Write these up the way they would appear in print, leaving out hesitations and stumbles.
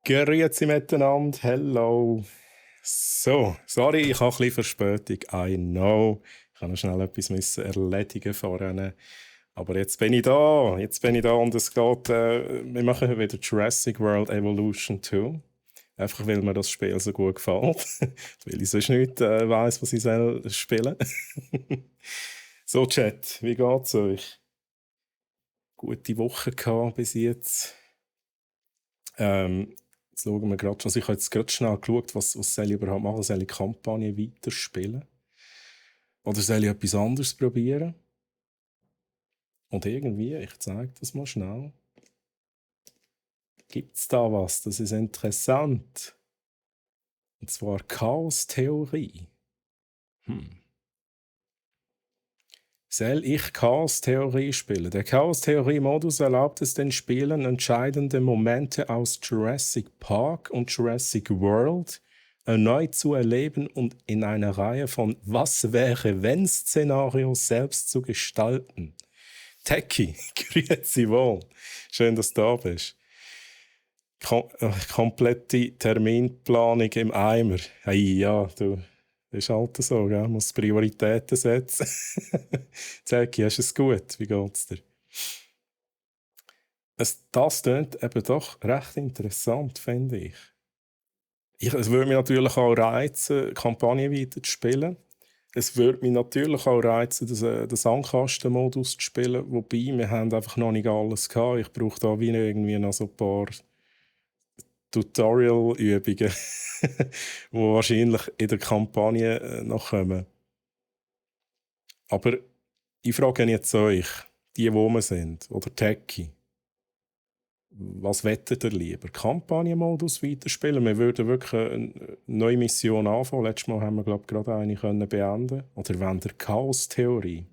Grüezi miteinander, hello. So, sorry, ich habe ein bisschen Verspätung, I know. Ich musste noch schnell etwas erledigen vorhin. Aber jetzt bin ich da und es geht, wir machen wieder Jurassic World Evolution 2. Einfach weil mir das Spiel so gut gefällt. Weil ich sonst nicht weiss, was ich soll spielen. So, Chat, wie geht's euch? Gute Woche gehabt bis jetzt. Jetzt schauen wir gerade schon. Also ich habe jetzt gerade schnell geschaut, was soll ich überhaupt machen. Soll ich die Kampagne weiterspielen? Oder soll ich etwas anderes probieren? Und irgendwie, ich zeige das mal schnell. Gibt es da was? Das ist interessant. Und zwar Chaos-Theorie. Soll ich Chaos-Theorie spielen? Der Chaos-Theorie-Modus erlaubt es den Spielern, entscheidende Momente aus Jurassic Park und Jurassic World erneut zu erleben und in einer Reihe von Was-wäre-wenn-Szenarios selbst zu gestalten. Techie, grüezi wohl. Schön, dass du da bist. Komplette Terminplanung im Eimer. Hey, ja, du... Das ist halt so, gell? Man muss Prioritäten setzen. Zeki, hast du es gut? Wie geht's dir? Das klingt eben doch recht interessant, finde ich. Es würde mich natürlich auch reizen, die Kampagne weiter zu spielen. Es würde mich natürlich auch reizen, den Sandkastenmodus zu spielen. Wobei, wir haben einfach noch nicht alles gehabt. Ich brauche da wie irgendwie noch so ein paar Tutorial-Übungen, die wahrscheinlich in der Kampagne noch kommen. Aber ich frage jetzt euch, die wo wir sind, oder Techie, was wettet ihr lieber? Kampagnenmodus weiterspielen? Wir würden wirklich eine neue Mission anfangen. Letztes Mal haben wir, glaube ich, gerade eine können beenden. Oder wollt ihr Chaos-Theorie?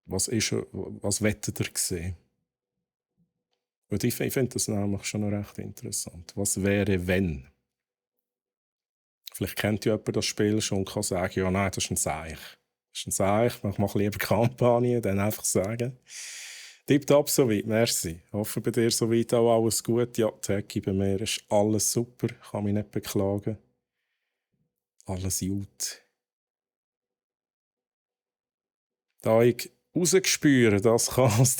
Was wettet ihr gesehen? Und ich finde das nämlich schon noch recht interessant. Was wäre, wenn? Vielleicht kennt ja jemand das Spiel schon und kann sagen, ja, nein, das ist ein Seich. Das ist ein Seich, ich mache lieber Kampagne, dann einfach sagen. Tipptopp soweit, merci. Hoffe bei dir soweit auch alles gut. Ja, Techie, bei mir ist alles super, kann mich nicht beklagen. Alles gut. Da ich rausgespüre, dass Chaos,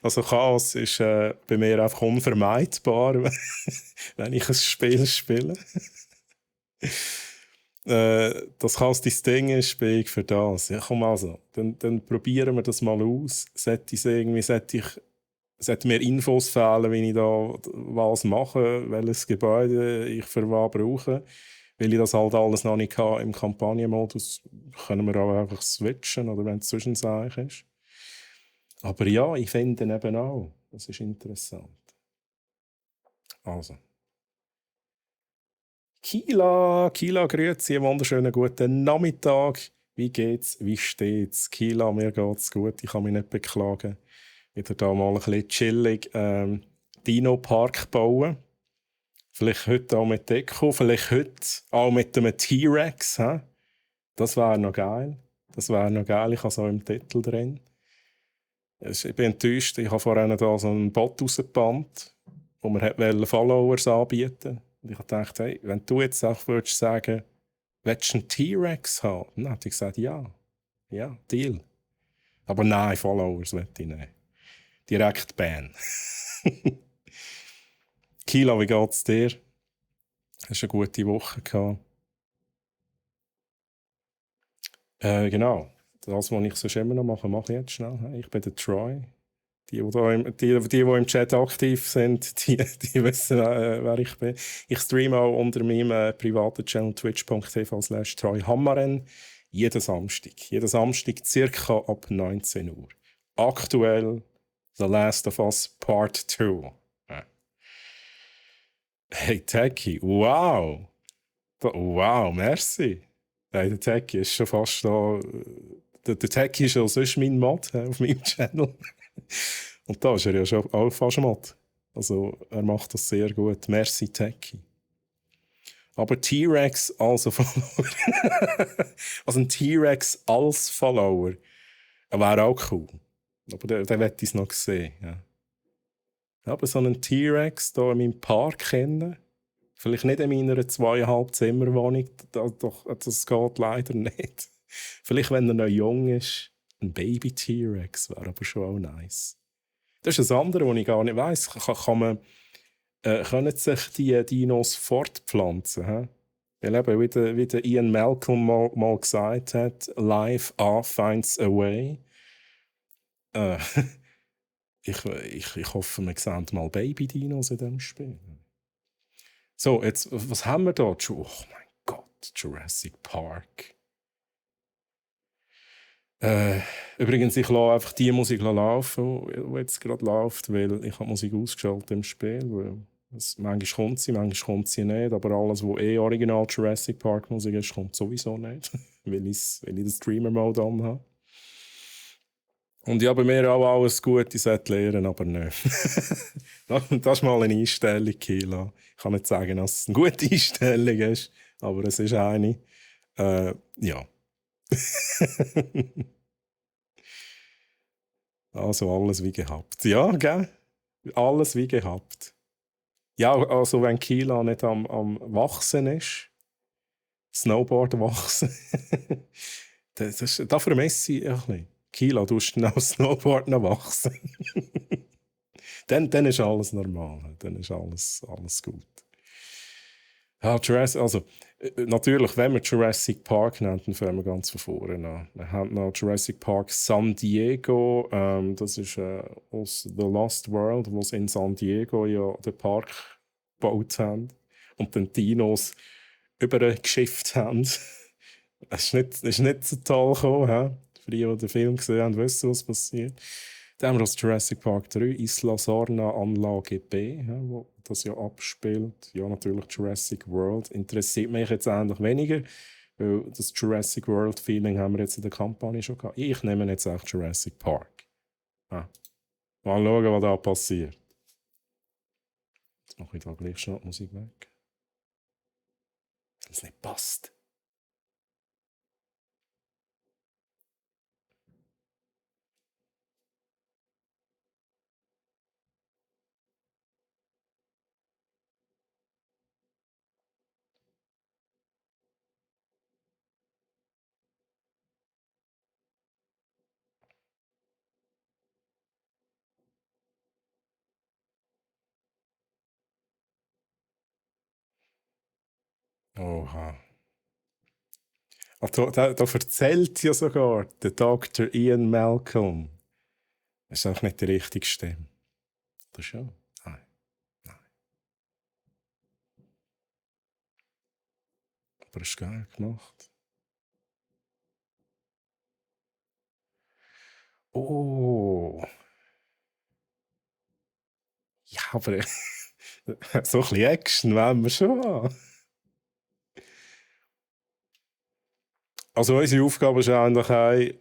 also Chaos ist bei mir einfach unvermeidbar, wenn ich ein Spiel spiele. Das Chaos dein Ding ist, bin ich für das. Ja, komm also, dann probieren wir das mal aus. Sollte mir Infos fehlen, wie ich da was mache, welches Gebäude ich für was brauche. Weil ich das halt alles noch nicht hatte im Kampagnenmodus, können wir auch einfach switchen, oder wenn es zwischenzeitlich ist. Aber ja, ich finde ihn eben auch. Das ist interessant. Also. Kila, grüezi, einen wunderschönen guten Nachmittag. Wie geht's? Wie steht's? Kila, mir geht's gut, ich kann mich nicht beklagen. Wieder da mal ein bisschen chillig Dino-Park bauen. Vielleicht heute auch mit Deko, vielleicht heute auch mit einem T-Rex. Das wäre noch geil. Ich habe es auch im Titel drin. Ich bin enttäuscht, ich habe vorhin da so einen Bot rausgebannt, wo man Followers anbieten. Und ich dachte, hey, wenn du jetzt auch würdest sagen, willst du einen T-Rex haben? Dann hätte ich gesagt, ja. Ja, Deal. Aber nein, Followers möchte ich nicht. Direkt Ban. Kila, wie geht's dir? Hast du eine gute Woche gehabt? Genau. Das, was ich sonst immer noch mache, mache ich jetzt schnell. Ich bin der Troy. Die im Chat aktiv sind, die wissen, wer ich bin. Ich streame auch unter meinem privaten Channel twitch.tv/TroyHammaren jeden Samstag. Jeden Samstag circa ab 19 Uhr. Aktuell The Last of Us Part 2. Hey Techie, wow! Wow, merci! Hey, der Techie ist schon fast da. Der Techie ist ja sonst mein Mod auf meinem Channel. Und da ist er ja schon auch fast Mod. Also er macht das sehr gut. Merci Techie. Aber T-Rex als Follower. Also ein T-Rex als Follower wäre auch cool. Aber der möchte ich es noch sehen. Ja. Aber so einen T-Rex hier in meinem Park kennen, vielleicht nicht in meiner 2,5 Zimmerwohnung, das geht leider nicht. Vielleicht, wenn er noch jung ist, ein Baby-T-Rex wäre aber schon auch nice. Das ist ein anderes, was ich gar nicht weiss. Können sich die Dinos fortpflanzen? Hä? Weil eben, wie der Ian Malcolm mal gesagt hat, Life finds a way. Äh, ich hoffe, wir sehen mal Baby-Dinos in diesem Spiel. So, jetzt, was haben wir da? Oh mein Gott, Jurassic Park. Übrigens, ich lasse einfach die Musik laufen, die jetzt gerade läuft, weil ich habe Musik ausgeschaltet im Spiel. Manchmal kommt sie nicht, aber alles, was original Jurassic Park Musik ist, kommt sowieso nicht, weil ich den Streamer-Mode habe. Und ich habe mir auch alles Gute lernen, aber nicht. Das ist mal eine Einstellung, Kila. Ich kann nicht sagen, dass es eine gute Einstellung ist, aber es ist eine. Ja. Also alles wie gehabt. Ja, gell? Alles wie gehabt. Ja, also wenn Kila nicht am Wachsen ist, Snowboard wachsen, da vermesse ich ein bisschen. Kila, du schnell Snowboard noch wachsen. dann ist alles normal. Dann ist alles gut. Ja, natürlich, wenn wir Jurassic Park nennen, dann fangen wir ganz von vorne an. Wir haben noch Jurassic Park San Diego. Das ist aus The Lost World, wo sie in San Diego ja den Park gebaut haben und den Dinos übergeschifft haben. Das ist nicht so toll gekommen. He? Für die, die den Film gesehen haben, wissen, was passiert. Dann haben wir aus Jurassic Park 3 Isla Sorna Anlage B, wo das ja abspielt. Ja, natürlich Jurassic World. Interessiert mich jetzt eigentlich weniger, weil das Jurassic World-Feeling haben wir jetzt in der Kampagne schon gehabt. Ich nehme jetzt echt Jurassic Park. Ja. Mal schauen, was da passiert. Jetzt mache ich da gleich schon die Musik weg. Weil es nicht passt. Oha. Da erzählt ja sogar der Dr. Ian Malcolm. Das ist auch nicht die richtige Stimme. Das schon? Nein. Nein. Aber es ist geil gemacht. Oh. Ja, aber so ein bisschen Action wollen wir schon haben. Also unsere Aufgabe ist eigentlich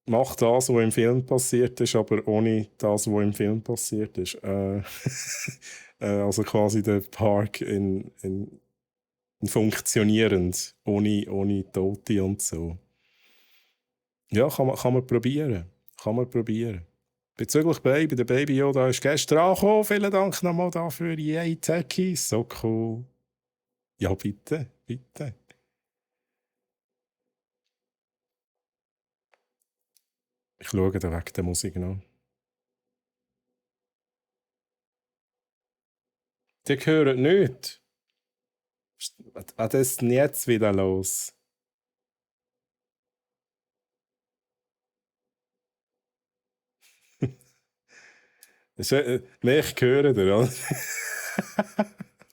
mach das, was im Film passiert ist, aber ohne das, was im Film passiert ist. Also quasi der Park in funktionierend, ohne Tote und so. Ja, kann man probieren. Kann man probieren. Bezüglich Baby, der Baby Yoda ist gestern angekommen. Vielen Dank nochmal dafür. Yay, Techie, so cool. Ja, bitte, bitte. Ich schaue da weg der Musik noch. Die hören nichts. Was ist denn jetzt wieder los? Mich hören ihr, oder?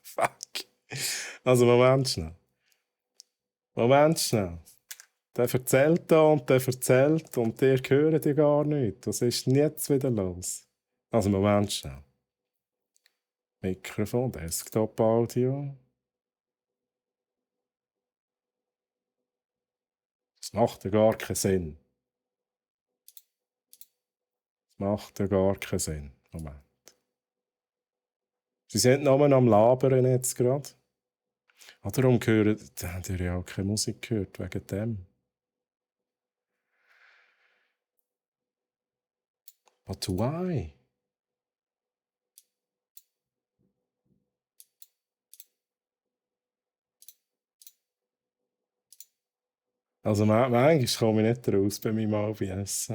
Fuck. Also, Moment schnell. Moment schnell. Der erzählt da und der erzählt und der hört ja gar nicht. Was ist denn jetzt wieder los? Also, Moment schnell. Mikrofon, Desktop-Audio. Das macht ja gar keinen Sinn. Das macht ja gar keinen Sinn. Moment. Sie sind nur am Labern jetzt gerade. Darum gehört, da habt ihr ja auch keine Musik gehört, wegen dem. But why? Also manchmal komme ich nicht raus bei meinem OBS.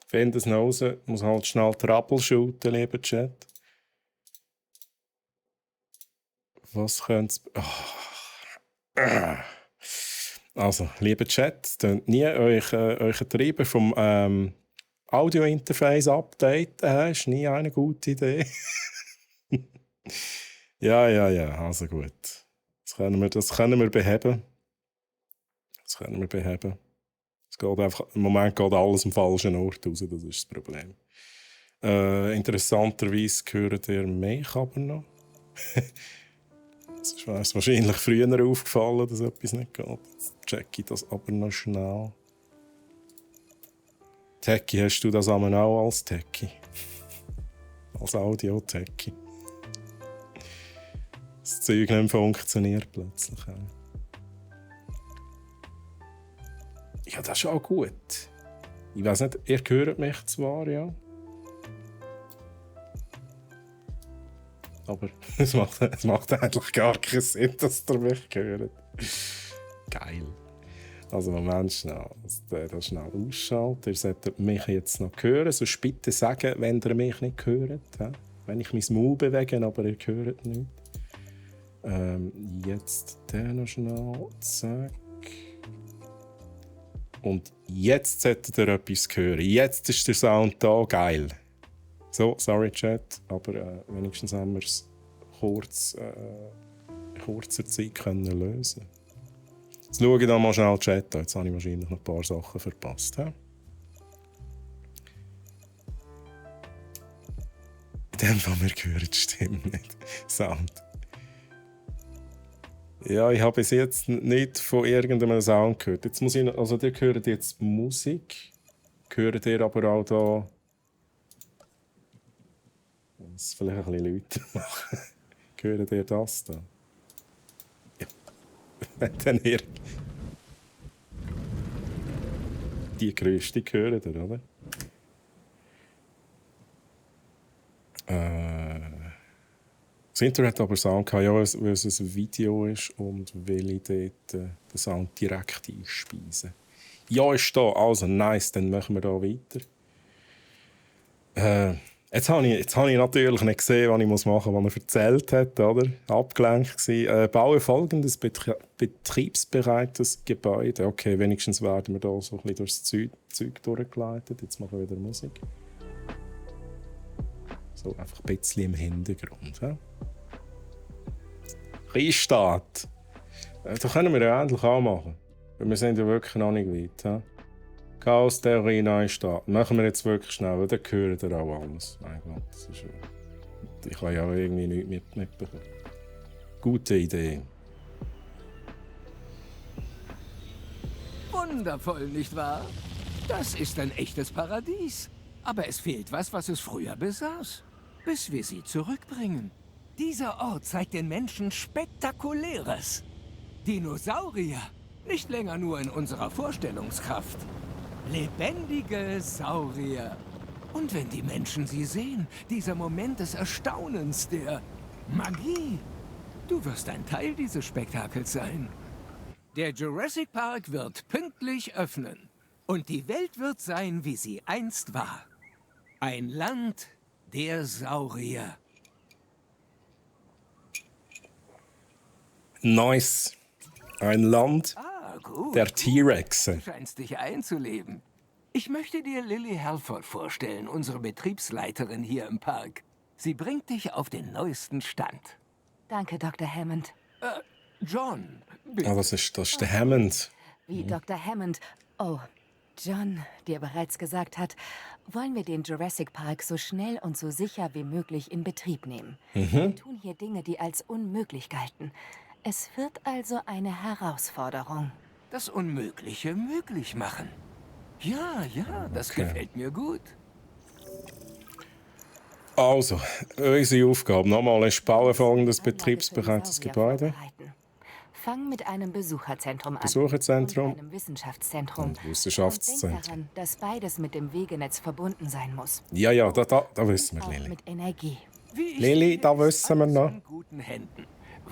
Finde es noch raus, muss halt schnell Troubleshooten, lieber Chat. Was könnte es... Also, lieber Chat, könnt nie euren Treiber vom Audio-Interface updaten. Ist nie eine gute Idee. Ja, also gut. Das können wir beheben. Es geht einfach, im Moment geht alles am falschen Ort raus, das ist das Problem. Interessanterweise gehört ihr mich aber noch. Es ist wahrscheinlich früher aufgefallen, dass etwas nicht geht. Jetzt checke ich das aber noch schnell. Techie, hast du das einmal auch als Techie? Als Audio-Techie? Das Zeug nicht funktioniert plötzlich. Ja, das ist auch gut. Ich weiss nicht, ihr hört mich zwar, ja. Aber es macht eigentlich gar keinen Sinn, dass ihr mich hört. Geil. Also Moment schnell, das schnell ausschalten. Ihr solltet mich jetzt noch hören. Sonst bitte sagen, wenn ihr mich nicht hört. Wenn ich mein Maul bewege, aber ihr hört nicht. Jetzt den noch schnell. Zack. Und jetzt solltet ihr etwas hören. Jetzt ist der Sound da. Geil. So, sorry Chat, aber wenigstens haben wir es in kurzer Zeit können lösen. Jetzt schaue ich da mal schnell Chat an. Jetzt habe ich wahrscheinlich noch ein paar Sachen verpasst. He? In dem Fall, wir hören die Stimme nicht. Sound. Ja, ich habe bis jetzt nicht von irgendeinem Sound gehört. Jetzt muss ich, also ihr hört jetzt Musik. Hört ihr aber auch da... Das vielleicht ein bisschen Leute machen. Hört ihr das da? Ja. Wenn ihr... Die grösste hört ihr, oder? Das Internet hat aber Sound gehabt, ja, weil es ein Video ist und will ich dort den Sound direkt einspeisen. Ja, ist da. Also, nice, dann machen wir da weiter. Jetzt habe ich natürlich nicht gesehen, was ich machen muss, was er erzählt hat, oder? Abgelenkt gewesen. Baue folgendes betriebsbereites Gebäude. Okay, wenigstens werden wir da so ein bisschen durchs Zeug durchgeleitet. Jetzt machen wir wieder Musik. So, einfach ein bisschen im Hintergrund. Ja? Restart. Das können wir ja endlich auch machen. Wir sind ja wirklich noch nicht weit. Ja? Chaos-Theorie neu starten. Machen wir jetzt wirklich schnell, weil dann hören ihr auch alles. Mein Gott, das ist, ich habe ja irgendwie nichts mitbekommen. Gute Idee. Wundervoll, nicht wahr? Das ist ein echtes Paradies. Aber es fehlt was, was es früher besaß. Bis wir sie zurückbringen. Dieser Ort zeigt den Menschen Spektakuläres. Dinosaurier. Nicht länger nur in unserer Vorstellungskraft. Lebendige Saurier. Und wenn die Menschen sie sehen, dieser Moment des Erstaunens, der Magie. Du wirst ein Teil dieses Spektakels sein. Der Jurassic Park wird pünktlich öffnen. Und die Welt wird sein, wie sie einst war. Ein Land der Saurier. Nice. Ein Land Gut. der T-Rexe. Du scheinst dich einzuleben. Ich möchte dir Lily Halford vorstellen, unsere Betriebsleiterin hier im Park. Sie bringt dich auf den neuesten Stand. Danke, Dr. Hammond. John, Ah, das ist der Hammond. Wie Dr. Hammond. Oh, John dir bereits gesagt hat, wollen wir den Jurassic Park so schnell und so sicher wie möglich in Betrieb nehmen. Wir tun hier Dinge, die als unmöglich galten. Es wird also eine Herausforderung. das Unmögliche möglich machen. Ja, das gefällt mir gut. Also, unsere Aufgabe nochmal ist, bauen folgendes betriebsbereites Gebäude. Fang mit einem Besucherzentrum an. Besucherzentrum Und einem Wissenschaftszentrum. und Und denk Wissenschaftszentrum. daran, dass beides mit dem Wegenetz verbunden sein muss. Ja, da wissen wir, Auch Lili. mit Energie. Wie ich Lili, sehe, da ist wissen wir alles noch. in guten Händen.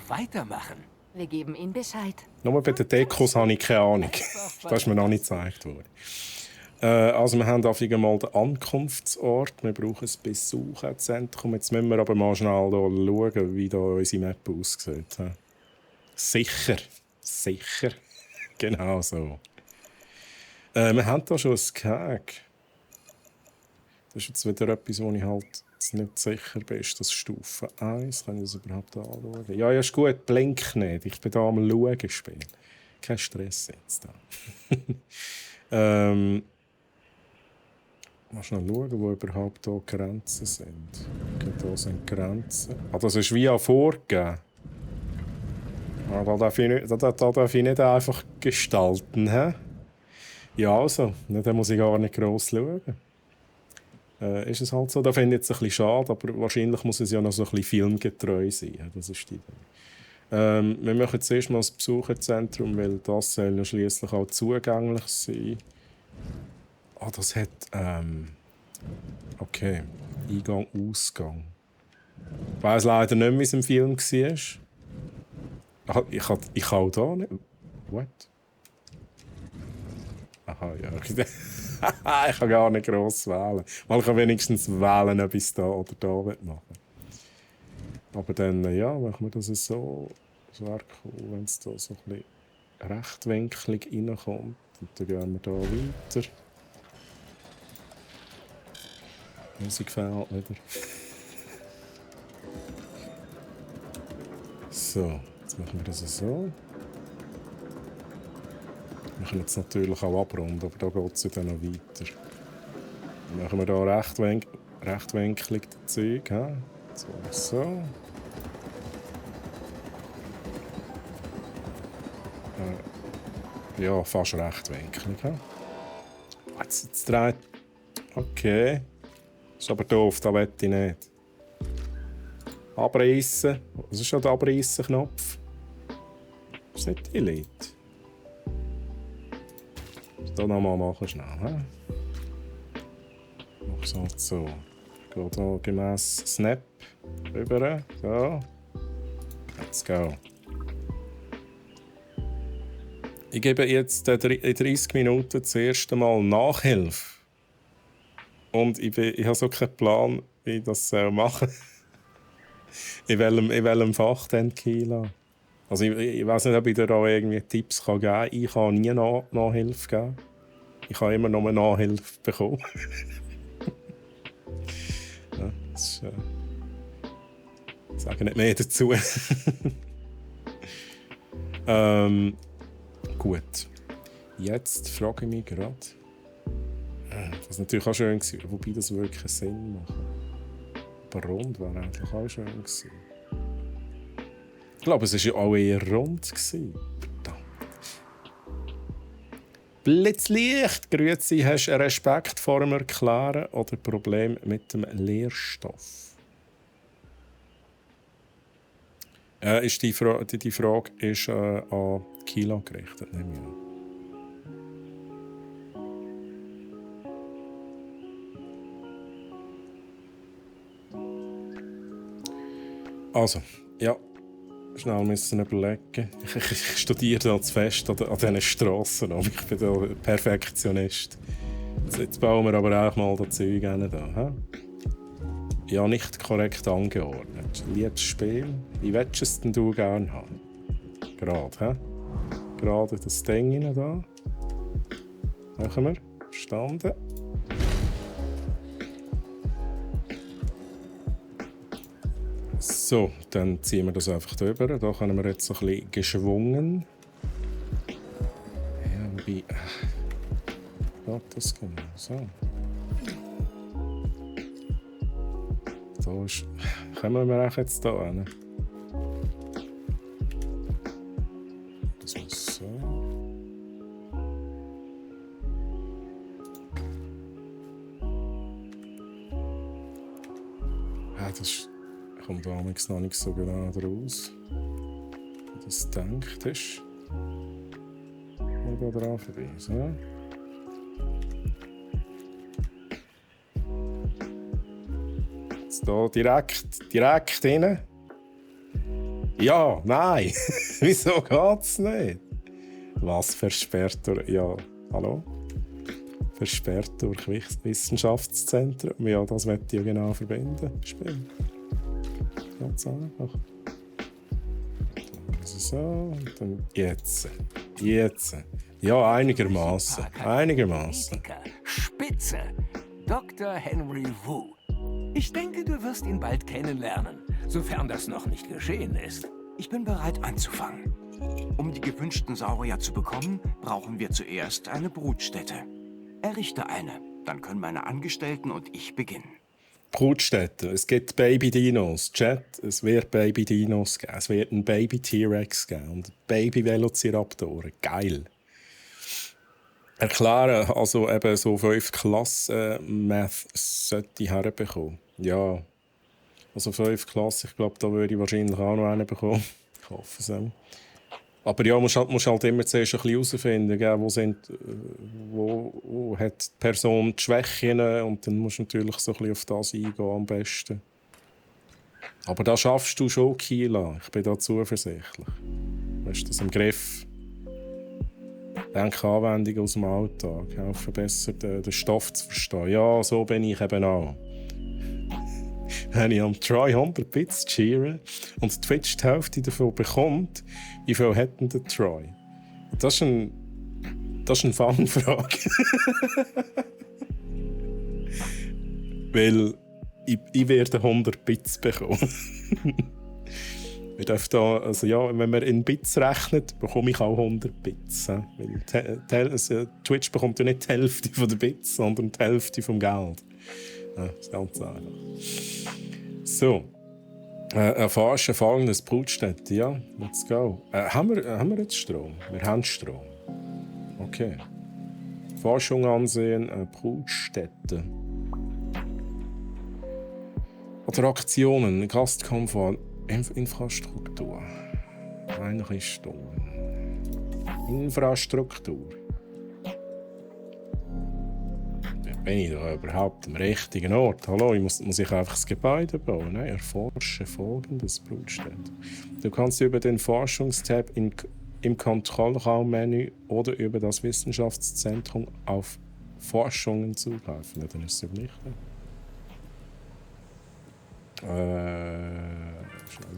Weitermachen. Wir geben Ihnen Bescheid. Nur bei den Dekos habe ich keine Ahnung. Das ist mir noch nicht gezeigt worden. Also wir haben auf jeden Fall den Ankunftsort. Wir brauchen ein Besucherzentrum. Jetzt müssen wir aber mal schnell hier schauen, wie da unsere Map aussieht. Sicher. Genau so. Wir haben hier schon ein Gehege. Das ist jetzt wieder etwas, wo ich halt nicht sicher bin. Ist das Stufe 1? Kann ich das überhaupt anschauen? Ja, ist gut. Blink nicht. Ich bin da am Schauen spielen. Kein Stress jetzt da. Mal schnell schauen, wo überhaupt hier Grenzen sind. Hier sind Grenzen. Das ist wie auch vorgegeben. Da darf ich nicht einfach gestalten. He? Ja, also. Dann muss ich gar nicht gross schauen. Ist es halt so. Das finde ich jetzt ein bisschen schade, aber wahrscheinlich muss es ja noch so ein bisschen filmgetreu sein. Das ist die Idee. Wir machen zuerst mal das Besucherzentrum, weil das soll ja schliesslich auch zugänglich sein. Das hat... okay. Eingang, Ausgang. Ich weiss leider nicht mehr, wie es im Film war. Ich kann auch da nicht... What? Aha, ja. Ich kann gar nicht gross wählen. Man kann wenigstens wählen, ob ich es da oder da machen will. Aber dann, ja, machen wir das so. Es wäre cool, wenn es da so ein bisschen rechtwinklig reinkommt. Und dann gehen wir da weiter. Musik fehlt wieder. So, jetzt machen wir das so. Wir können jetzt natürlich auch abrunden, aber da geht es ja dann noch weiter. Dann machen wir hier rechtwinklig das Zeug. So. Ja, fast rechtwinklig. Jetzt dreht... Okay. Ist aber doof, das will ich nicht. Abreißen. Was ist schon der Abreißen-Knopf? Ist nicht die Lied? Das nochmal machen schnell. Mach es halt so. Geht hier gemäss Snap rüber. So. Let's go. Ich gebe jetzt in 30 Minuten das erste Mal Nachhilfe. Und ich habe so keinen Plan, wie ich das machen soll. in welchem Fach denn Kila? Also ich weiß nicht, ob ich dir da irgendwie Tipps geben kann. Ich kann nie Nachhilfe geben. Ich habe immer nur Nachhilfe bekommen. Ja, das ist, ich sage nicht mehr dazu. Gut. Jetzt frage ich mich gerade. Das war natürlich auch schön gewesen, wobei das wirklich Sinn macht. Aber rund wäre eigentlich auch schön gewesen. Ich glaube, es war ja auch eher rund. Verdammt. Blitzlicht, grüezi, hast du Respekt vor dem Erklären oder Problem mit dem Lehrstoff? Ist die Frage ist, an Kila gerichtet, nehme ich an. Also, ja, schnell müssen überlegen. Ich studiere da zu fest an diesen Strassen, aber ich bin da Perfektionist. Jetzt bauen wir aber auch mal das Zeug hin. Ja, nicht korrekt angeordnet. Liebes Spiel, wie willst du es denn gerne haben? Gerade, Gerade das Ding rein da. Machen wir. Verstanden. So, dann ziehen wir das einfach drüber. Da können wir jetzt so ein bisschen geschwungen. Ja, wobei... Ja, das genau. So. Da ist... Kommen wir auch jetzt da hin? Das muss so... Ja, das kommt damals noch nicht so genau raus. das gedacht hast. Und da drauf vorbei. So. Jetzt hier direkt rein. Ja, nein. Wieso geht's nicht? Was versperrt durch... Ja, hallo? Versperrt durch Wissenschaftszentrum. Ja, das möchte ich ja genau verbinden. Spielen. Ganz einfach. So, und dann jetzt. Ja, einigermaßen. Spitze. Dr. Henry Wu. Ich denke, du wirst ihn bald kennenlernen, sofern das noch nicht geschehen ist. Ich bin bereit anzufangen. Um die gewünschten Saurier zu bekommen, brauchen wir zuerst eine Brutstätte. Errichte eine, dann können meine Angestellten und ich beginnen. Brutstätte. Es gibt Baby-Dinos. Chat, es wird Baby-Dinos geben. Es wird einen Baby-T-Rex geben und Baby-Velociraptoren. Geil. Erklären, also eben so 5. Klasse Math sollte ich herbekommen. Ja, also 5. Klasse, ich glaube, da würde ich wahrscheinlich auch noch einen bekommen. Ich hoffe es auch. Aber ja, musst halt immer zuerst ein bisschen herausfinden, wo hat die Person die Schwächen, und dann musst du natürlich so ein bisschen auf das eingehen am besten. Aber da schaffst du schon, Kila. Ich bin da zuversichtlich. Du hast das im Griff. Denke Anwendungen aus dem Alltag. Helfen besser, den Stoff zu verstehen. Ja, so bin ich eben auch. Wenn ich am 300 Bits cheere und Twitch die Hälfte davon bekommt, wie viel hat denn der Troy? Das ist eine Fangfrage. Weil ich werde 100 Bits bekommen. Wir dürfen da, also ja, wenn man in Bits rechnet, bekomme ich auch 100 Bits. Weil Twitch bekommt ja nicht die Hälfte von den Bits, sondern die Hälfte vom Geld. Ja, das ist ganz einfach. So. Erforschen folgendes Brutstätte. Ja, let's go. Haben wir jetzt Strom? Wir haben Strom. Okay. Forschung ansehen, Brutstätte. Attraktionen, Gastkomfort, Infrastruktur. Einrichtung. Infrastruktur. Bin ich da überhaupt am richtigen Ort? Hallo, muss ich einfach das Gebäude bauen? Nein, erforsche folgendes Brutstätte. Du kannst über den Forschungstab im Kontrollraummenü oder über das Wissenschaftszentrum auf Forschungen zugreifen. Ja, dann ist es eben nicht. Schnell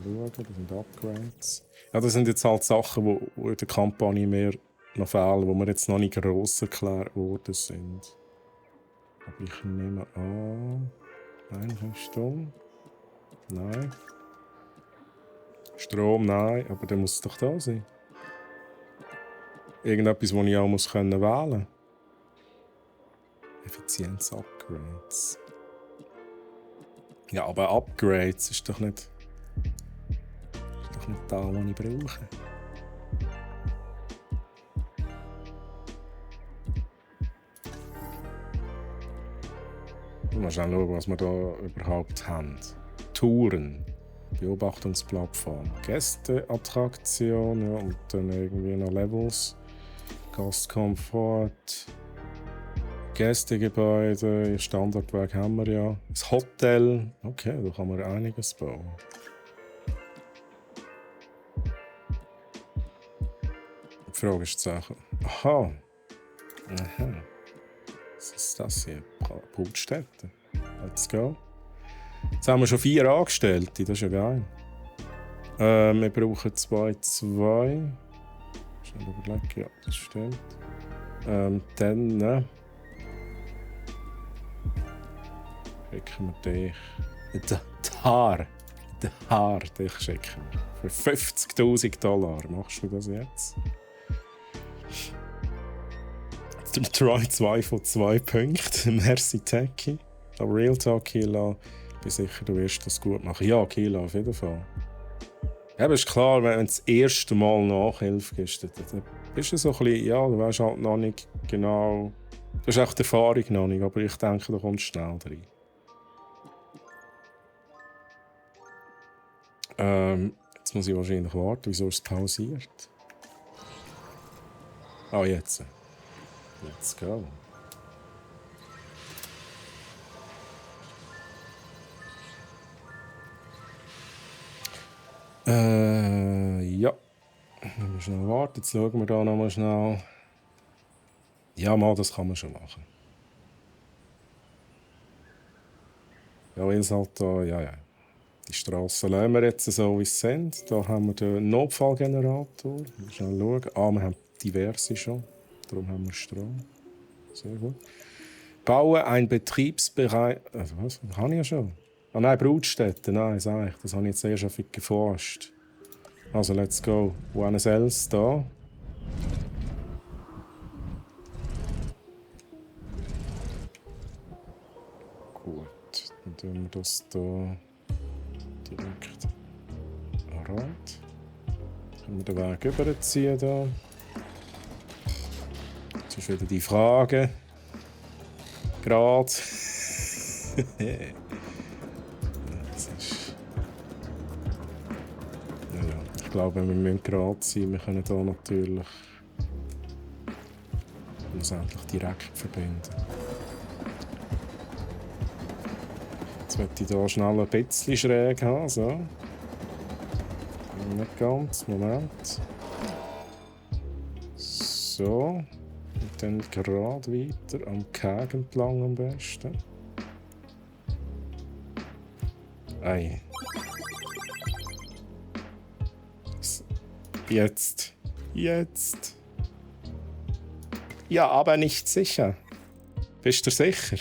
schauen, das sind Upgrades. Ja, das sind jetzt halt Sachen, die in der Kampagne mehr noch fehlen, die mir jetzt noch nicht gross erklärt worden sind. Aber ich nehme an... Einrichtung? Nein. Strom? Nein. Aber der muss doch da sein. Irgendetwas, das ich auch wählen muss. Effizienz-Upgrades. Ja, aber Upgrades ist doch nicht da, was ich brauche. Mal schauen, was wir da überhaupt haben. Touren, Beobachtungsplattform, Gästeattraktion, ja, und dann irgendwie noch Levels, Gastkomfort, Gästegebäude, Standardwerk haben wir ja. Das Hotel, okay, da kann man einiges bauen. Die Frage ist die Sache. Aha. Was ist das hier? Brutstätte. Let's go. Jetzt haben wir schon 4 Angestellte, das ist ja geil. Wir brauchen 2. Schnell überlegen, ja, das stimmt. Dann schicken wir dich. Den Haar, dich schicken wir. Für $50.000. Machst du das jetzt? Try 2 von 2 Punkten. Merci, Techie. Aber Real Talk, Kila, bin sicher, du wirst das gut machen. Ja, Kila, auf jeden Fall. Ja, aber ist klar, wenn du das erste Mal Nachhilfe gibst, dann bist du so ein bisschen, ja, du weißt halt noch nicht genau. Du hast echt die Erfahrung noch nicht, aber ich denke, du kommst schnell rein. Jetzt muss ich wahrscheinlich warten. Wieso ist es pausiert? Ah, jetzt. Let's go. Ja. Wir müssen schnell warten. Jetzt schauen wir da nochmal schnell. Ja, mal, das kann man schon machen. Ja, weil es halt da, ja. Die Strassen lassen wir jetzt so, wie sie sind. Da haben wir den Notfallgenerator. Wir schnell schauen. Ah, wir haben diverse schon. Darum haben wir Strom. Sehr gut. Baue ein Betriebsbereich. Also was? Das habe ich ja schon. Ah nein, Brutstätte. Nein, sag ich. Das habe ich jetzt erst schon geforscht. Also, let's go. Buenos Aires da. Gut, dann tun wir das hier direkt an Rand. Können wir den Weg überziehen da. Jetzt ist wieder die Frage. Gerade. Das ist... Ja, ich glaube, wir müssen gerade sein. Wir können hier natürlich schlussendlich direkt verbinden. Jetzt möchte ich hier schnell ein bisschen schräg haben. So. Nicht ganz. Moment. So. Und dann gerade weiter am Keg entlang am besten. Ei. Jetzt. Jetzt. Ja, aber nicht sicher. Bist du sicher?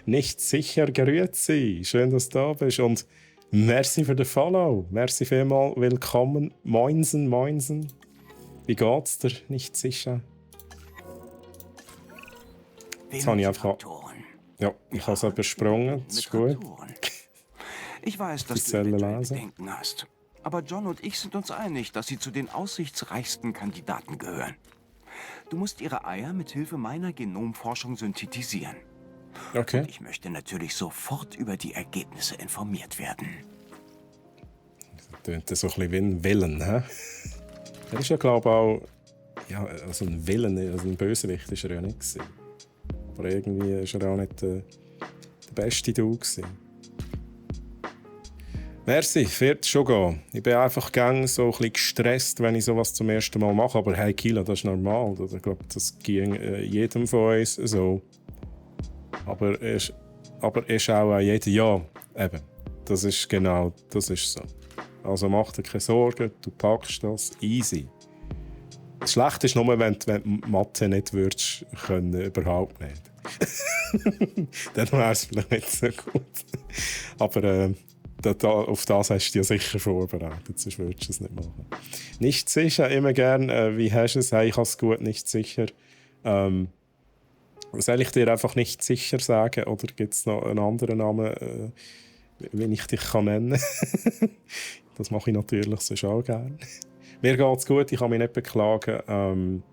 Nicht sicher, grüezi. Schön, dass du da bist. Und merci für den Follow. Merci vielmals. Willkommen. Moinsen, moinsen. Wie geht's dir? Nicht sicher. Jetzt habe ich einfach... Ja, ich habe es übersprungen. Das ist gut. Ich weiß, dass du eventuell Bedenken hast. Aber John und ich sind uns einig, dass sie zu den aussichtsreichsten Kandidaten gehören. Du musst ihre Eier mit Hilfe meiner Genomforschung synthetisieren. Okay. Und ich möchte natürlich sofort über die Ergebnisse informiert werden. Das klingt so ein bisschen wie ein Willen, hä? Er ist ja, glaube ich, auch... Ja, also ein Willen, also ein Bösewicht war er ja nicht gewesen. Aber irgendwie war er auch nicht der beste Dude gewesen. Merci, wird schon gehen. Ich bin einfach gerne so ein bisschen gestresst, wenn ich sowas zum ersten Mal mache. Aber hey, Kilo, das ist normal. Ich glaube, das ging jedem von uns so. Aber ist auch jeder. Ja, eben. Das ist genau, das ist so. Also mach dir keine Sorgen, du packst das easy. Das Schlechte ist nur, wenn du Mathe nicht würdest können, überhaupt nicht. Dann wäre es vielleicht nicht so gut. Aber auf das hast du dich ja sicher vorbereitet, sonst würdest du es nicht machen. Nicht sicher, immer gern. Wie hast du es? Hey, ich habe es gut, nicht sicher. Soll ich dir einfach nicht sicher sagen? Oder gibt es noch einen anderen Namen, wie ich dich nennen kann? Das mache ich natürlich sonst auch gerne. Mir geht es gut, ich kann mich nicht beklagen.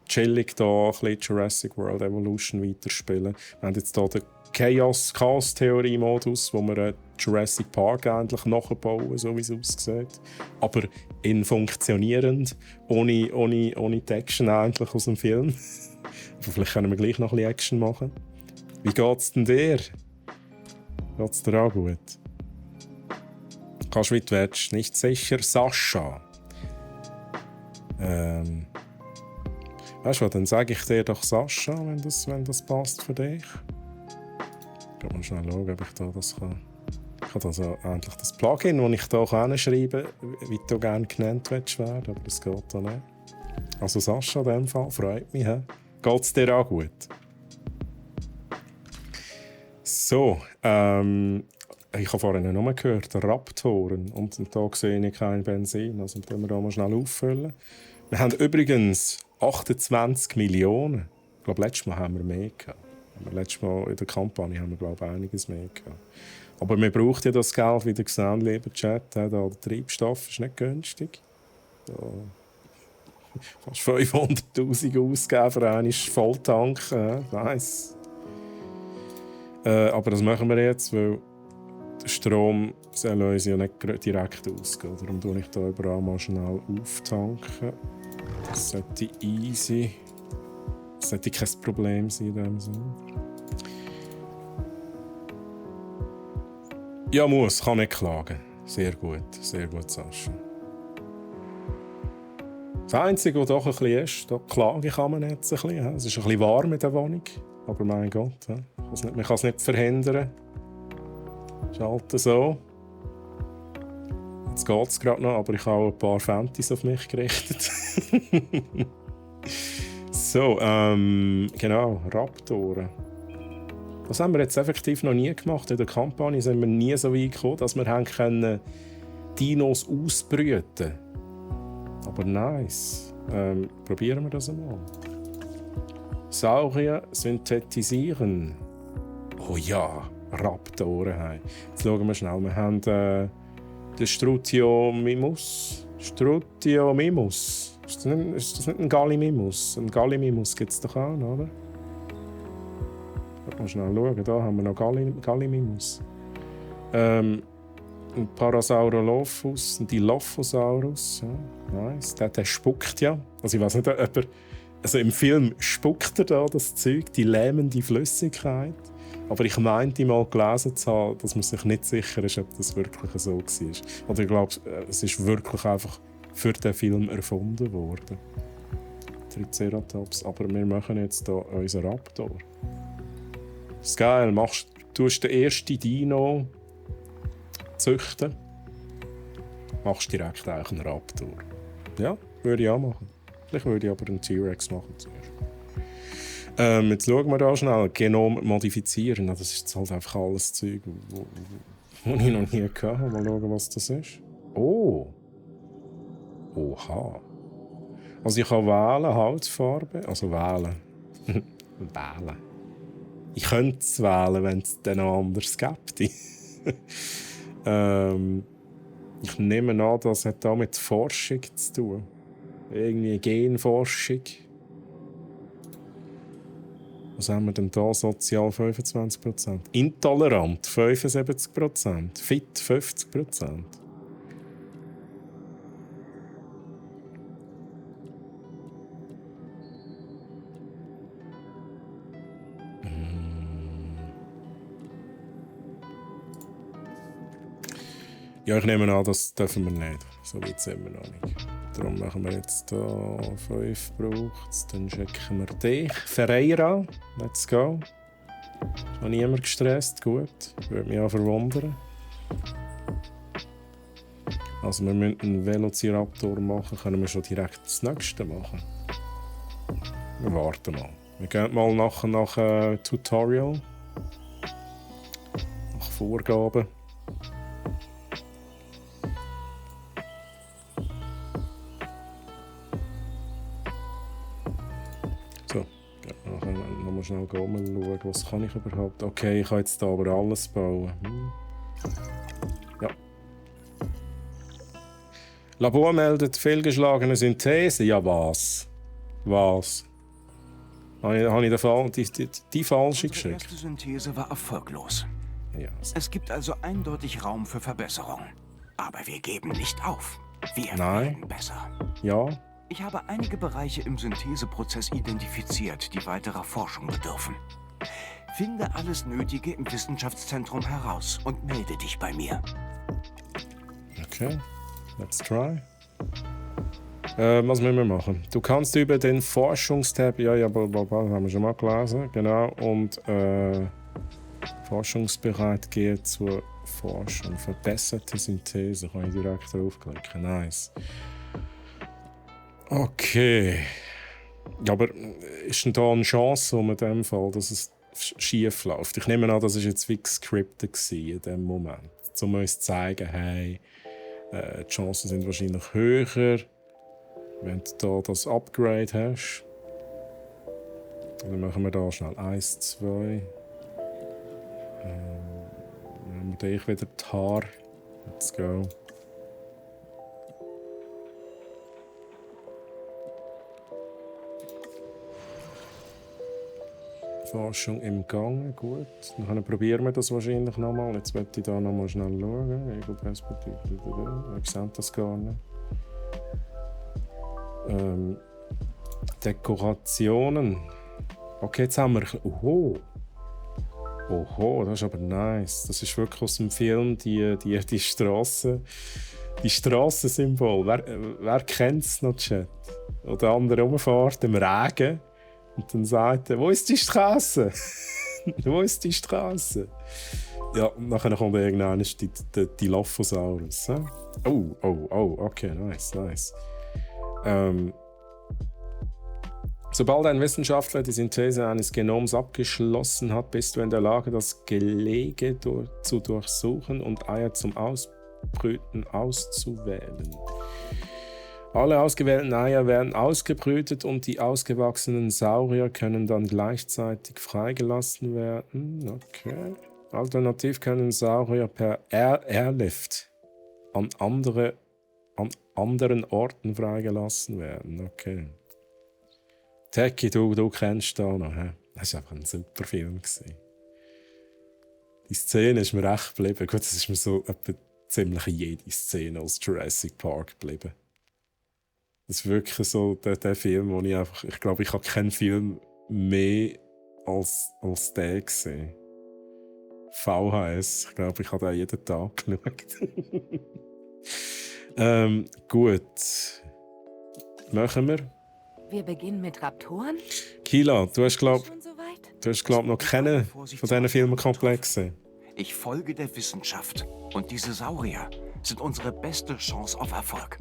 Chillig hier, ein bisschen Jurassic World Evolution weiterspielen. Wir haben jetzt hier den Chaos-Theorie-Modus, wo wir Jurassic Park endlich nachbauen, so wie es aussieht. Aber in funktionierend, ohne die Action eigentlich aus dem Film. Aber vielleicht können wir gleich noch ein bisschen Action machen. Wie geht's denn dir? Geht's dir auch gut? Kannst du mit willst? Nicht sicher, Sascha. Weißt du was, dann sage ich dir doch Sascha, wenn das passt für dich. Ich kann mal schnell schauen, ob ich da das kann. Ich habe also endlich das Plugin, das ich hier hinschreiben kann, wie du gerne genannt werden, aber das geht da nicht. Also Sascha in dem Fall, freut mich. Geht es dir auch gut? So, ich habe vorhin nur gehört, Raptoren. Und da sehe ich kein Benzin. Also können wir da mal schnell auffüllen. Wir haben übrigens 28 Millionen. Ich glaube, letztes Mal haben wir mehr gehabt. Letztes Mal in der Kampagne haben wir, glaube ich, einiges mehr gehabt. Aber man braucht ja das Geld, wie ihr gesehen, lieber Chat. Der Treibstoff ist nicht günstig. Da fast 500'000 ausgeben für einen Volltank. Nice. Aber das machen wir jetzt, weil der Strom soll uns ja nicht direkt ausgehen. Darum tue ich hier überall mal schnell auftanken. Das sollte easy. Das sollte kein Problem sein in dem Sinne. Ja, kann nicht klagen. Sehr gut, Sascha. Das Einzige, was doch ein bisschen ist, da klage ich man jetzt ein bisschen. Es ist ein bisschen warm in der Wohnung. Aber mein Gott, man kann es nicht verhindern. Ist halt so. Jetzt geht es gerade noch, aber ich habe auch ein paar Fantis auf mich gerichtet. So, genau, Raptoren. Das haben wir jetzt effektiv noch nie gemacht. In der Kampagne sind wir nie so weit gekommen, dass wir haben können Dinos ausbrüten. Aber nice. Probieren wir das einmal. Saurier synthetisieren. Oh ja, Raptoren haben. Jetzt schauen wir schnell. Wir haben den Strutiomimus. Strutiomimus. Ist das nicht ein Gallimimus? Ein Gallimimus gibt es doch auch, oder? Mal schnell schauen. Da haben wir noch Gallimimus. Ein Parasaurolophus, ein Dilophosaurus. Ja, nice. Der spuckt ja. Also ich weiß nicht, ob er... Also im Film spuckt er da das Zeug, die lähmende Flüssigkeit. Aber ich meinte mal gelesen zu haben, dass man sich nicht sicher ist, ob das wirklich so war. Oder ich glaube, es ist wirklich einfach für den Film erfunden worden. Triceratops. Aber wir machen jetzt hier unseren Raptor. Das ist geil. Du hast den ersten Dino züchten. Machst direkt auch einen Raptor. Ja, würde ich auch machen. Vielleicht würde ich aber einen T-Rex machen zuerst. Jetzt schauen wir da schnell. Genom modifizieren. Das ist jetzt halt einfach alles Zeug, das ich noch nie hatte. Mal schauen, was das ist. Oh. Oha. Also ich kann wählen, Hautfarbe. Also wählen. Wählen. Ich könnte es wählen, wenn es dann noch anders gibt. Ich nehme an, das hat da mit Forschung zu tun. Irgendwie Genforschung. Was haben wir denn da? Sozial 25%. Intolerant 75%. Fit 50%. Ja, ich nehme an, das dürfen wir nicht. So weit sind wir noch nicht. Darum machen wir jetzt hier 5 braucht. Dann checken wir dich. Ferreira, let's go. Ist noch niemand gestresst, gut. Würde mich auch verwundern. Also wir müssen einen Velociraptor machen, können wir schon direkt das nächste machen. Wir warten mal. Wir gehen mal nach Tutorial. Nach Vorgaben. Schnell schauen, was kann ich überhaupt. Okay, ich kann jetzt hier aber alles bauen. Ja. Labor meldet fehlgeschlagene Synthese. Ja, was? Was? Habe ich die falsche geschickt? Die erste Synthese war erfolglos. Ja, es gibt also eindeutig Raum für Verbesserung. Aber wir geben nicht auf. Wir werden besser. Ja. Ich habe einige Bereiche im Syntheseprozess identifiziert, die weiterer Forschung bedürfen. Finde alles Nötige im Wissenschaftszentrum heraus und melde dich bei mir. Okay, let's try. Was müssen wir machen? Du kannst über den Forschungstab, ja, blablabla, haben wir schon mal gelesen, genau, und forschungsbereit gehen zur Forschung. Verbesserte Synthese, kann ich direkt draufklicken, nice. Okay. Ja, aber ist denn da eine Chance in dem Fall, dass es schief läuft? Ich nehme an, das war jetzt wie gescriptet in dem Moment. Um uns zu zeigen, hey, die Chancen sind wahrscheinlich höher, wenn du da das Upgrade hast. Dann machen wir da schnell 1, 2. Dann haben wir dich wieder die Haare. Let's go. Forschung im Gange, gut. Dann probieren wir das wahrscheinlich nochmal. Jetzt möchte ich da nochmal schnell schauen. Ego-Perspektive, ich sehe das gar nicht. Dekorationen. Okay, jetzt haben wir... Oho, das ist aber nice. Das ist wirklich aus dem Film die Strasse. Die Strassensymbol. Wer kennt es noch, Chat? Oder der andere rumfährt im Regen und dann sagt er, wo ist die Straße? Wo ist die Straße? Ja, und dann kommt irgendwann die Dilophosaurus. Oh, okay, nice. Sobald ein Wissenschaftler die Synthese eines Genoms abgeschlossen hat, bist du in der Lage, das Gelege zu durchsuchen und Eier zum Ausbrüten auszuwählen. Alle ausgewählten Eier werden ausgebrütet und die ausgewachsenen Saurier können dann gleichzeitig freigelassen werden. Okay. Alternativ können Saurier per Airlift an anderen Orten freigelassen werden. Okay. Techie, du kennst da noch. He? Das war einfach ein super Film. Die Szene ist mir recht geblieben. Gut, das ist mir so etwa ziemlich jede Szene aus Jurassic Park geblieben. Das ist wirklich so der Film, wo ich glaube, ich habe keinen Film mehr als den gesehen. VHS, ich glaube, ich habe den jeden Tag geschaut. Gut. Machen wir. Wir beginnen mit Raptoren? Kila, du hast glaub noch keinen von diesen Filmkomplex gesehen. Ich folge der Wissenschaft. Und diese Saurier sind unsere beste Chance auf Erfolg.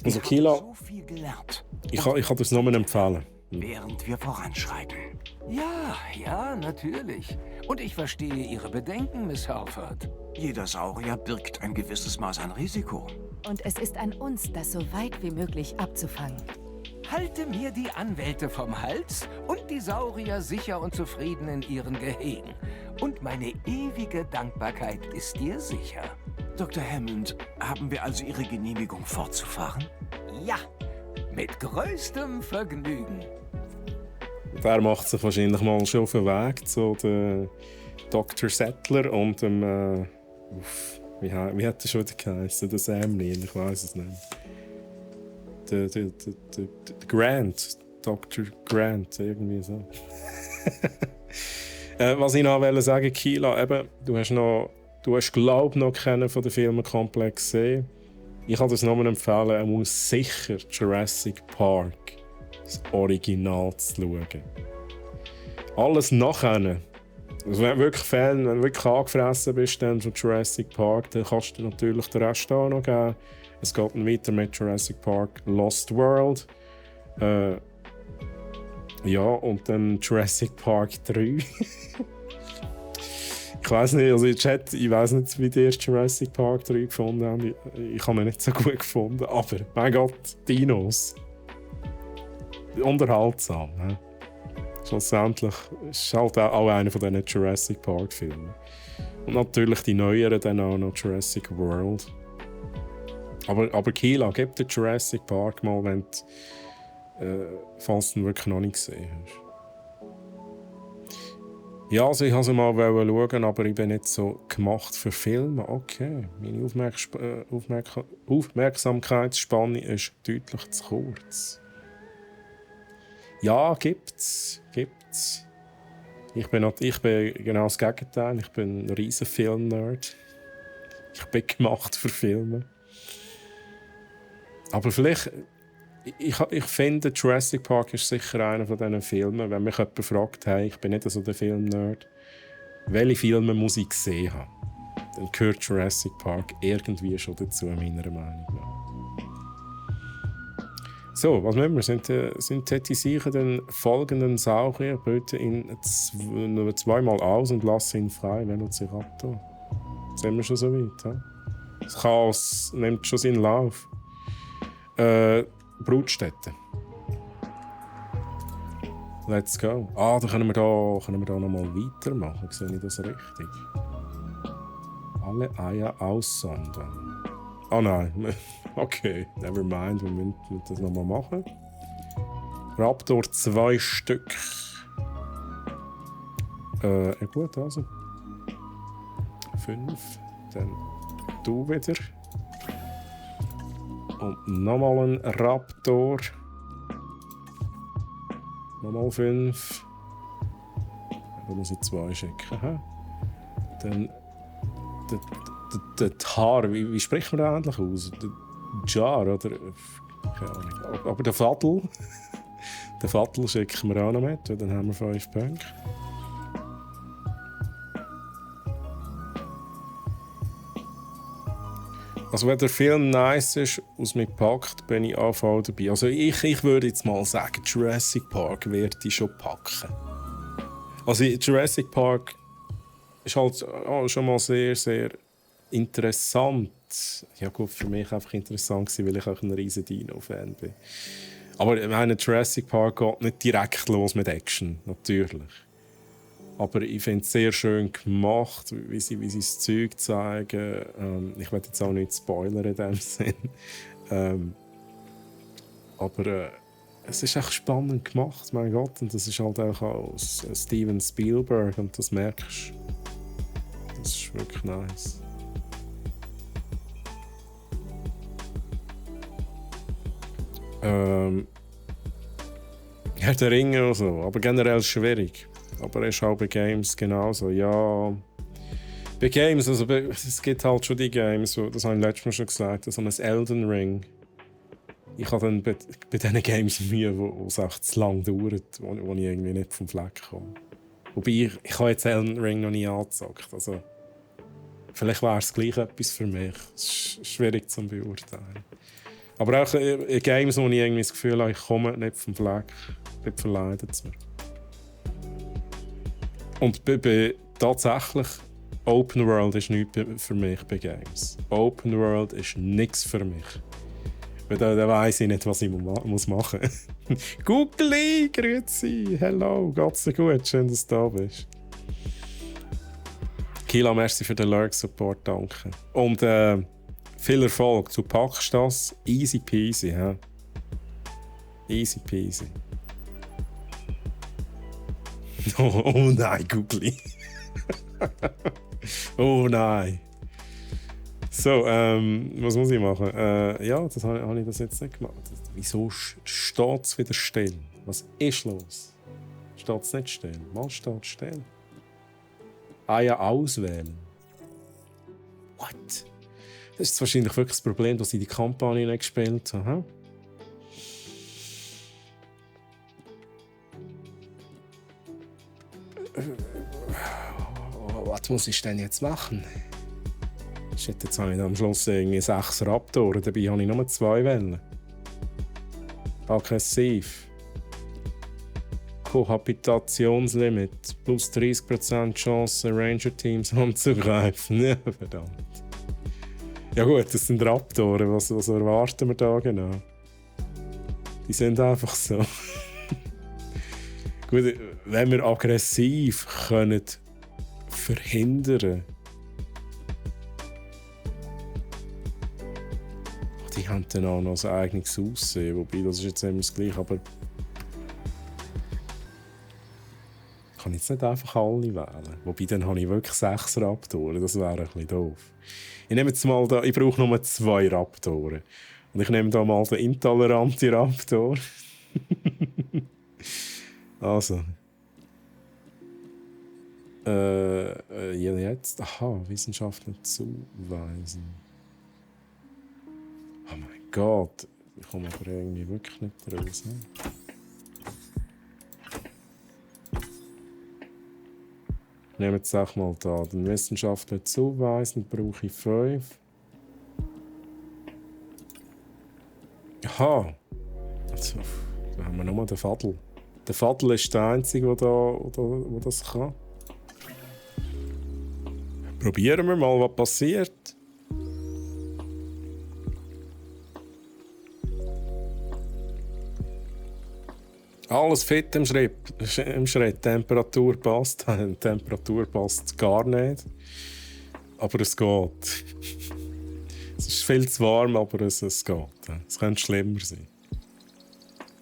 Also Kila, so viel gelernt. Ich kann dir das nur empfehlen. Während wir voranschreiten. Ja, natürlich. Und ich verstehe Ihre Bedenken, Miss Halford. Jeder Saurier birgt ein gewisses Maß an Risiko. Und es ist an uns, das so weit wie möglich abzufangen. Halte mir die Anwälte vom Hals und die Saurier sicher und zufrieden in ihren Gehegen. Und meine ewige Dankbarkeit ist dir sicher. Dr. Hammond, haben wir also Ihre Genehmigung fortzufahren? Ja, mit größtem Vergnügen. Der macht sich wahrscheinlich mal schon auf den Weg zu dem Dr. Settler und dem... wie hat er schon geheißen? Der Samlin, ich weiß es nicht. Der Grant. Dr. Grant, irgendwie so. Was ich noch sagen wollte, Kila, eben, du hast glaube ich noch keinen von den Filmenkomplex gesehen. Ich kann das nur empfehlen, er muss sicher Jurassic Park, das Original zu schauen. Alles nachher. Also wenn du wirklich Fan, wenn du wirklich angefressen bist dann von Jurassic Park, dann kannst du dir natürlich den Rest auch noch geben. Es geht dann weiter mit Jurassic Park Lost World. Ja, und dann Jurassic Park 3. Ich weiss nicht, also ich weiss nicht, wie die erste Jurassic Park 3 gefunden haben. Ich habe ihn nicht so gut gefunden, aber mein Gott, Dinos. Unterhaltsam. Ne? Schlussendlich ist halt auch einer von diesen Jurassic Park Filmen. Und natürlich die neueren dann auch noch Jurassic World. Aber Kila, gib dir Jurassic Park mal, wenn du, falls du ihn wirklich noch nicht gesehen hast. Ja, also ich wollte mal schauen, aber ich bin nicht so gemacht für Filme. Okay, meine Aufmerksamkeitsspanne ist deutlich zu kurz. Ja, gibt's. Ich bin genau das Gegenteil. Ich bin ein riesen Film-Nerd. Ich bin gemacht für Filme. Aber vielleicht... Ich finde, Jurassic Park ist sicher einer von diesen Filmen. Wenn mich jemand fragt, hey, ich bin nicht so der Film-Nerd, welche Filme muss ich gesehen haben, dann gehört Jurassic Park irgendwie schon dazu, meiner Meinung nach. So, was müssen wir? Synthetisieren den folgenden Saurier, bitte ihn zweimal aus und lasse ihn frei, Velociraptor. Sind wir schon so weit? He? Das Chaos nimmt schon seinen Lauf. Brutstätte. Let's go. Da können wir da noch mal weitermachen. Sehe ich das richtig? Alle Eier aussondern. Nein. Okay, never mind. Wir müssen das noch mal machen. Raptor 2 Stück. Gut, also. 5. Dann du wieder. Und nochmal ein Raptor. Nochmal 5. Da muss ich 2 schicken. Aha. Dann der Tar, wie spricht man da eigentlich aus? Der Jar, oder? Keine Ahnung. Aber der Fadl. Den Fadl schicken wir auch noch mit, dann haben wir 5 Punkte. Also wenn der Film nice ist, aus mir gepackt, bin ich auch voll dabei. Also ich würde jetzt mal sagen, Jurassic Park werde ich schon packen. Also Jurassic Park ist halt schon mal sehr, sehr interessant. Ja gut, für mich einfach interessant gewesen, weil ich auch ein riesen Dino-Fan bin. Aber ich meine, Jurassic Park geht nicht direkt los mit Action, natürlich. Aber ich finde es sehr schön gemacht, wie sie das Zeug zeigen. Ich will jetzt auch nicht spoilern in dem Sinn. Aber es ist echt spannend gemacht, mein Gott. Und das ist halt auch aus Steven Spielberg und das merkst du. Das ist wirklich nice. Herr der Ringe oder so, aber generell schwierig. Aber er ist auch bei Games genauso. Ja, bei Games, also es gibt halt schon die Games, das habe ich letztes Mal schon gesagt, so ein Elden Ring. Ich habe dann bei diesen Games Mühe, wo es echt zu lang dauert, wo ich irgendwie nicht vom Fleck komme. Wobei, ich habe jetzt Elden Ring noch nie angezockt. Also, vielleicht wäre es gleich etwas für mich. Es ist schwierig zu beurteilen. Aber auch in Games, wo ich irgendwie das Gefühl habe, ich komme nicht vom Fleck, dort verleidet es mir. Und tatsächlich, Open World ist nichts für mich bei Games. Open World ist nichts für mich. Weil da weiss ich nicht, was ich machen muss. Googly, grüezi, hello, geht's dir gut? Schön, dass du da bist. Kila, merci für den Lurk-Support, danke. Und viel Erfolg, du packst das, easy peasy. He? Easy peasy. Oh nein, Googly. Oh nein. So, was muss ich machen? Ja, das habe ich das jetzt nicht gemacht. Wieso steht es wieder still? Was ist los? Steht es nicht still? Mal steht es still. Ah ja, auswählen. What? Das ist wahrscheinlich wirklich das Problem, dass ich die Kampagne nicht gespielt habe. Was muss ich denn jetzt machen? Shit, jetzt habe ich am Schluss irgendwie 6 Raptoren, dabei habe ich nur 2 Wellen. Aggressiv. Kohabitationslimit. Plus 30% Chance, Ranger-Teams anzugreifen. Ja, verdammt. Ja gut, das sind Raptoren. Was erwarten wir da genau? Die sind einfach so. Gut, wenn wir aggressiv können verhindern. Die haben dann auch noch ein eigenes Aussehen, wobei das ist jetzt immer das Gleiche, aber ich kann jetzt nicht einfach alle wählen. Wobei dann habe ich wirklich 6 Raptoren, das wäre ein bisschen doof. Ich nehme jetzt mal da, ich brauche nur 2 Raptoren. Und ich nehme da mal den intoleranten Raptor. Also. Jetzt? Aha, Wissenschaftler zuweisen. Oh mein Gott, ich komme aber irgendwie wirklich nicht raus. Ne? Nehmen wir jetzt auch mal da. Den Wissenschaftler zuweisen brauche ich 5. Aha. Also, da haben wir nochmal den Fadl. Der Fadl ist der Einzige, der das kann. Probieren wir mal, was passiert. Alles fit im Schritt. Temperatur passt. Temperatur passt gar nicht. Aber es geht. Es ist viel zu warm, aber es geht. Es könnte schlimmer sein.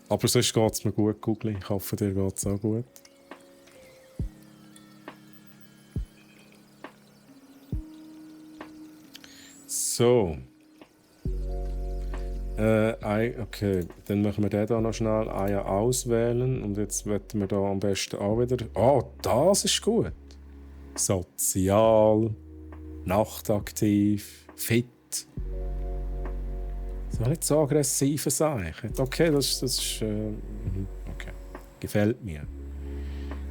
Aber sonst geht es mir gut, Googly. Ich hoffe, dir geht es auch gut. So. Okay, dann machen wir den hier noch schnell Eier auswählen. Und jetzt wollen wir da am besten auch wieder... Oh, das ist gut. Sozial, nachtaktiv, fit. Soll nicht so aggressiv sein. Okay, das ist okay. Gefällt mir.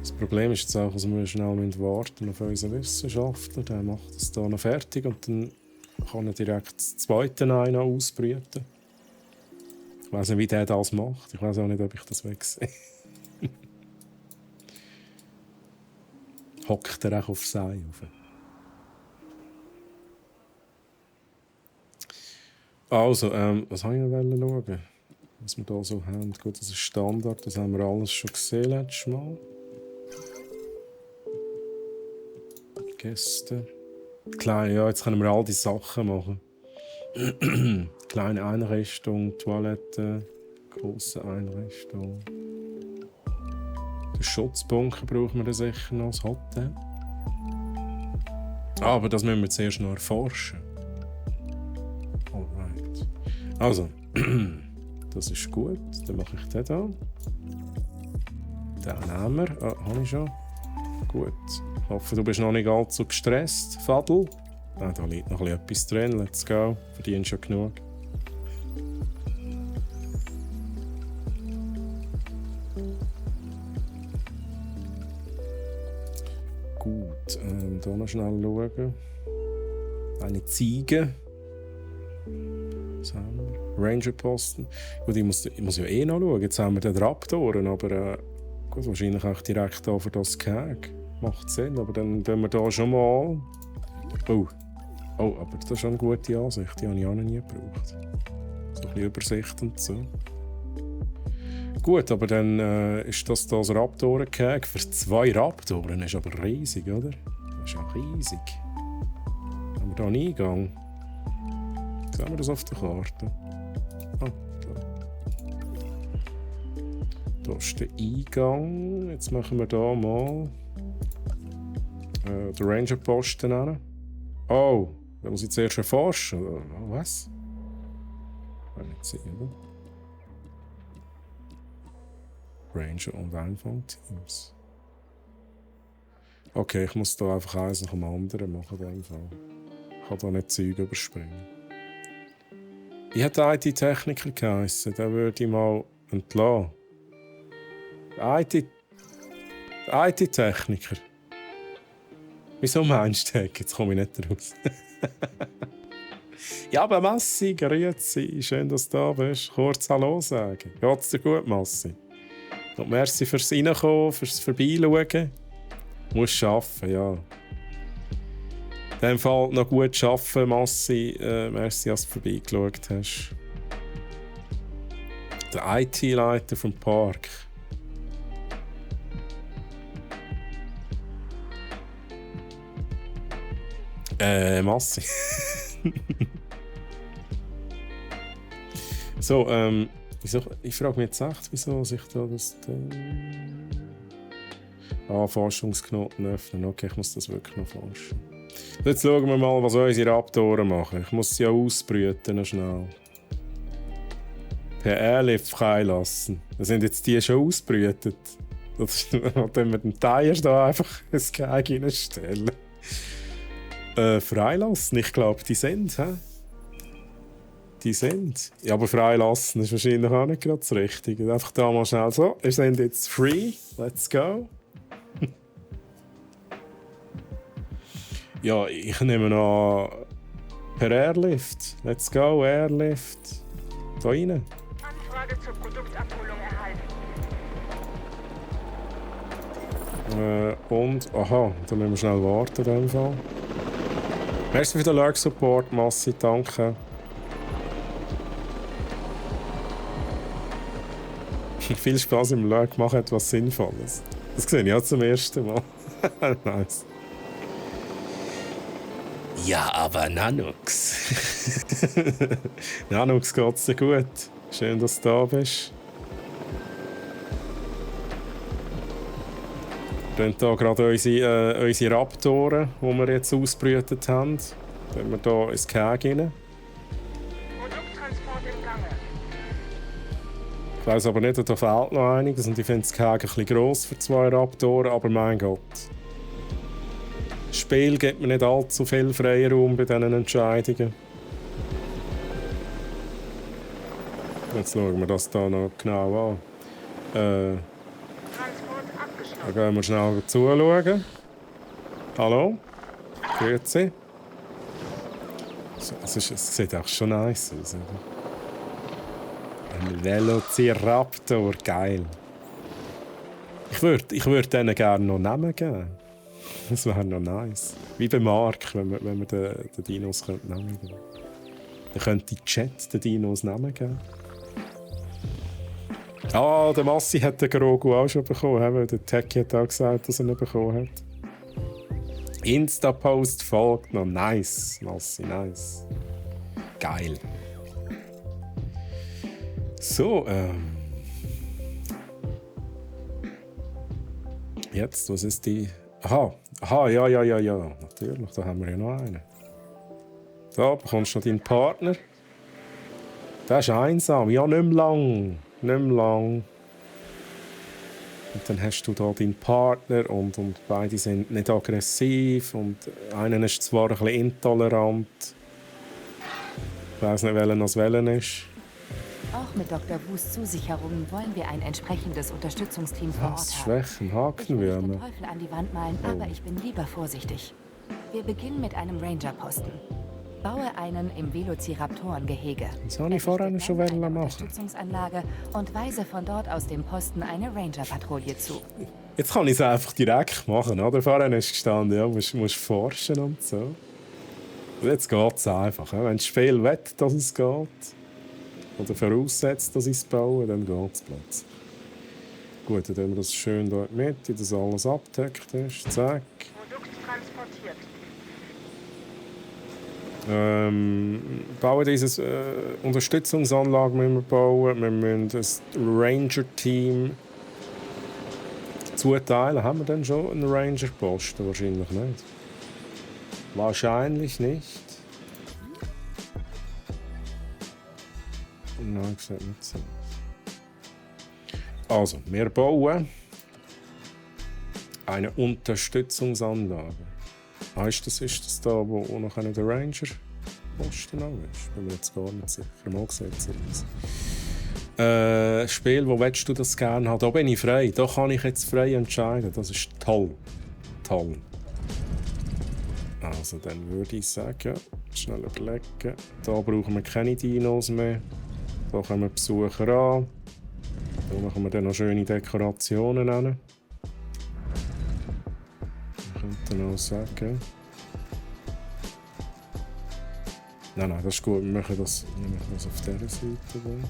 Das Problem ist jetzt auch, dass wir schnell warten auf unseren Wissenschaftler. Der macht das hier noch fertig und dann kann er direkt das zweite Ei noch ausbrüten. Ich weiß nicht, wie der das macht. Ich weiß auch nicht, ob ich das wegsehe. Hockt er auch aufs Ei rauf. Also, was wollte ich noch schauen? Was wir hier so haben. Gut, das ist Standard, das haben wir alles schon gesehen letztes Mal. Gäste. Kleine, ja, jetzt können wir all die Sachen machen. Kleine Einrichtung, Toilette, grosse Einrichtung. Den Schutzbunker brauchen wir dann sicher noch, das Hotel. Aber das müssen wir zuerst noch erforschen. Alright. Also, das ist gut. Dann mache ich den hier. Den nehmen wir. Ah, habe ich schon. Gut. Ich hoffe, du bist noch nicht allzu gestresst, Fadl. Ah, da liegt noch etwas drin. Let's go. Verdienst schon genug. Gut, hier noch schnell schauen. Eine Ziege. Was haben wir? Rangerposten. Gut, ich muss ja eh noch schauen. Jetzt haben wir den Raptoren, aber gut, wahrscheinlich auch direkt hier für das Gehege. Macht Sinn, aber dann tun wir hier schon mal... Oh, aber das ist schon eine gute Ansicht. Die habe ich auch noch nie gebraucht. So ein bisschen Übersicht und so. Gut, aber dann ist das hier das Raptorengehege für 2 Raptoren. Das ist aber riesig, oder? Das ist auch riesig. Haben wir hier einen Eingang? Sehen wir das auf der Karte? Ah, da. Da ist der Eingang. Jetzt machen wir hier mal den Rangerposten hin. Oh, da muss ich zuerst erforschen. Was? Kann ich nicht sehen, oder? Ranger und Einfangteams. Okay, ich muss da einfach eins nach dem anderen machen. Ich kann da nicht Zeug überspringen. Wie hat der IT-Techniker geheissen? Den würde ich mal entlassen. IT-Techniker. Wieso meinst du, jetzt komme ich nicht raus? Ja, aber Massi, grüezi. Schön, dass du da bist. Kurz Hallo sagen. Geht's dir gut, Massi? Und merci fürs Reinkommen, fürs Vorbeischauen. Du musst arbeiten, ja. In diesem Fall noch gut arbeiten, Massi. Merci, dass du vorbeigeschaut hast. Der IT-Leiter vom Park. Massi. So, ich frage mich jetzt echt, wieso sich da das... Forschungsknoten öffnen. Okay, ich muss das wirklich noch forschen. Jetzt schauen wir mal, was unsere Raptoren machen. Ich muss sie ja ausbrüten, noch schnell. Per Airlift freilassen. Da sind jetzt die schon ausbrütet. Dann wir den Teier da einfach ins Gehege reinstellen. Freilassen? Ich glaube, die sind, hä? Die sind. Ja, aber freilassen ist wahrscheinlich auch nicht gerade das Richtige. Einfach da mal schnell so. Wir sind jetzt free. Let's go. Ja, ich nehme an per Airlift. Let's go, Airlift. Da rein. Anfrage zur Produktabholung erhalten. Und, aha, da müssen wir schnell warten in dem Fall. Merci für den Lurk-Support, Massi, danke. Viel Spaß im Lurk, mach etwas Sinnvolles. Das sehe ich auch zum ersten Mal. Nice. Ja, aber Nanox. Nanox, geht's dir gut? Schön, dass du da bist. Wir haben hier gerade unsere Raptoren, die wir jetzt ausgebrütet haben. Dann wir hier ins Gehege rein. Ich weiss aber nicht, da fehlt noch einiges und ich finde das Gehege ein bisschen gross für 2 Raptoren, aber mein Gott. Das Spiel gibt mir nicht allzu viel Freiraum bei diesen Entscheidungen. Jetzt schauen wir das hier noch genau an. Transport abgeschlossen. Da gehen wir schnell zuschauen. Hallo? Grüezi. Es sieht auch schon nice aus. Ein Velociraptor, geil. Ich würd denen gerne noch Namen geben. Das wäre noch nice. Wie bei Mark, wenn wir den Dinos Namen geben. Dann könnte die Chat den Dinos Namen geben. Ah, der Massi hat den Grogu auch schon bekommen, weil der Techie hat auch gesagt, dass er ihn bekommen hat. Insta-Post folgt noch. Nice, Massi, nice. Geil. So, jetzt, was ist die... Aha, ja, natürlich, da haben wir ja noch einen. Da bekommst du noch deinen Partner. Der ist einsam, ja, nicht mehr lang. Und dann hast du da deinen Partner und beide sind nicht aggressiv und einer ist zwar ein bisschen intolerant. Ich weiss nicht, welcher das welchen ist. Auch mit Dr. Wus Zusicherungen wollen wir ein entsprechendes Unterstützungsteam vor Ort haben. Schwächen, Ich will Hakenwürmer. den Teufel an die Wand malen, aber ich bin lieber vorsichtig. Wir beginnen mit einem Ranger-Posten. Baue einen im Velociraptoren-Gehege. Das habe ich vorhin schon eine machen. Unterstützungsanlage und weise von dort aus dem Posten eine Ranger-Patrouille zu. Jetzt kann ich es einfach direkt machen, oder? Vorhin ist gestanden, ja, musst forschen und so. Und jetzt geht es einfach. Ja. Wenn das Spiel will, dass es geht, oder voraussetzt, dass ich es baue, dann geht es plötzlich. Gut, dann wir das schön dort mit, dass alles abgedeckt ist. Zack. Produkt transportiert. Bauen diese Unterstützungsanlage müssen wir bauen. Wir müssen das Ranger-Team zuteilen. Haben wir denn schon einen Ranger-Posten? Wahrscheinlich nicht. Wahrscheinlich nicht. Nein, sieht nicht so. Also, wir bauen eine Unterstützungsanlage. Ist das da, wo noch der Ranger-Posten auch ist? Bin mir jetzt gar nicht sicher. Mal gesetzt. Spiel, wo willst du das gerne haben? Da bin ich frei. Da kann ich jetzt frei entscheiden. Das ist toll. Toll. Also, dann würde ich sagen, schnell überlegen. Da brauchen wir keine Dinos mehr. Da kommen Besucher an. Da machen wir dann noch schöne Dekorationen hin. Ich könnte auch sagen. Nein, das ist gut. Wir machen das auf dieser Seite. Dann.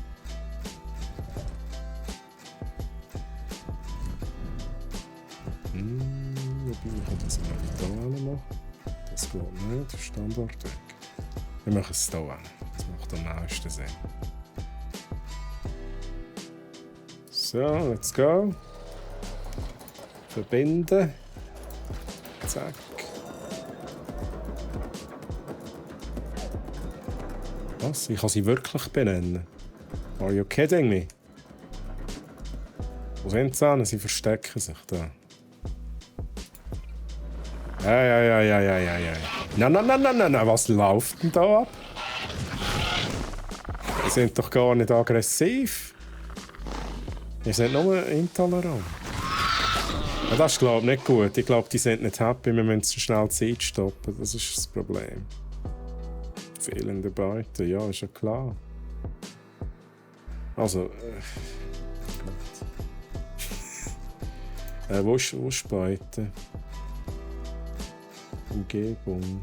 Wobei, ich kann das auch da machen. Das geht nicht. Standard weg. Wir machen es hier hin. Das macht am meisten Sinn. So, let's go. Verbinden. Zack. Was? Ich kann sie wirklich benennen? Are you kidding me? Wo sind sie hin? Sie verstecken sich da. Ja. Nein, was läuft denn da ab? Die sind doch gar nicht aggressiv. Die sind nur intolerant. Ja, das ist, glaube ich, nicht gut. Ich glaube, die sind nicht happy, wir müssen zu schnell Zeit stoppen. Das ist das Problem. Fehlende Beute, ja, ist ja klar. Also, wo ist Beute? Umgebung.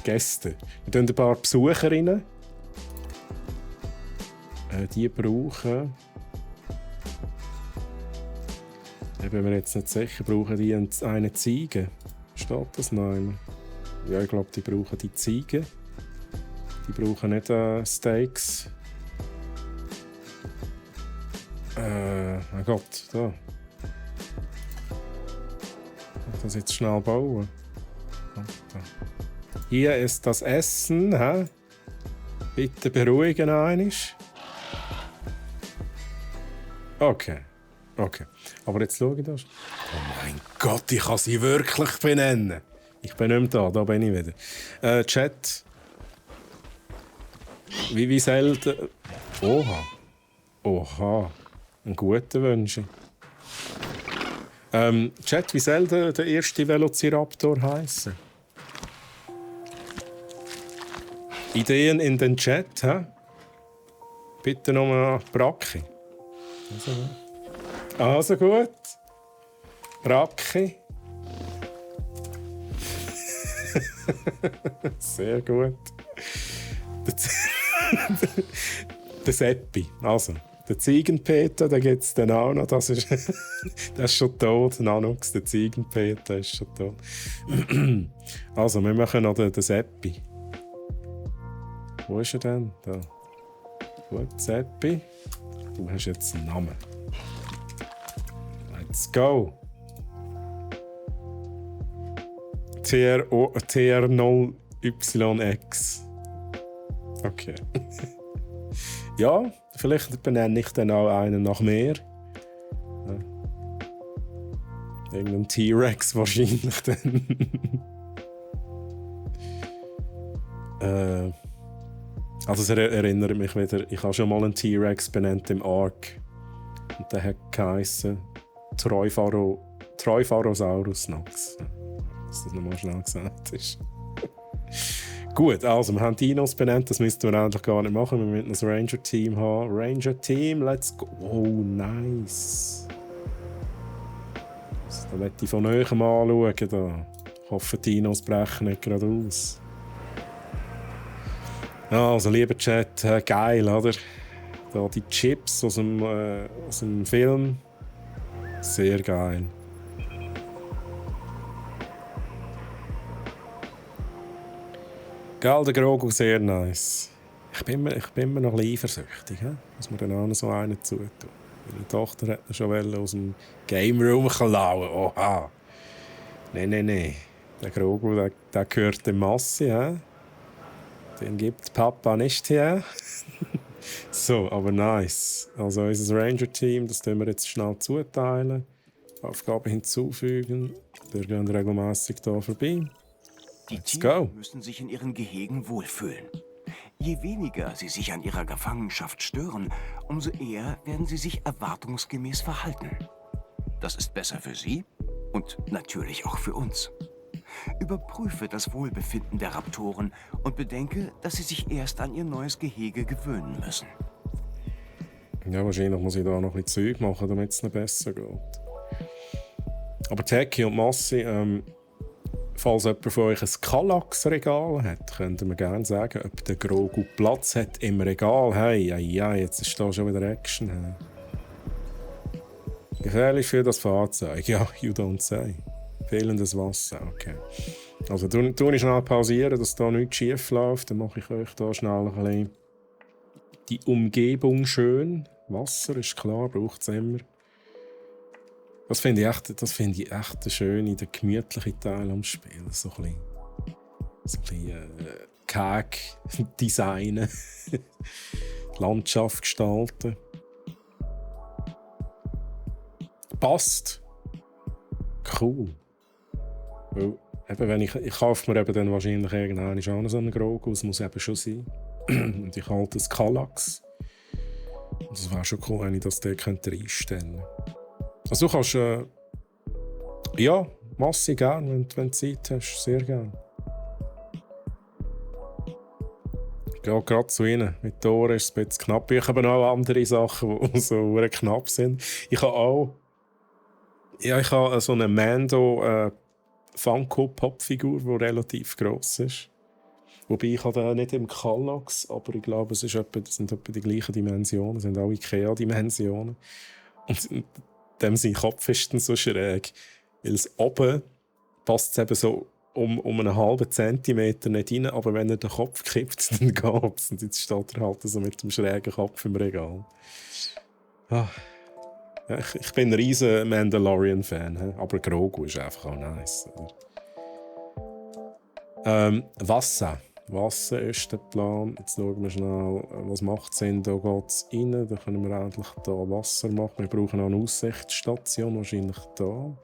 Gäste. Wir tun ein paar Besucherinnen. Die brauchen. Ich bin mir jetzt nicht sicher, brauchen die eine Ziege? Steht das noch? Ja, ich glaube, die brauchen die Ziege. Die brauchen nicht Steaks. Mein Gott, da. Ich muss das jetzt schnell bauen. Hier ist das Essen. He? Bitte beruhigen einisch. Okay. Aber jetzt schaue ich das. Oh mein Gott, ich kann sie wirklich benennen. Ich bin nicht mehr da bin ich wieder. Chat. Wie selten... Oha. Ein guter Wunsch. Chat, wie soll der erste Velociraptor heißen? Ideen in den Chat, hä? Bitte nochmal Bracchi. Also gut. Bracchi. Sehr gut. Der Seppi. Also, der Ziegenpeter, den gibt es dann auch noch. Das ist schon tot. Nanox, der Ziegenpeter, ist schon tot. Also, wir machen noch den Seppi. Wo ist er denn? Da. Gut, Seppi. Du hast jetzt einen Namen. Let's go. TR0YX. Okay. Ja, vielleicht benenne ich dann auch einen nach mir. Ja. Irgendein T-Rex wahrscheinlich dann. Also es erinnert mich wieder, ich habe schon mal einen T-Rex benannt im Ark. Und der hat geheissen Troipharosaurus Nox. Dass das nochmal schnell gesagt ist. Gut, also wir haben Dinos benannt, das müssten wir eigentlich gar nicht machen. Wir müssen das Ranger-Team haben. Ranger-Team, let's go. Oh, nice. Also, da möchte ich von euch mal anschauen. Da. Ich hoffe, Dinos brechen nicht gerade aus. Also, lieber Chat, geil, oder? Da die Chips aus dem Film. Sehr geil. Gell, der Grogu, sehr nice. Ich bin mir noch ein bisschen eifersüchtig, dass man dann auch noch so einen zutun. Meine Tochter hat ihn schon aus dem Game Room klauen. Oha. Nein. Der Grogu, der gehört der Masse. Den gibt Papa nicht her. So, aber nice. Also unser Ranger-Team, das tun wir jetzt schnell zuteilen. Aufgabe hinzufügen. Wir gehen regelmäßig hier vorbei. Die Tiere müssen sich in ihren Gehegen wohlfühlen. Je weniger sie sich an ihrer Gefangenschaft stören, umso eher werden sie sich erwartungsgemäß verhalten. Das ist besser für sie und natürlich auch für uns. Überprüfe das Wohlbefinden der Raptoren und bedenke, dass sie sich erst an ihr neues Gehege gewöhnen müssen. Ja, wahrscheinlich muss ich da noch ein bisschen Zeug machen, damit es ihnen besser geht. Aber Techie und Massi, falls jemand von euch ein Kallax-Regal hat, könnt ihr mir gerne sagen, ob der Grogu Platz hat im Regal. Hey, jetzt ist da schon wieder Action. Hey. Gefährlich für das Fahrzeug. Ja, you don't say. Fehlendes Wasser, okay. Also, tue ich schnell pausieren, dass da nichts schief läuft. Dann mache ich euch da schnell ein bisschen die Umgebung schön. Wasser ist klar, braucht es immer. Das finde ich echt der schöne, der gemütliche Teil am Spiel. So ein bisschen karg designen, Landschaft gestalten. Passt. Cool. Weil, eben, ich kaufe mir eben dann wahrscheinlich irgendwann auch noch so einen Grogu, das muss eben schon sein. Und ich halte das Kallax. Und das wäre schon cool, wenn ich das dort reinstellen könnte. Also du kannst, ja, Massi gern, wenn du Zeit hast, sehr gern. Ich gehe gerade zu ihnen. Mit den Ohren ist es ein bisschen knapp. Ich habe auch andere Sachen, die so knapp sind. Ich habe so eine Mando Funko-Pop-Figur, die relativ gross ist. Wobei ich habe nicht im Kallax, aber ich glaube, das sind etwa die gleichen Dimensionen. Das sind auch Ikea-Dimensionen. Und sein Kopf ist dann so schräg. Weil es oben passt es eben so um einen halben Zentimeter nicht rein, aber wenn er den Kopf kippt, dann geht es. Und jetzt steht er halt so mit dem schrägen Kopf im Regal. Ah. Ja, ich bin ein riesen Mandalorian-Fan, aber Grogu ist einfach auch nice. Wasser. Wasser ist der Plan. Jetzt schauen wir schnell, was macht Sinn. Da geht es rein. Da können wir endlich da Wasser machen. Wir brauchen auch eine Aussichtsstation, wahrscheinlich da.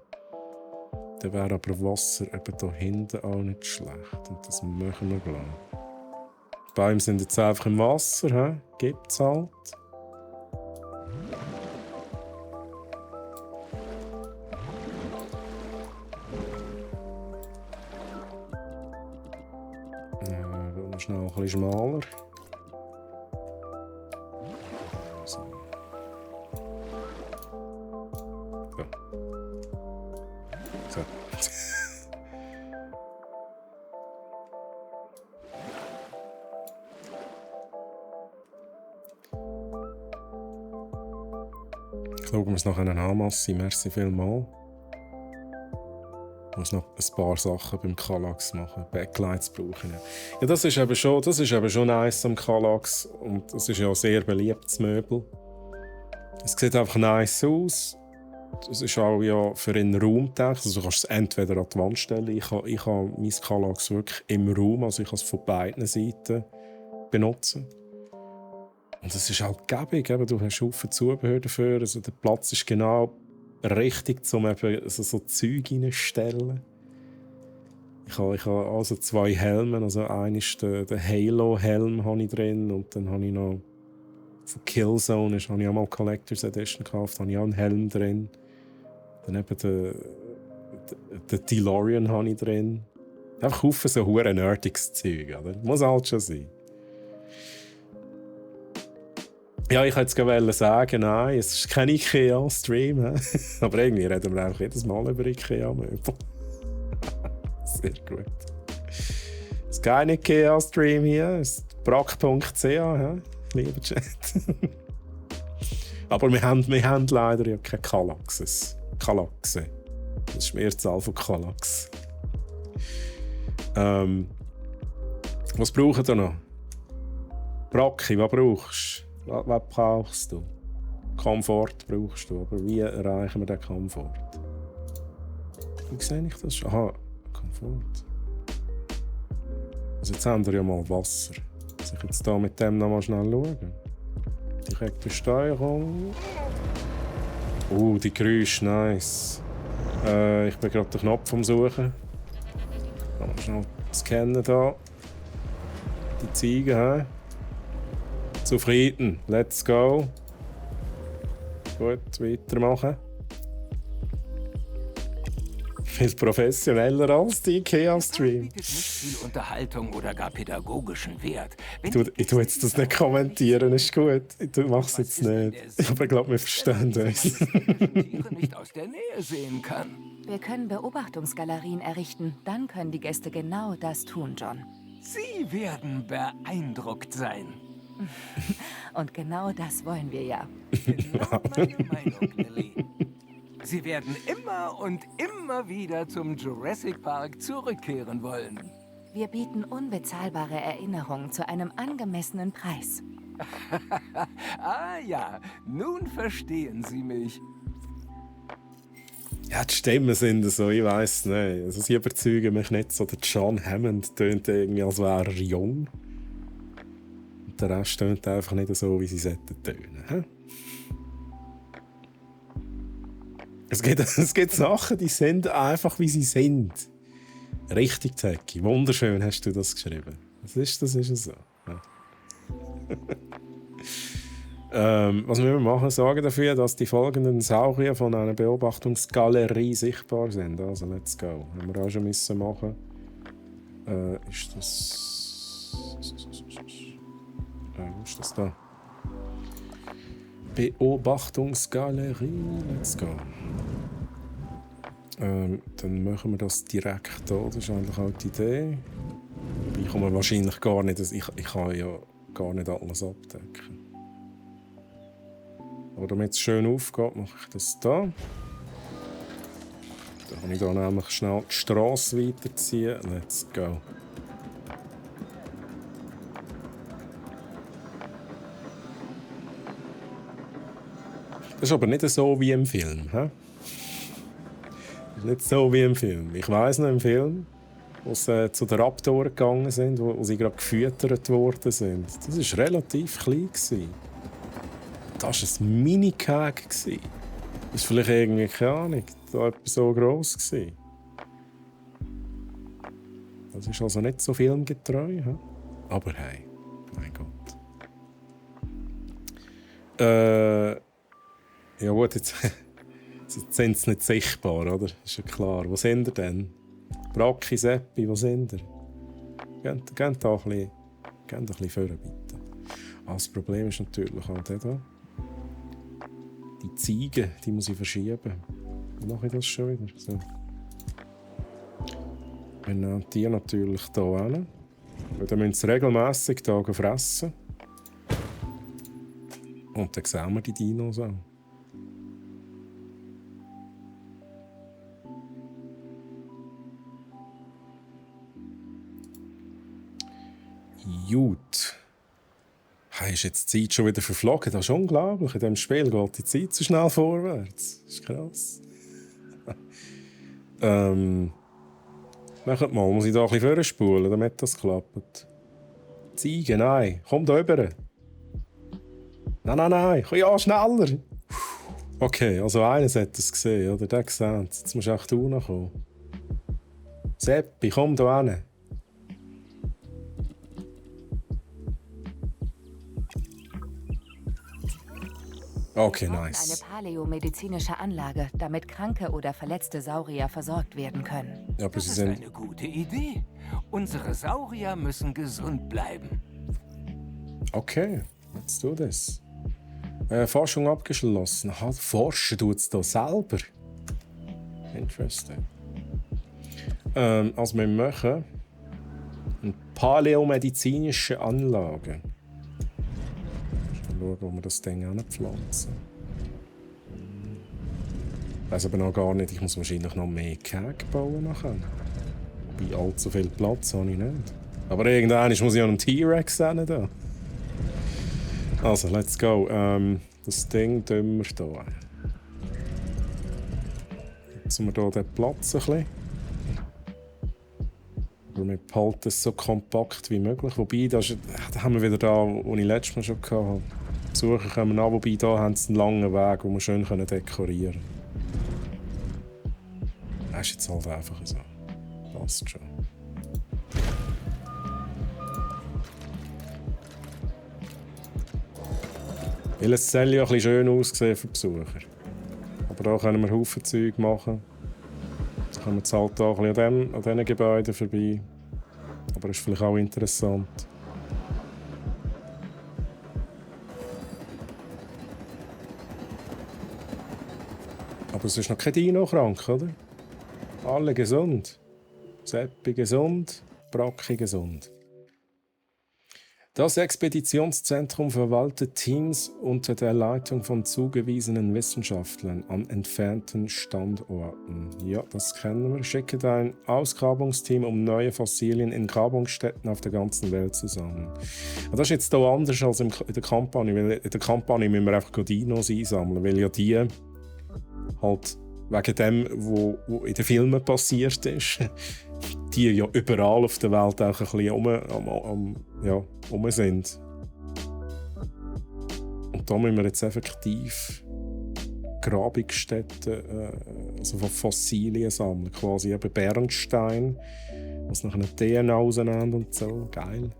Dann wäre aber Wasser eben da hinten auch nicht schlecht. Und das machen wir gleich. Die Bäume sind jetzt einfach im Wasser. Gibt es halt. Schnell ein bisschen schmaler. So. So. Schauen wir uns nachher an, Massi. Merci vielmals. Ich muss noch ein paar Sachen beim Kallax machen. Backlights brauchen. Ja, das ist eben schon nice am Kallax. Und das ist ja ein sehr beliebtes Möbel. Es sieht einfach nice aus. Das ist auch ja für einen Raum gedacht. Also du kannst es entweder an die Wand stellen. Ich habe mein Kallax wirklich im Raum. Also ich kann es von beiden Seiten benutzen. Und es ist halt gäbig. Du hast Haufen Zubehör dafür. Also der Platz ist genau richtig, um eben so Zeug reinzustellen. Ich habe also 2 Helme. Also einen ist der Halo-Helm habe ich drin. Und dann habe ich noch von Killzone habe ich auch mal Collector's Edition gekauft. Da habe ich auch einen Helm drin. Dann eben den DeLorean habe ich drin. Einfach Haufen so hure nerdiges Zeug. Oder? Muss halt schon sein. Ja, ich wollte jetzt sagen, nein, es ist kein IKEA-Stream. Aber irgendwie reden wir einfach jedes Mal über IKEA-Möbel. Sehr gut. Es ist kein IKEA-Stream hier, es ist brack.ch, lieber Chat. Aber wir haben leider ja keine Kallaxes. Kallaxe. Das ist Mehrzahl von Kallax. Was brauchen wir noch? Bracki, was brauchst du? Was brauchst du? Komfort brauchst du, aber wie erreichen wir den Komfort? Wie sehe ich das schon? Aha, Komfort. Also jetzt haben wir ja mal Wasser. Soll ich jetzt hier mit dem noch mal schnell schauen? Direkte Steuerung. Die Geräusche, nice. Ich bin gerade den Knopf am Suchen. Kann man schnell scannen hier. Die Ziege, Zufrieden, let's go. Gut, weitermachen. Viel professioneller als die IKEA-Stream. Bietet nicht viel Unterhaltung oder gar pädagogischen Wert. Ich tue jetzt das nicht kommentieren, ist gut. Ich mache es jetzt nicht. Aber ich glaube, wir verstehen das. Tiere nicht aus der Nähe sehen kann. Wir können Beobachtungsgalerien errichten. Dann können die Gäste genau das tun, John. Sie werden beeindruckt sein. Und genau das wollen wir ja. Genau meine Meinung, Lily. Sie werden immer und immer wieder zum Jurassic Park zurückkehren wollen. Wir bieten unbezahlbare Erinnerungen zu einem angemessenen Preis. Ah ja, nun verstehen Sie mich. Ja, die Stimmen sind so, ich weiss nicht. Also, sie überzeugen mich nicht so. Der John Hammond tönt irgendwie, als wäre er jung. Und der Rest tönt einfach nicht so, wie sie sollten tönen. Es gibt Sachen, die sind einfach, wie sie sind. Richtig, Zeki. Wunderschön hast du das geschrieben. Das ist so. Ja. Was müssen wir machen? Sorgen dafür, dass die folgenden Saurier von einer Beobachtungsgalerie sichtbar sind. Also, let's go. Haben wir auch schon müssen machen. Ist das... wo ist das da? Beobachtungsgalerie. Let's go. Dann machen wir das direkt hier. Das ist eigentlich auch die Idee. Ich komme wahrscheinlich gar nicht... Ich kann ja gar nicht alles abdecken. Aber damit es schön aufgeht, mache ich das hier. Dann kann ich hier nämlich schnell die Strasse weiterziehen. Let's go. Das ist aber nicht so wie im Film. He? Nicht so wie im Film. Ich weiss noch im Film, wo sie zu den Raptoren gegangen sind, wo sie gerade gefüttert worden sind. Das war relativ klein. Das war ein Mini-Keg. Das war vielleicht irgendwie, keine Ahnung, da etwas so gross gewesen. Das ist also nicht so filmgetreu. He? Aber hey, mein Gott. Ja gut, jetzt sind sie nicht sichtbar, oder? Ist ja klar. Wo sind ihr denn? Bracchi, Seppi, wo sind ihr? Geht da ein bisschen vorne, bitte. Das Problem ist natürlich auch hier. Die Ziege, die muss ich verschieben. Wie mache ich das schon wieder? So. Wir nehmen die natürlich hier hin. Weil dann müssen sie regelmässig hier fressen. Und dann sehen wir die Dinos auch. Gut. Hey, ist jetzt die Zeit schon wieder verflogen? Das ist unglaublich. In diesem Spiel geht die Zeit so schnell vorwärts. Das ist krass. Macht mal, muss ich da ein bisschen vorspulen, damit das klappt. Ziege, nein. Komm da rüber. Nein. Ja, schneller. Okay, also eines hat es gesehen, oder? Der gesehen. Jetzt musst du echt kommen. Seppi, komm da hin. Okay, nice. Eine paläomedizinische Anlage, damit kranke oder verletzte Saurier versorgt werden können. Ja, aber Das ist eine gute Idee. Unsere Saurier müssen gesund bleiben. Okay, let's do this. Forschung abgeschlossen. Aha, forschen tut es da selber. Interesting. Also wir machen eine paläomedizinische Anlage. Schauen, wo wir das Ding anpflanzen. Ich weiss aber noch gar nicht, ich muss wahrscheinlich noch mehr Keg bauen nachher. Bei allzu viel Platz habe ich nicht. Aber irgendwann muss ich an einen T-Rex hin. Da. Also, let's go. Das Ding tun wir hier. Jetzt haben wir hier den Platz ein bisschen. Wir behalten es so kompakt wie möglich. Wobei, da haben wir wieder da, wo ich letztes Mal schon hatte. Besucher kommen an, wobei da haben sie einen langen Weg, den wir schön dekorieren können. Das ist jetzt halt einfach so. Passt schon. Weil es soll ja ein bisschen schön aussehen für Besucher. Aber da können wir Haufen Zeug machen. Dann kommen wir jetzt halt da ein bisschen an diesen Gebäuden vorbei. Aber das ist vielleicht auch interessant. Aber es ist noch kein Dino krank, oder? Alle gesund. Seppi gesund, Bracchi gesund. Das Expeditionszentrum verwaltet Teams unter der Leitung von zugewiesenen Wissenschaftlern an entfernten Standorten. Ja, das kennen wir. Schickt ein Ausgrabungsteam um neue Fossilien in Grabungsstätten auf der ganzen Welt zusammen. Und das ist jetzt hier anders als in der Kampagne, weil in der Kampagne müssen wir einfach Dinos einsammeln, weil ja die halt wegen dem, was in den Filmen passiert ist, die ja überall auf der Welt auch ein bisschen rum sind. Und da müssen wir jetzt effektiv Grabungsstätten, also von Fossilien sammeln, quasi eben Bernstein, was nach einer DNA auseinander und so, geil.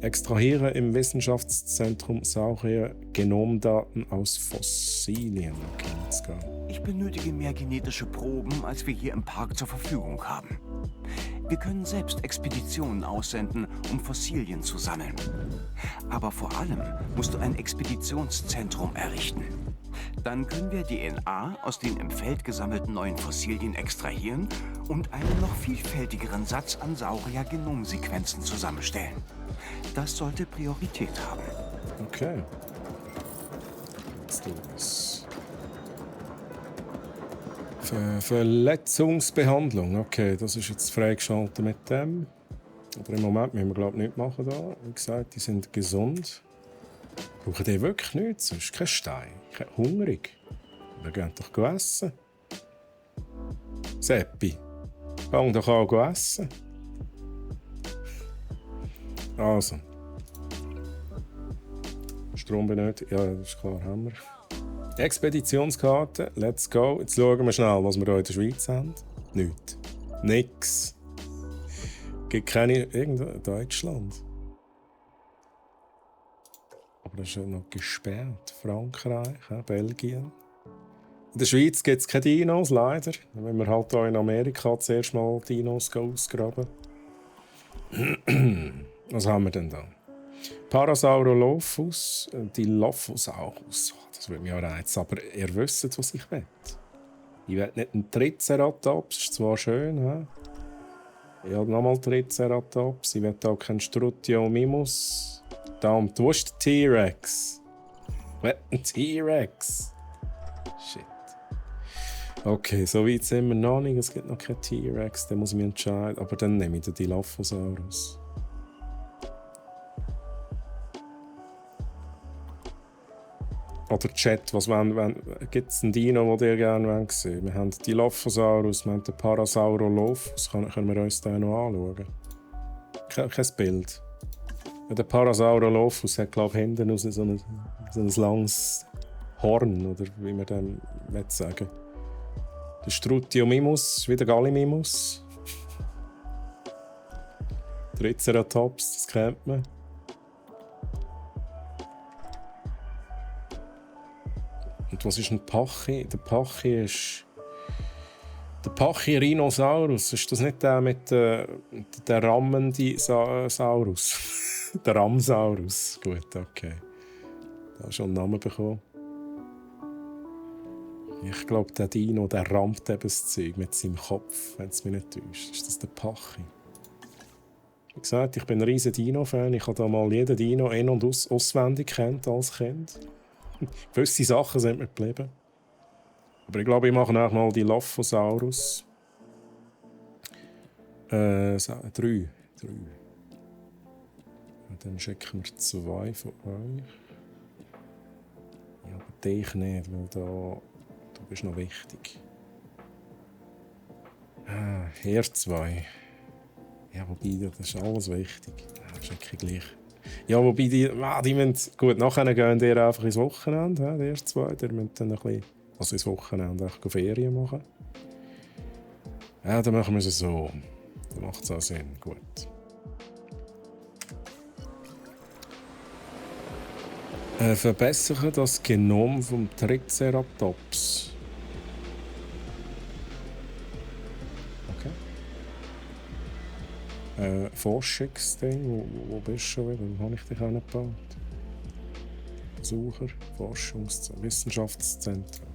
Extrahieren im Wissenschaftszentrum Saurier Genomdaten aus Fossilien. Okay, let's go. Ich benötige mehr genetische Proben, als wir hier im Park zur Verfügung haben. Wir können selbst Expeditionen aussenden, um Fossilien zu sammeln. Aber vor allem musst du ein Expeditionszentrum errichten. Dann können wir DNA aus den im Feld gesammelten neuen Fossilien extrahieren und einen noch vielfältigeren Satz an Saurier-Genomsequenzen zusammenstellen. Das sollte Priorität haben. Okay. Let's do this. Verletzungsbehandlung. Okay, das ist jetzt freigeschaltet mit dem. Aber im Moment müssen wir, glaube ich, nichts machen da. Wie gesagt, die sind gesund. Brauchen die wirklich nichts? Sonst kein Stein, kein hungrig. Wir gehen doch essen. Seppi, Fang doch an zu essen. Also. Strom benötigt. Ja, das ist klar, haben wir. Expeditionskarte, let's go. Jetzt schauen wir schnell, was wir hier in der Schweiz haben. Nichts. Nix. Gibt keine. Irgendwo Deutschland. Aber das ist ja noch gesperrt. Frankreich, Belgien. In der Schweiz gibt es keine Dinos, leider. Wenn wir halt hier in Amerika zuerst mal Dinos ausgraben. Was haben wir denn da? Parasaurolophus, Dilophosaurus. Das würde mich auch reizen, aber ihr wisst, was ich will. Ich will nicht einen Triceratops, das ist zwar schön, he? Ich habe nochmal Triceratops, ich will auch keinen Strutiomimus. Verdammt, wo ist der T-Rex? Ich will einen T-Rex. Shit. Okay, so weit sind wir noch nicht, es gibt noch keinen T-Rex, dann muss ich mich entscheiden. Aber dann nehme ich den Dilophosaurus. Oder Chat, was gibt es einen Dino, den ihr gerne sehen wollt? Wir haben den Dilophosaurus, wir haben den Parasaurolophus. Können wir uns den noch anschauen? Kein Bild. Ja, der Parasaurolophus hat, glaube ich, hinten so ein langes Horn, oder wie man dem sagen will. Der Strutiomimus ist wieder Gallimimus. Triceratops, das kennt man. Und was ist ein Pachi? Der Pachi ist. Der Pachyrhinosaurus. Ist das nicht der mit der Rammendisaurus? Der Ramsaurus. Gut, okay. Da hast du schon einen Namen bekommen. Ich glaube, der Dino, der rammt eben das Zeug mit seinem Kopf, wenn es mich nicht täuscht. Ist das der Pachi? Wie gesagt, ich bin ein riesen Dino-Fan. Ich habe da mal jeden Dino in- und auswendig kennt als Kind. Gewisse Sachen sind mir geblieben. Aber ich glaube, ich mache auch mal die Dilophosaurus. 3. Dann schicken wir 2 von euch. Ja, aber dich nicht, weil du bist noch wichtig. Hier 2. Ja, wobei, das ist alles wichtig. Schicke ich gleich. Ja, wobei die müssen gut nachher gehen die einfach ins Wochenende, die ersten 2. Die müssen dann ein bisschen, also ins Wochenende auch Ferien machen. Ja, dann machen wir es so. Dann macht es auch Sinn. Gut. Verbessere das Genom vom Triceratops. Forschungsding, wo bist du schon wieder? Wo habe ich dich angebaut? Besucher, Wissenschaftszentrum.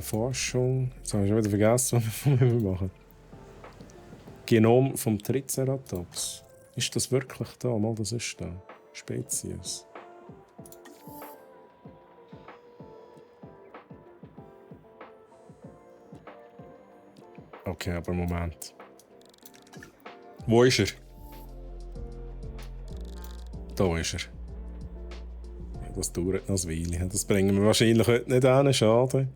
Forschung. Jetzt habe ich schon wieder vergessen, was wir machen. Genom vom Triceratops. Ist das wirklich da? Mal, das ist da. Spezies. Okay, aber Moment. Wo ist er? Da ist er. Ja, das dauert noch ein Weile. Das bringen wir wahrscheinlich heute nicht an. Schade.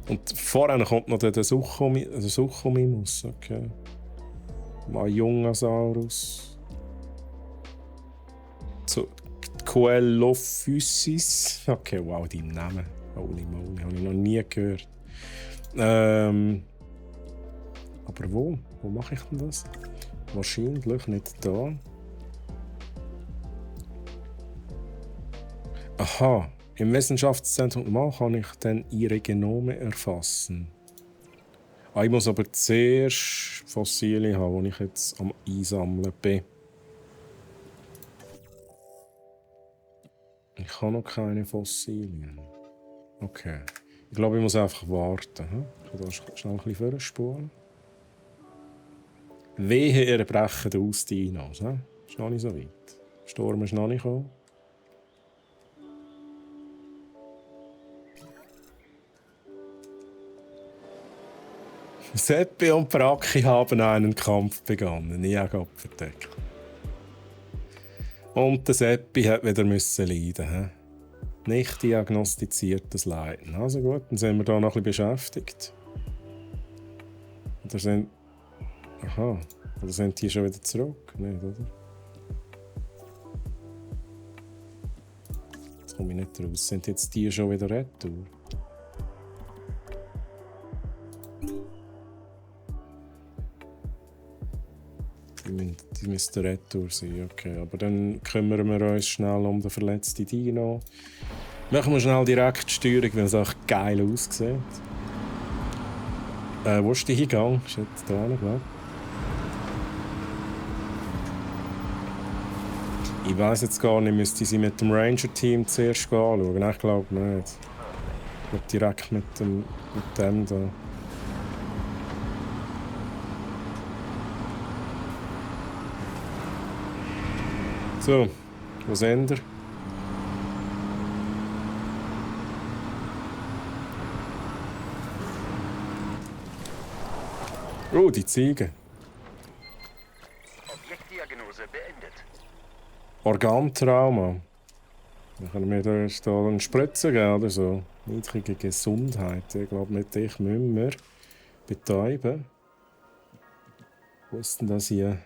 Und vorher kommt noch der Suchomimus. Okay. Majungasaurus. Coelophysis. Okay, wow, dein Name. Holy moly, habe ich noch nie gehört. Aber wo? Wo mache ich denn das? Wahrscheinlich nicht da. Aha, im Wissenschaftszentrum mal kann ich dann ihre Genome erfassen. Ich muss aber zuerst Fossilien haben, die ich jetzt am Einsammeln bin. Ich habe noch keine Fossilien. Okay. Ich glaube, ich muss einfach warten. Ich kann da schnell ein bisschen vorspulen. Wehe, ihr brechen aus, die Dinos. Ist noch nicht so weit. Der Sturm ist noch nicht gekommen. Seppi und Bracchi haben einen Kampf begonnen. Ja, Gott verdeckt. Und der Seppi hat wieder leiden. Nicht diagnostiziertes Leiden. Also gut, dann sind wir da noch ein bisschen beschäftigt. Oder sind... Aha. Oder sind die schon wieder zurück? Nicht, oder? Jetzt komme ich nicht raus. Sind jetzt die schon wieder retour? Die müssten retour sein, okay. Aber dann kümmern wir uns schnell um den verletzten Dino. Machen wir schnell direkt die Steuerung, weil es auch geil aussieht. Wo ist die hingegangen? Ist jetzt da nicht, glaube ich. Ich weiss jetzt gar nicht, müsste sie mit dem Ranger-Team zuerst anschauen? Nein, ich glaube nicht. Ich glaube direkt mit dem da. So, wo sind wir? Oh, die Ziege. Objektdiagnose beendet. Organtrauma. Dann können wir da erst eine Spritze geben oder so. Niedrige Gesundheit. Ich glaube, mit dich müssen wir betäuben. Wo ist denn das hier?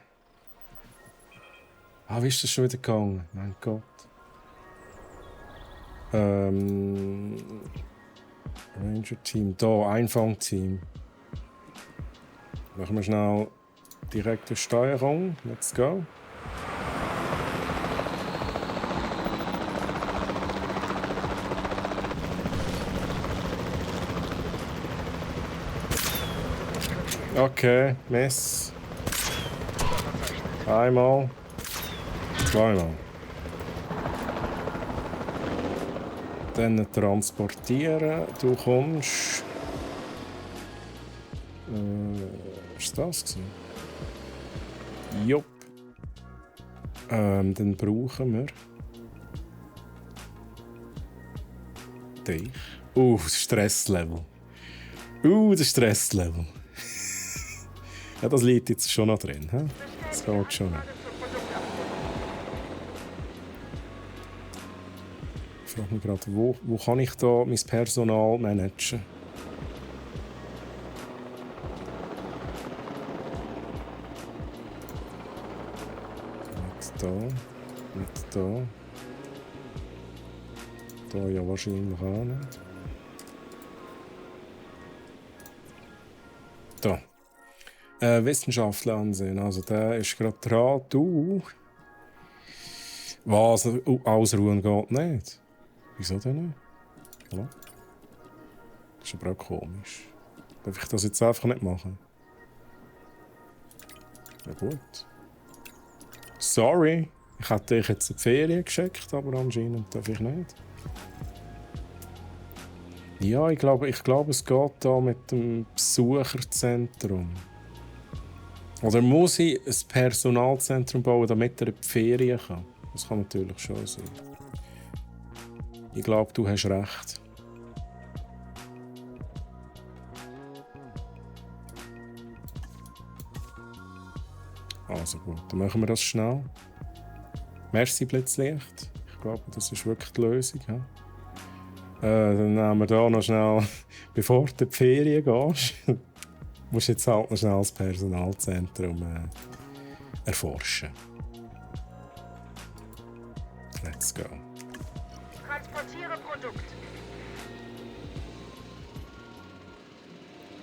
Ah, wie ist das schon wieder gegangen? Mein Gott. Ranger-Team. Da, Einfangteam. Machen wir schnell direkte Steuerung. Let's go. Okay, Miss. Einmal. Zweimal. Dann transportieren. Du kommst. Ist das? Jupp. Dann brauchen wir. Dich. Das Stresslevel. Das Stresslevel. Ja, das liegt jetzt schon noch drin. He? Das geht schon noch. Ich frage mich gerade, wo kann ich da mein Personal managen? Nicht da. Nicht da. Da ja wahrscheinlich auch nicht. Da. Wissenschaftler ansehen. Also der ist gerade dran. Du. Was? Ausruhen geht nicht. Wieso denn nicht? Hallo? Das ist aber auch komisch. Darf ich das jetzt einfach nicht machen? Ja gut. Sorry. Ich hätte dich jetzt in die Ferien geschickt, aber anscheinend darf ich nicht. Ja, ich glaube, es geht da mit dem Besucherzentrum. Oder muss ich ein Personalzentrum bauen, damit er in die Ferien kann? Das kann natürlich schon sein. Ich glaube, du hast recht. Also gut, dann machen wir das schnell. Merci, Blitzlicht. Ich glaube, das ist wirklich die Lösung. Ja? Dann nehmen wir hier noch schnell, bevor du in die Ferien gehst, musst du jetzt halt noch schnell das Personalzentrum erforschen. Let's go. Transportiere Produkt.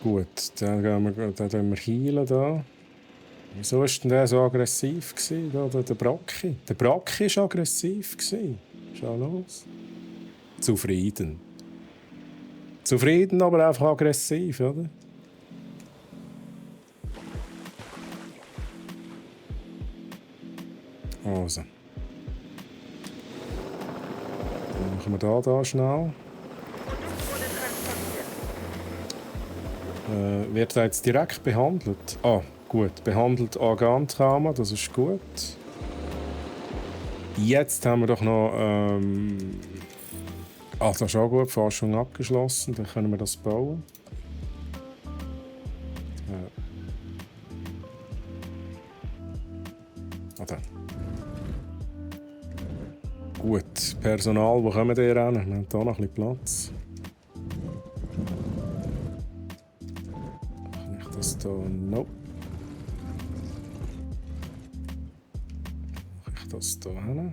Gut, dann gehen wir healen da. Wieso war denn der so aggressiv da, der Brocki? Der Brocki war aggressiv. Schau los. Zufrieden. Zufrieden, aber einfach aggressiv, oder? Also. Dann machen wir da schnell. Produkt wurde transportiert. Wird er jetzt direkt behandelt? Ah, gut. Behandelt Organtrauma, das ist gut. Jetzt haben wir doch noch... das ist auch gut. Forschung abgeschlossen. Dann können wir das bauen. Gut. Personal, wo kommen die ran? Wir haben hier noch ein bisschen Platz. Kann ich das da? Nope. Mache ich das da hin?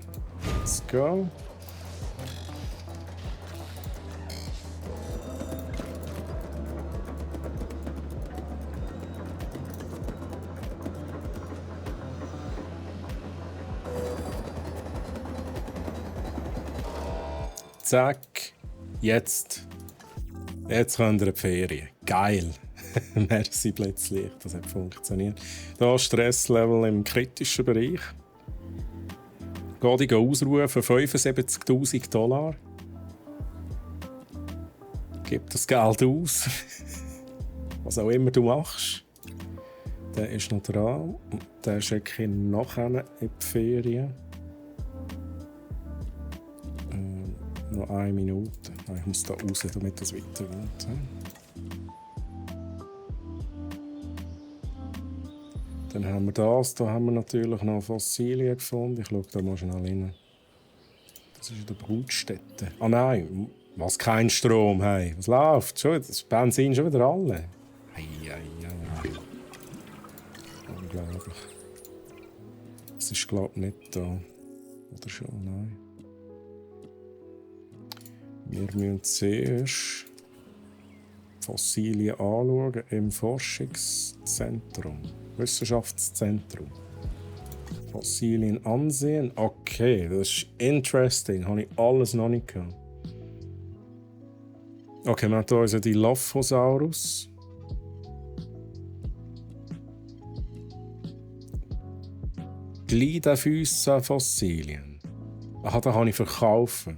Let's go. Zack. Jetzt. Jetzt könnt ihr in die Ferien. Geil. Merci, Blitzlicht. Das hat funktioniert. Hier Stresslevel im kritischen Bereich. Gehe ich ausruhen für $75.000. Gib das Geld aus. Was auch immer du machst. Der ist noch dran. Der schicke ich nachher in die Ferien. Noch 1 Minute. Ich muss da raus, damit das weitergeht. Dann haben wir das. Da haben wir natürlich noch Fossilien gefunden. Ich schaue da mal schnell rein. Das ist in der Brutstätte. Ah nein, was kein Strom. Hey. Was läuft? Schon, das Benzin schon wieder alle. Ei. Unglaublich. Es ist glaube ich nicht da. Oder schon? Nein. Wir müssen zuerst Fossilien anschauen im Forschungszentrum. Wissenschaftszentrum. Fossilien ansehen. Okay, das ist interesting. Habe ich alles noch nicht gehabt. Okay, wir haben hier also die Dilophosaurus. Gliederfüße-Fossilien. Aha, da kann ich verkaufen.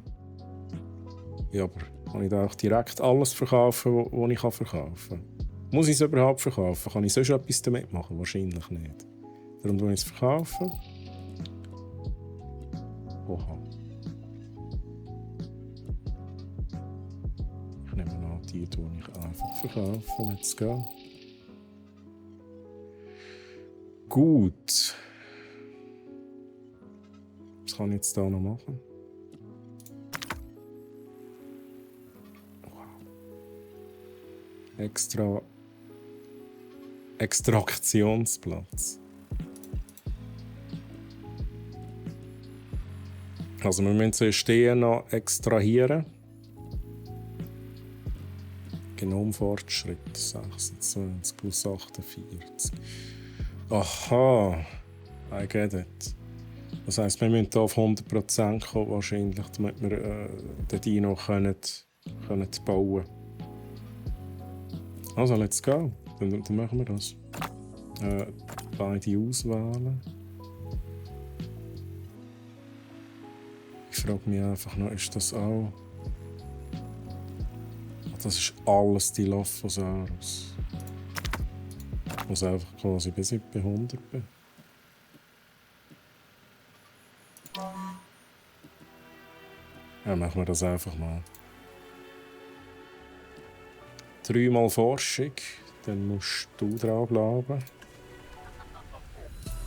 Ja, aber kann ich da auch direkt alles verkaufen, was ich verkaufen kann? Muss ich es überhaupt verkaufen? Kann ich sonst etwas damit machen? Wahrscheinlich nicht. Darum tue ich es verkaufen. Oha. Ich nehme an, die tue ich einfach verkaufen. Let's go. Gut. Was kann ich jetzt da noch machen? Extraktionsplatz. Also wir müssen zuerst noch extrahieren. Genomfortschritt 26 plus 48. Aha, I get it. Das heisst, wir müssen hier auf 100% kommen, wahrscheinlich, damit wir den Dino können bauen können. Also, let's go. Dann machen wir das. Beide auswählen. Ich frage mich einfach noch, ist das auch... Das ist alles die Dilophosaurus. Ich muss einfach quasi bis ich bei 100 bin. Ja, machen wir das einfach mal. 3-mal Forschung, dann musst du dran bleiben.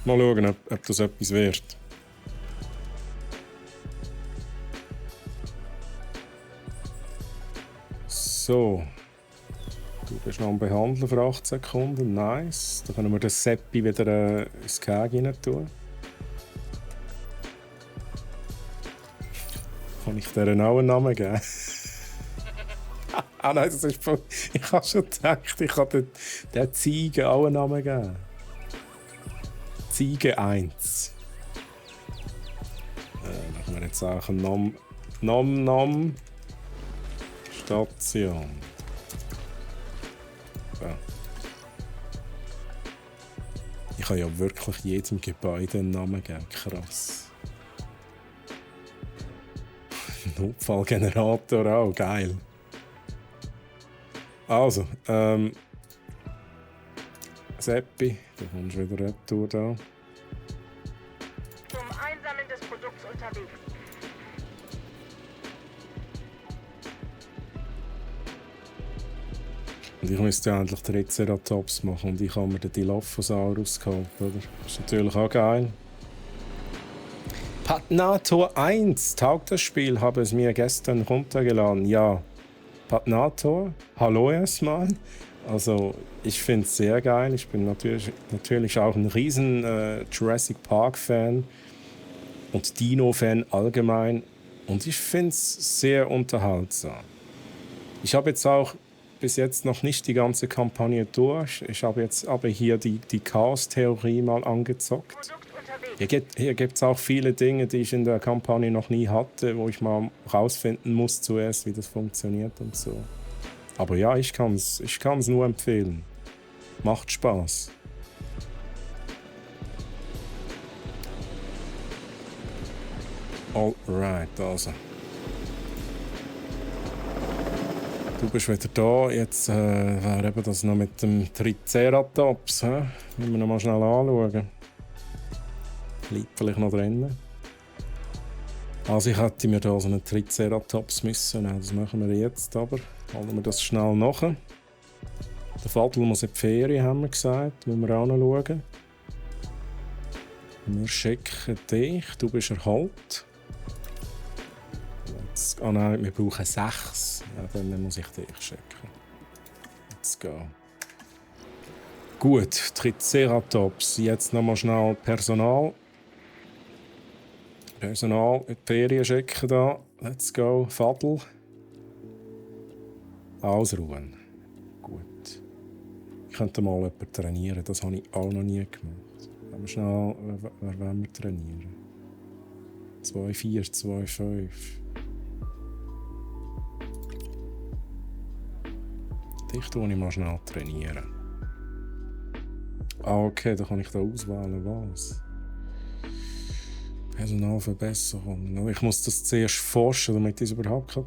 Mal schauen, ob das etwas wird. So. Du bist noch am Behandeln für 8 Sekunden. Nice. Dann können wir den Seppi wieder ins Gehege rein tun. Kann ich dir auch einen Namen geben? Ah nein, das ist voll... Ich habe schon gedacht, ich kann der Ziege auch einen Namen geben. Ziege 1. Machen wir jetzt auch einen Nom Station. So. Ich kann ja wirklich jedem Gebäude einen Namen geben. Krass. Notfallgenerator auch, geil. Also, Seppi, du kommst wieder retour da. Zum Einsammeln des Produkts unterwegs. Und ich müsste ja endlich Triceratops machen und ich habe mir den Dilophosaurus geholt, oder? Das ist natürlich auch geil. Patnator 1, taugt das Spiel, habe es mir gestern runtergeladen. Ja, Patnator, hallo erstmal. Also, ich finde es sehr geil. Ich bin natürlich auch ein riesen Jurassic Park-Fan und Dino-Fan allgemein. Und ich finde es sehr unterhaltsam. Ich habe jetzt auch bis jetzt noch nicht die ganze Kampagne durch. Ich habe jetzt aber hier die Chaos-Theorie mal angezockt. Hier gibt es auch viele Dinge, die ich in der Kampagne noch nie hatte, wo ich mal rausfinden muss zuerst, wie das funktioniert und so. Aber ja, ich kann's nur empfehlen. Macht Spaß. Alright, also. Du bist wieder da. Jetzt wäre eben das noch mit dem Triceratops. Müssen wir noch mal schnell anschauen. Bleibt vielleicht noch drin. Also ich hätte mir da so einen Triceratops müssen nehmen. Das machen wir jetzt aber. Holen wir das schnell nach. Der Fadl muss in die Ferien, haben wir gesagt. Müssen wir anschauen. Wir schicken dich. Du bist erholt. Nein, wir brauchen 6. Ja, dann muss ich dich schicken. Let's go. Gut, Triceratops. Jetzt nochmal schnell Personal in die Ferien schicken da. Let's go. Fadl. Ausruhen. Gut. Ich könnte mal jemanden trainieren. Das habe ich auch noch nie gemacht. Aber schnell, wer wollen wir trainieren? 2,4, 2,5. Dich tue ich mal schnell trainieren. Ah, okay, dann kann ich da auswählen, was? Personalverbesserung. Ich muss das zuerst forschen, damit ich sie trainieren kann.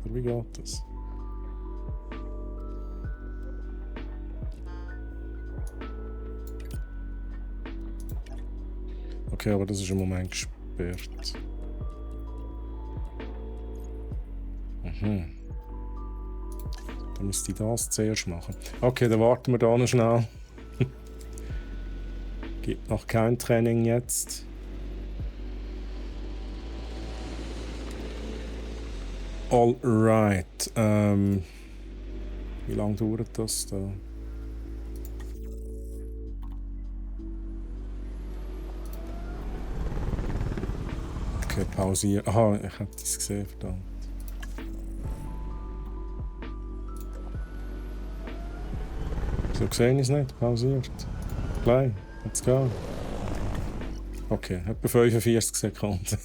Oder wie geht das? Okay, aber das ist im Moment gesperrt. Dann müsste ich das zuerst machen. Okay, dann warten wir da noch schnell. Gibt noch kein Training jetzt. Alright. Wie lange dauert das da? Okay, pausieren. Aha, ich hätte es gesehen, verdammt. So gesehen ist es nicht, pausiert. Gleich, let's go. Okay, etwa 45 Sekunden.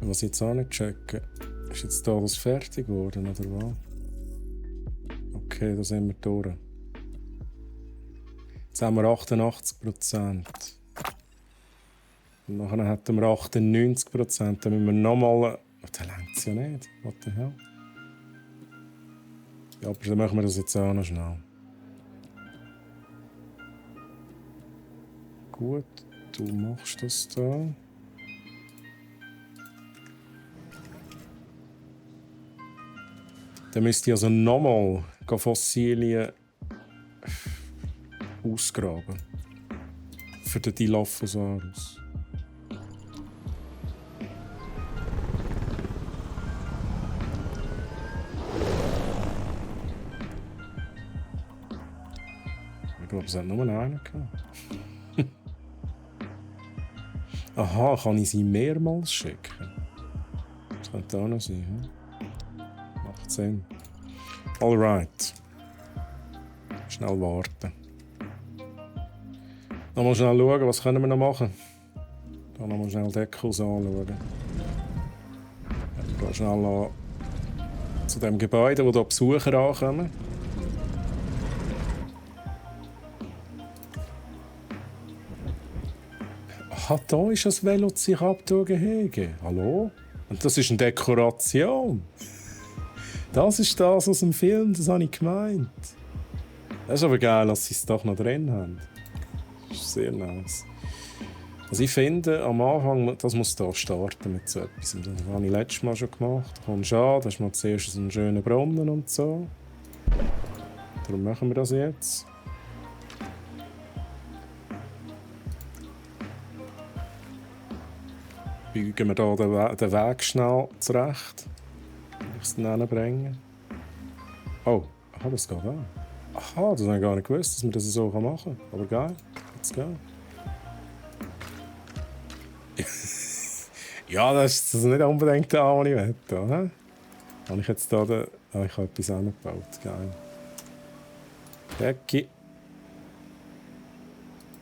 Was ich jetzt auch nicht checken, ist jetzt da das fertig geworden, oder was? Okay, da sind wir durch. Jetzt haben wir 88%. Und nachher hätten wir 98%. Dann müssen wir nochmal. Oh, der längt es ja nicht. What the hell? Ja, aber dann machen wir das jetzt auch noch schnell. Gut, du machst das da. Dann müsst ihr also nochmal Fossilien ausgraben. Für den Dilophosaurus. Ich glaube, es hat nur einen gehabt. Aha, kann ich sie mehrmals schicken? Das könnte auch noch sein. Hm? Macht Sinn. Alright. Schnell warten. Nochmal schnell schauen, was können wir noch machen. Dann nochmal schnell Dekos anschauen. Ich gehe schnell zu dem Gebäude, wo hier Besucher ankommen. Ah, da ist das Velociraptor-Gehege. Hallo? Und das ist eine Dekoration. Das ist das aus dem Film, das habe ich gemeint. Das ist aber geil, dass sie es doch noch drin haben. Das ist sehr nice. Also ich finde, am Anfang, das muss da starten mit so etwas. Das habe ich letztes Mal schon gemacht. Da kommst du an, da ist mal zuerst einen schönen Brunnen und so. Darum machen wir das jetzt. Biegen wir hier den Weg schnell zurecht. Kann ich es dann hinbringen? Oh, aha, das geht auch. Aha, das habe ich gar nicht gewusst, dass man das so machen kann. Aber geil, let's go. Ja, das ist nicht unbedingt der, was ich will. Oder? Habe ich jetzt hier den... Ah, ich habe etwas angebaut. Geil. Decke.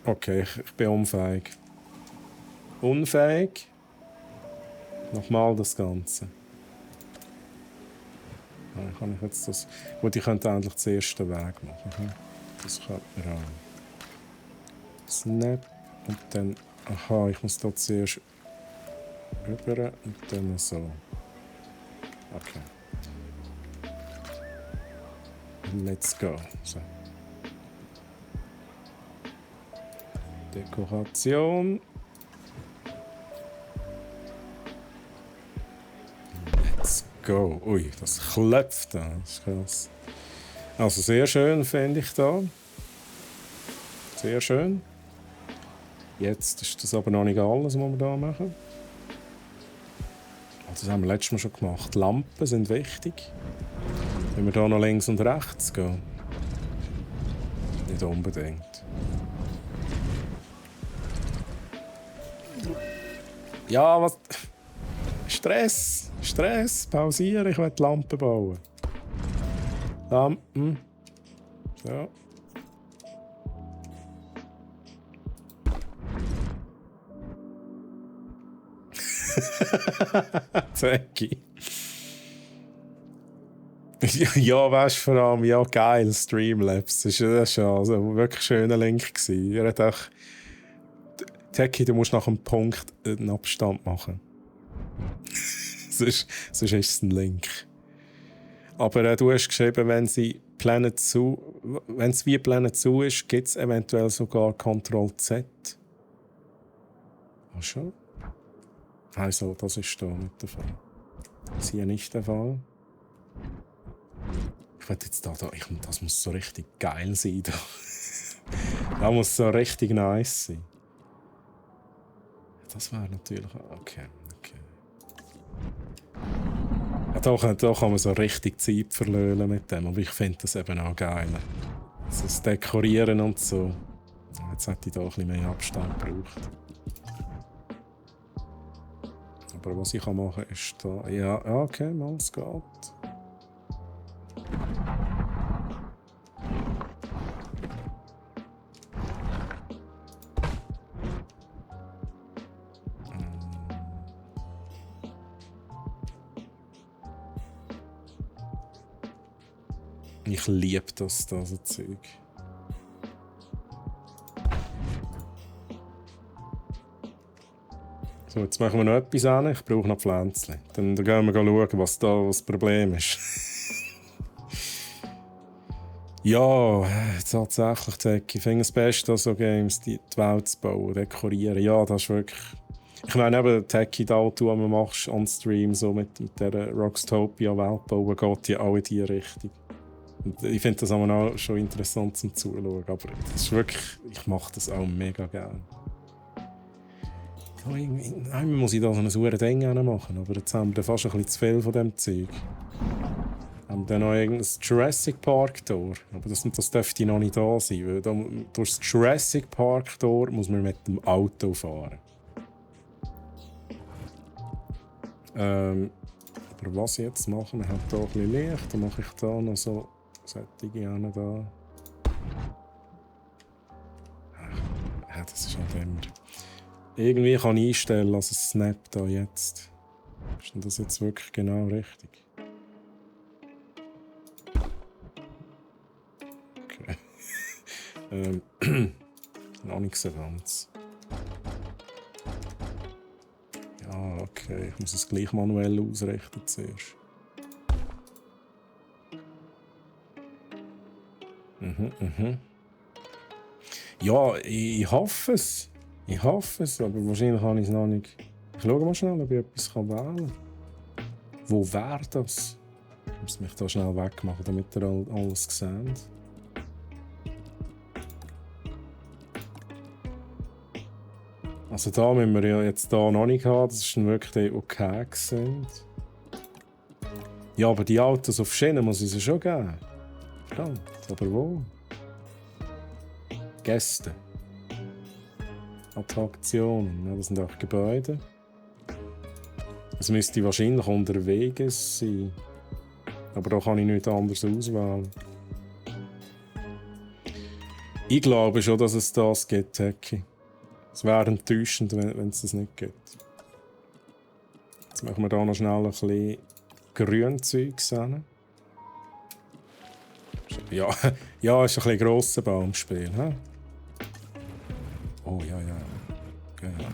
Okay, ich bin unfähig. Unfähig. Nochmal das Ganze. Ja, kann ich jetzt das... Gut, ich könnte endlich den ersten Weg machen. Das könnte man auch. Snap. Und dann... Aha, ich muss da zuerst... rüber und dann so. Okay. Let's go. So. Dekoration. Let's go. Ui, das klopft da. Das ist krass. Also sehr schön finde ich da. Sehr schön. Jetzt ist das aber noch nicht alles, was wir da machen. Das haben wir letztes Mal schon gemacht. Lampen sind wichtig. Wenn wir hier noch links und rechts gehen. Nicht unbedingt. Ja, was? Stress! Stress! Pausieren, ich will die Lampen bauen. Lampen. So. Zecki. Ja, weißt du, vor allem, ja, geil, Streamlabs. Das war schon also, wirklich ein schöner Link. Er hat auch. Zecki, du musst nach einem Punkt einen Abstand machen. sonst ist es ein Link. Aber du hast geschrieben, wenn es wie Planet Zoo ist, gibt es eventuell sogar Ctrl-Z. Ach schon? Also, das ist da nicht der Fall. Das ist hier nicht der Fall. Ich will jetzt das muss so richtig geil sein. Da. Das muss so richtig nice sein. Das wäre natürlich... Okay. Ja, da kann man so richtig Zeit verlieren mit dem. Aber ich finde das eben auch geil. Also das Dekorieren und so. Jetzt hätte ich da ein bisschen mehr Abstand gebraucht. Aber was ich machen kann, ist da... Ja, okay, mal, es geht. Ich liebe das so Zeug. So, jetzt machen wir noch etwas an. Ich brauche noch Pflänzchen. Dann gehen wir schauen, was das Problem ist. Ja, tatsächlich, ich finde es best, so Games die Welt zu bauen, dekorieren. Ja, das ist wirklich... Ich meine, eben, Techie da, die man machst on Stream, so mit dieser Rockstopia-Welt bauen, geht ja auch in diese Richtung. Und ich finde das auch schon interessant zum Zuschauen. Aber das ist wirklich... Ich mache das auch mega gerne. Einmal muss ich da so ein saures Ding machen, aber jetzt haben wir fast ein bisschen zu viel von diesem Zeug. Haben wir dann noch irgendein Jurassic Park Tor, aber das dürfte noch nicht da sein, weil durch das Jurassic Park Tor muss man mit dem Auto fahren. Aber was ich jetzt mache, ich habe hier ein bisschen Licht, dann mache ich da noch so solche da. Ja, das ist halt immer... Irgendwie kann ich einstellen, dass es snappt da jetzt. Ist denn das jetzt wirklich genau richtig? Okay. Noch nicht so ganz. Ja, okay. Ich muss es gleich manuell ausrichten zuerst. Ja, ich hoffe es. Ich hoffe es, aber wahrscheinlich kann ich es noch nicht. Ich schaue mal schnell, ob ich etwas wählen kann. Wo wäre das? Ich muss mich da schnell wegmachen, damit ihr alles seht. Also da müssen wir ja jetzt da noch nicht haben, das ist dann wirklich okay gewesen. Ja, aber die Autos auf Schienen muss es ja schon geben. Verdammt, aber wo? Gäste. Attraktionen, ja, das sind auch Gebäude. Es müsste wahrscheinlich unterwegs sein. Aber da kann ich nicht anders auswählen. Ich glaube schon, dass es das gibt, Hecki. Es wäre enttäuschend, wenn es das nicht gibt. Jetzt machen wir hier noch schnell ein bisschen Grünzeug hin. Ja, ja, ist ein bisschen grosser Baumspiel. He? Oh, ja, ja. Genau.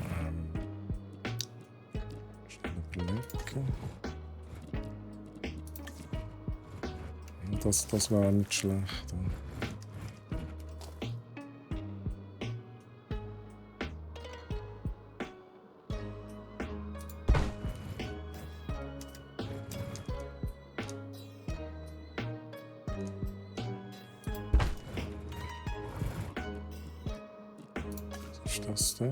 Schnell überlegen. Ja, das wäre nicht schlecht. Das da.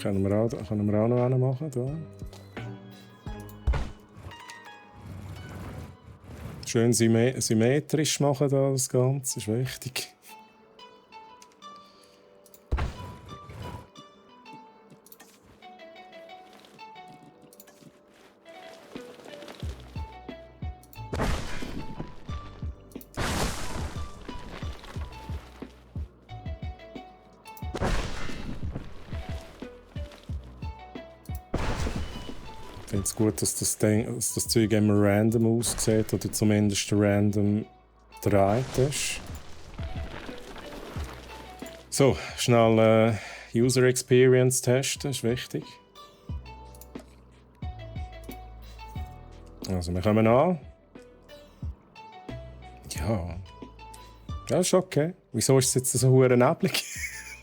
Können wir auch noch einen machen. Da. Schön symmetrisch machen da, das Ganze, ist wichtig. Ich finde es gut, dass das Zeug immer random aussieht oder zumindest random gedreht ist. So, schnell User Experience testen, ist wichtig. Also, wir kommen an. Ja. Ja, ist okay. Wieso ist es jetzt so hure neblig?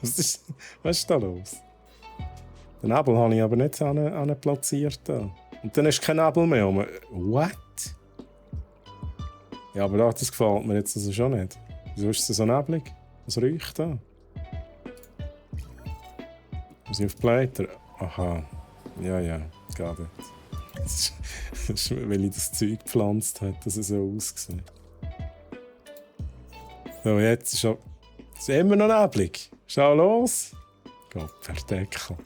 Was ist da los? Den Nebel habe ich aber nicht platziert. Da. Und dann ist kein Nebel mehr. What? Ja, aber das gefällt mir jetzt also schon nicht. Wieso ist es so neblig? Was riecht da? Muss ich auf die Blätter? Aha. Ja, ja, geht nicht. Das ist, weil ich das Zeug gepflanzt habe, dass es so aussieht. So, jetzt ist es immer noch neblig. Schau los. Gott, verdeckel.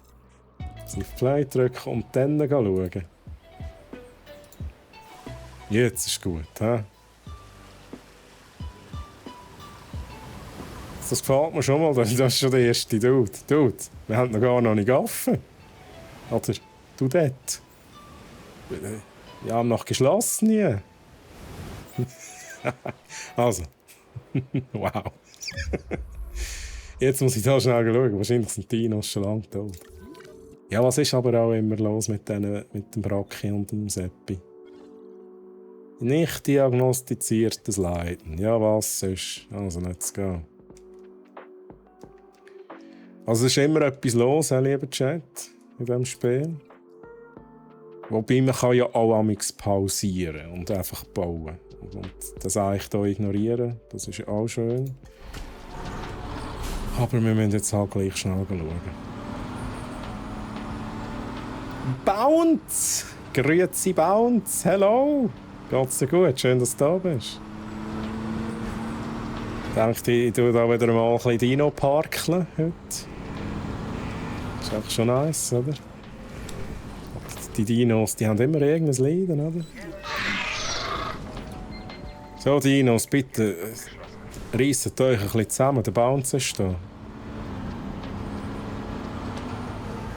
Auf Play drücken und dann schauen. Jetzt ist gut, hä? Das gefällt mir schon mal, das ist schon der erste Dude. Dude, wir haben noch nicht offen. Oder du dort. Wir haben noch geschlossen hier. Also. Wow. Jetzt muss ich da schnell schauen. Wahrscheinlich sind die Dinos schon lange tot. Ja, was ist aber auch immer los mit dem Bracchi und dem Seppi? Nicht diagnostiziertes Leiden. Ja, was ist? Also, let's go. Also, es ist immer etwas los, lieber Chat, in diesem Spiel. Wobei, man kann ja auch amigs pausieren und einfach bauen. Und das eigentlich hier ignorieren, das ist ja auch schön. Aber wir müssen jetzt halt gleich schnell schauen. Bounce! Grüezi Bounce! Hello! Geht's dir gut? Schön, dass du da bist. Ich denke, ich tue da wieder mal ein bisschen Dino parkeln heute. Ist auch schon nice, oder? Die Dinos, die haben immer irgendein Leiden, oder? So, Dinos, bitte reisset euch ein bisschen zusammen. Der Bounce ist da.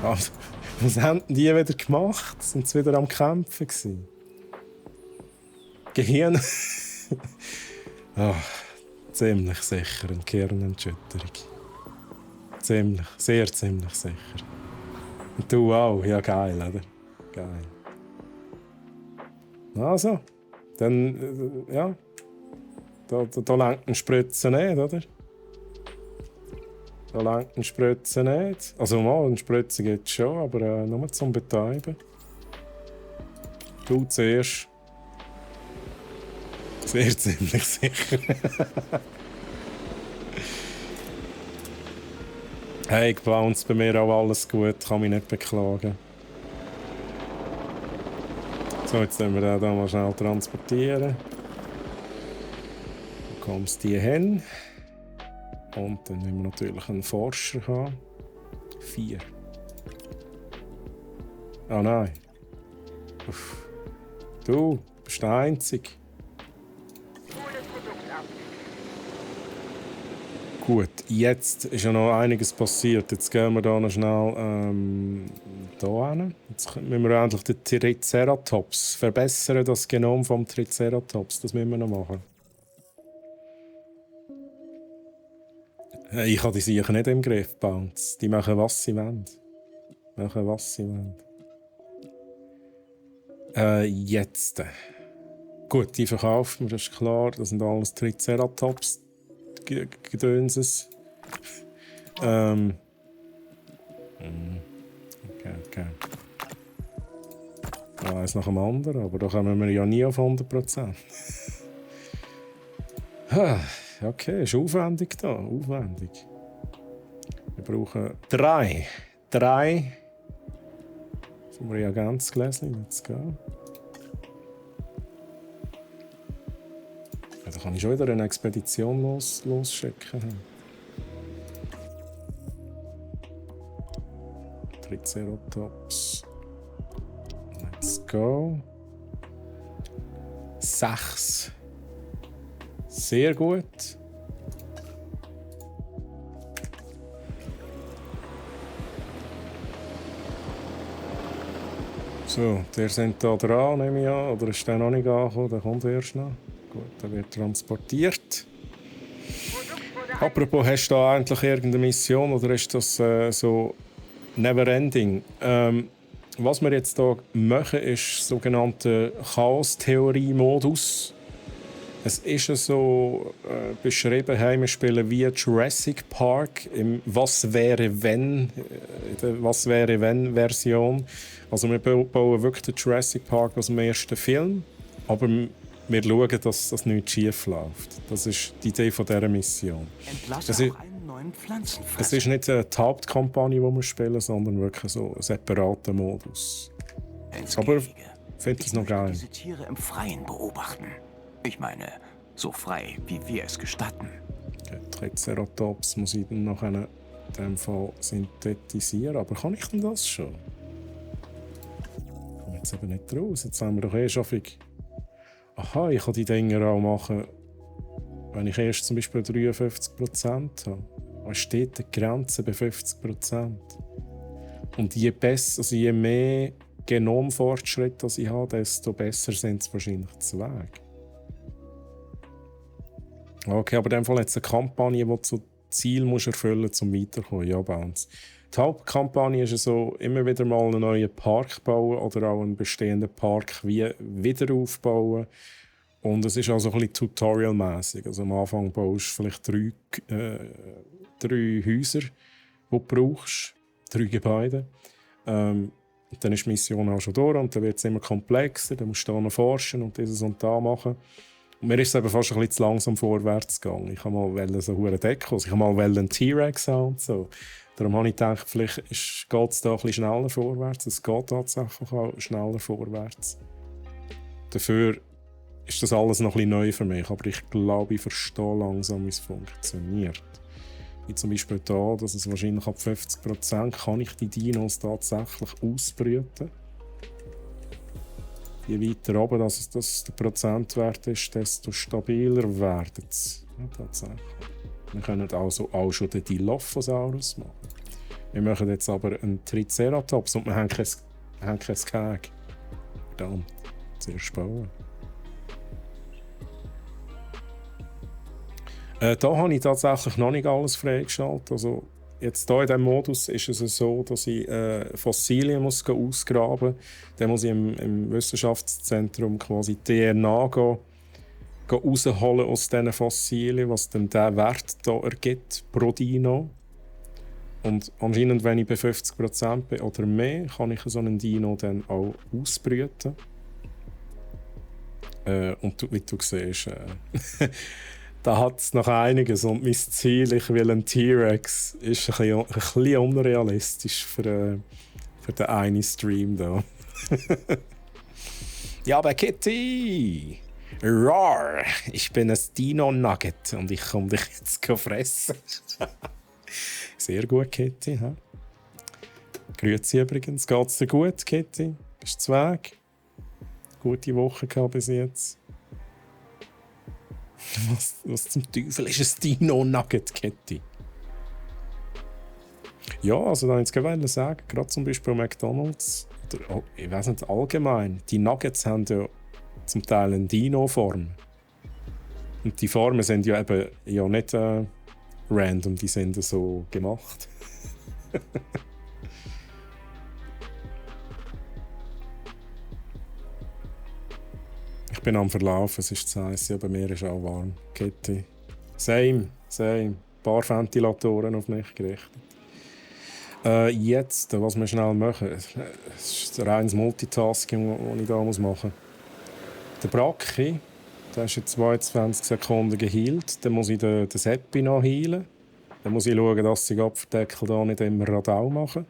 Also, was haben die wieder gemacht? Sind sie wieder am Kämpfen gewesen? Gehirn. Ziemlich sicher eine Gehirnerschütterung. Ziemlich, sehr ziemlich sicher. Und du auch, ja geil, oder? Geil. Also, dann, ja. Da lenkt ein Spritzen nicht, oder? Da lenkt ein Spritzen nicht. Also mal, ein Spritzen geht schon, aber nur zum Betäuben. Du zuerst. Sehr ziemlich sicher. Hey, Bounce, bei mir auch alles gut, kann mich nicht beklagen. So, jetzt müssen wir den hier mal schnell transportieren. Dann kommst du hier hin. Und dann müssen wir natürlich einen Forscher haben. 4. Oh nein. Uff. Du bist der Einzige. Gut, jetzt ist ja noch einiges passiert. Jetzt gehen wir da noch schnell hier hin. Jetzt müssen wir endlich den Triceratops verbessern, das Genom vom Triceratops. Das müssen wir noch machen. Ich habe die sicher nicht im Griff, Bounce. Die machen, was sie wollen. Jetzt. Gut, die verkaufen wir, das ist klar. Das sind alles Triceratops. Gedönses. Okay. Eins nach dem anderen, aber da kommen wir ja nie auf 100%. Okay, ist aufwendig da, aufwendig. Wir brauchen 3. 3 vom Reagenzgläschen, let's go. Ja, da kann ich schon wieder eine Expedition losschicken. Triceratops. Let's go. 6. Sehr gut. So, der sind da dran, nehme ich an. Oder ist der noch nicht angekommen? Der kommt erst noch. Gut, der wird transportiert. Apropos, hast du da endlich irgendeine Mission oder ist das so never-ending? Was wir jetzt hier machen, ist sogenannter Chaos-Theorie-Modus. Es ist so beschrieben, hey, wir spielen wie Jurassic Park im Was wäre wenn, Was wäre wenn Version. Also wir bauen wirklich den Jurassic Park aus dem ersten Film, aber wir schauen, dass das nicht schief läuft. Das ist die Idee von dieser Mission. Entlasse auch einen neuen Pflanzenfresser. Es ist nicht die Hauptkampagne, die wir spielen, sondern wirklich so ein separater Modus. Aber ich finde es noch geil. Diese Tiere im Freien beobachten. Ich meine, so frei, wie wir es gestatten. Der Triceratops muss ich dann noch in dem Fall synthetisieren. Aber kann ich denn das schon? Ich komme jetzt eben nicht raus. Jetzt haben wir doch schon viel. Aha, ich kann die Dinger auch machen, wenn ich erst zum Beispiel 53% habe. Dann steht die Grenze bei 50%. Und je mehr Genomfortschritt ich habe, desto besser sind es wahrscheinlich zu Weg. Okay, aber in dem Fall jetzt eine Kampagne, die du zu Ziel musst erfüllen musst, um weiterzukommen. Ja, Bounce. Die Hauptkampagne ist so, immer wieder mal einen neuen Park bauen oder auch einen bestehenden Park wieder aufbauen. Und es ist also ein bisschen tutorialmäßig. Also am Anfang baust du vielleicht 3 Häuser, die du brauchst, 3 Gebäude. Dann ist die Mission auch schon durch und dann wird es immer komplexer. Dann musst du da noch forschen und dieses und da machen. Und mir ist es eben fast ein bisschen zu langsam vorwärts gegangen. Ich wollte mal so eine Deko, ich wollte mal einen T-Rex haben. So. Darum habe ich gedacht, vielleicht geht es da ein bisschen schneller vorwärts. Es geht tatsächlich auch schneller vorwärts. Dafür ist das alles noch ein bisschen neu für mich. Aber ich glaube, ich verstehe langsam, wie es funktioniert. Wie zum Beispiel hier, dass es wahrscheinlich ab 50% kann ich die Dinos tatsächlich ausbrüten. Je weiter oben das der Prozentwert ist, desto stabiler werden sie. Ja, tatsächlich. Wir können also auch schon den Dilophosaurus machen. Wir machen jetzt aber einen Triceratops und wir haben kein Gehege. Verdammt, zuerst bauen. Da habe ich tatsächlich noch nicht alles freigeschaltet. Also jetzt hier in diesem Modus ist es so, dass ich Fossilien ausgraben muss. Dann muss ich im Wissenschaftszentrum quasi DNA rausholen aus diesen Fossilien, was dann der Wert hier ergibt pro Dino. Und anscheinend, wenn ich bei 50% bin oder mehr, kann ich so einen Dino dann auch ausbrüten. Und wie du siehst, Da hat es noch einiges und mein Ziel, ich will einen T-Rex, ist ein bisschen unrealistisch für den einen Stream da. Ja, aber Kitty! Roar! Ich bin ein Dino-Nugget und ich komme dich jetzt fressen. Sehr gut, Kitty. He? Grüezi übrigens. Geht's dir gut, Kitty? Bist du weg? Gute Woche gehabt bis jetzt. Was zum Teufel ist ein Dino-Nugget, Kitty? Ja, also da wollte ich jetzt sagen, gerade zum Beispiel McDonald's, oder ich weiß nicht, allgemein, die Nuggets haben ja zum Teil eine Dino-Form. Und die Formen sind ja eben ja nicht random, die sind so gemacht. Ich bin am Verlaufen, es ist zu heiß, ja, bei mir ist auch warm. Kitty. Same. Ein paar Ventilatoren auf mich gerichtet. Jetzt, was wir schnell machen, es ist ein reines Multitasking, das ich hier machen muss. Der Bracki, der ist in 22 Sekunden geheilt. Dann muss ich den Seppi noch heilen. Dann muss ich schauen, dass die Abverdeckel hier nicht immer Radau machen.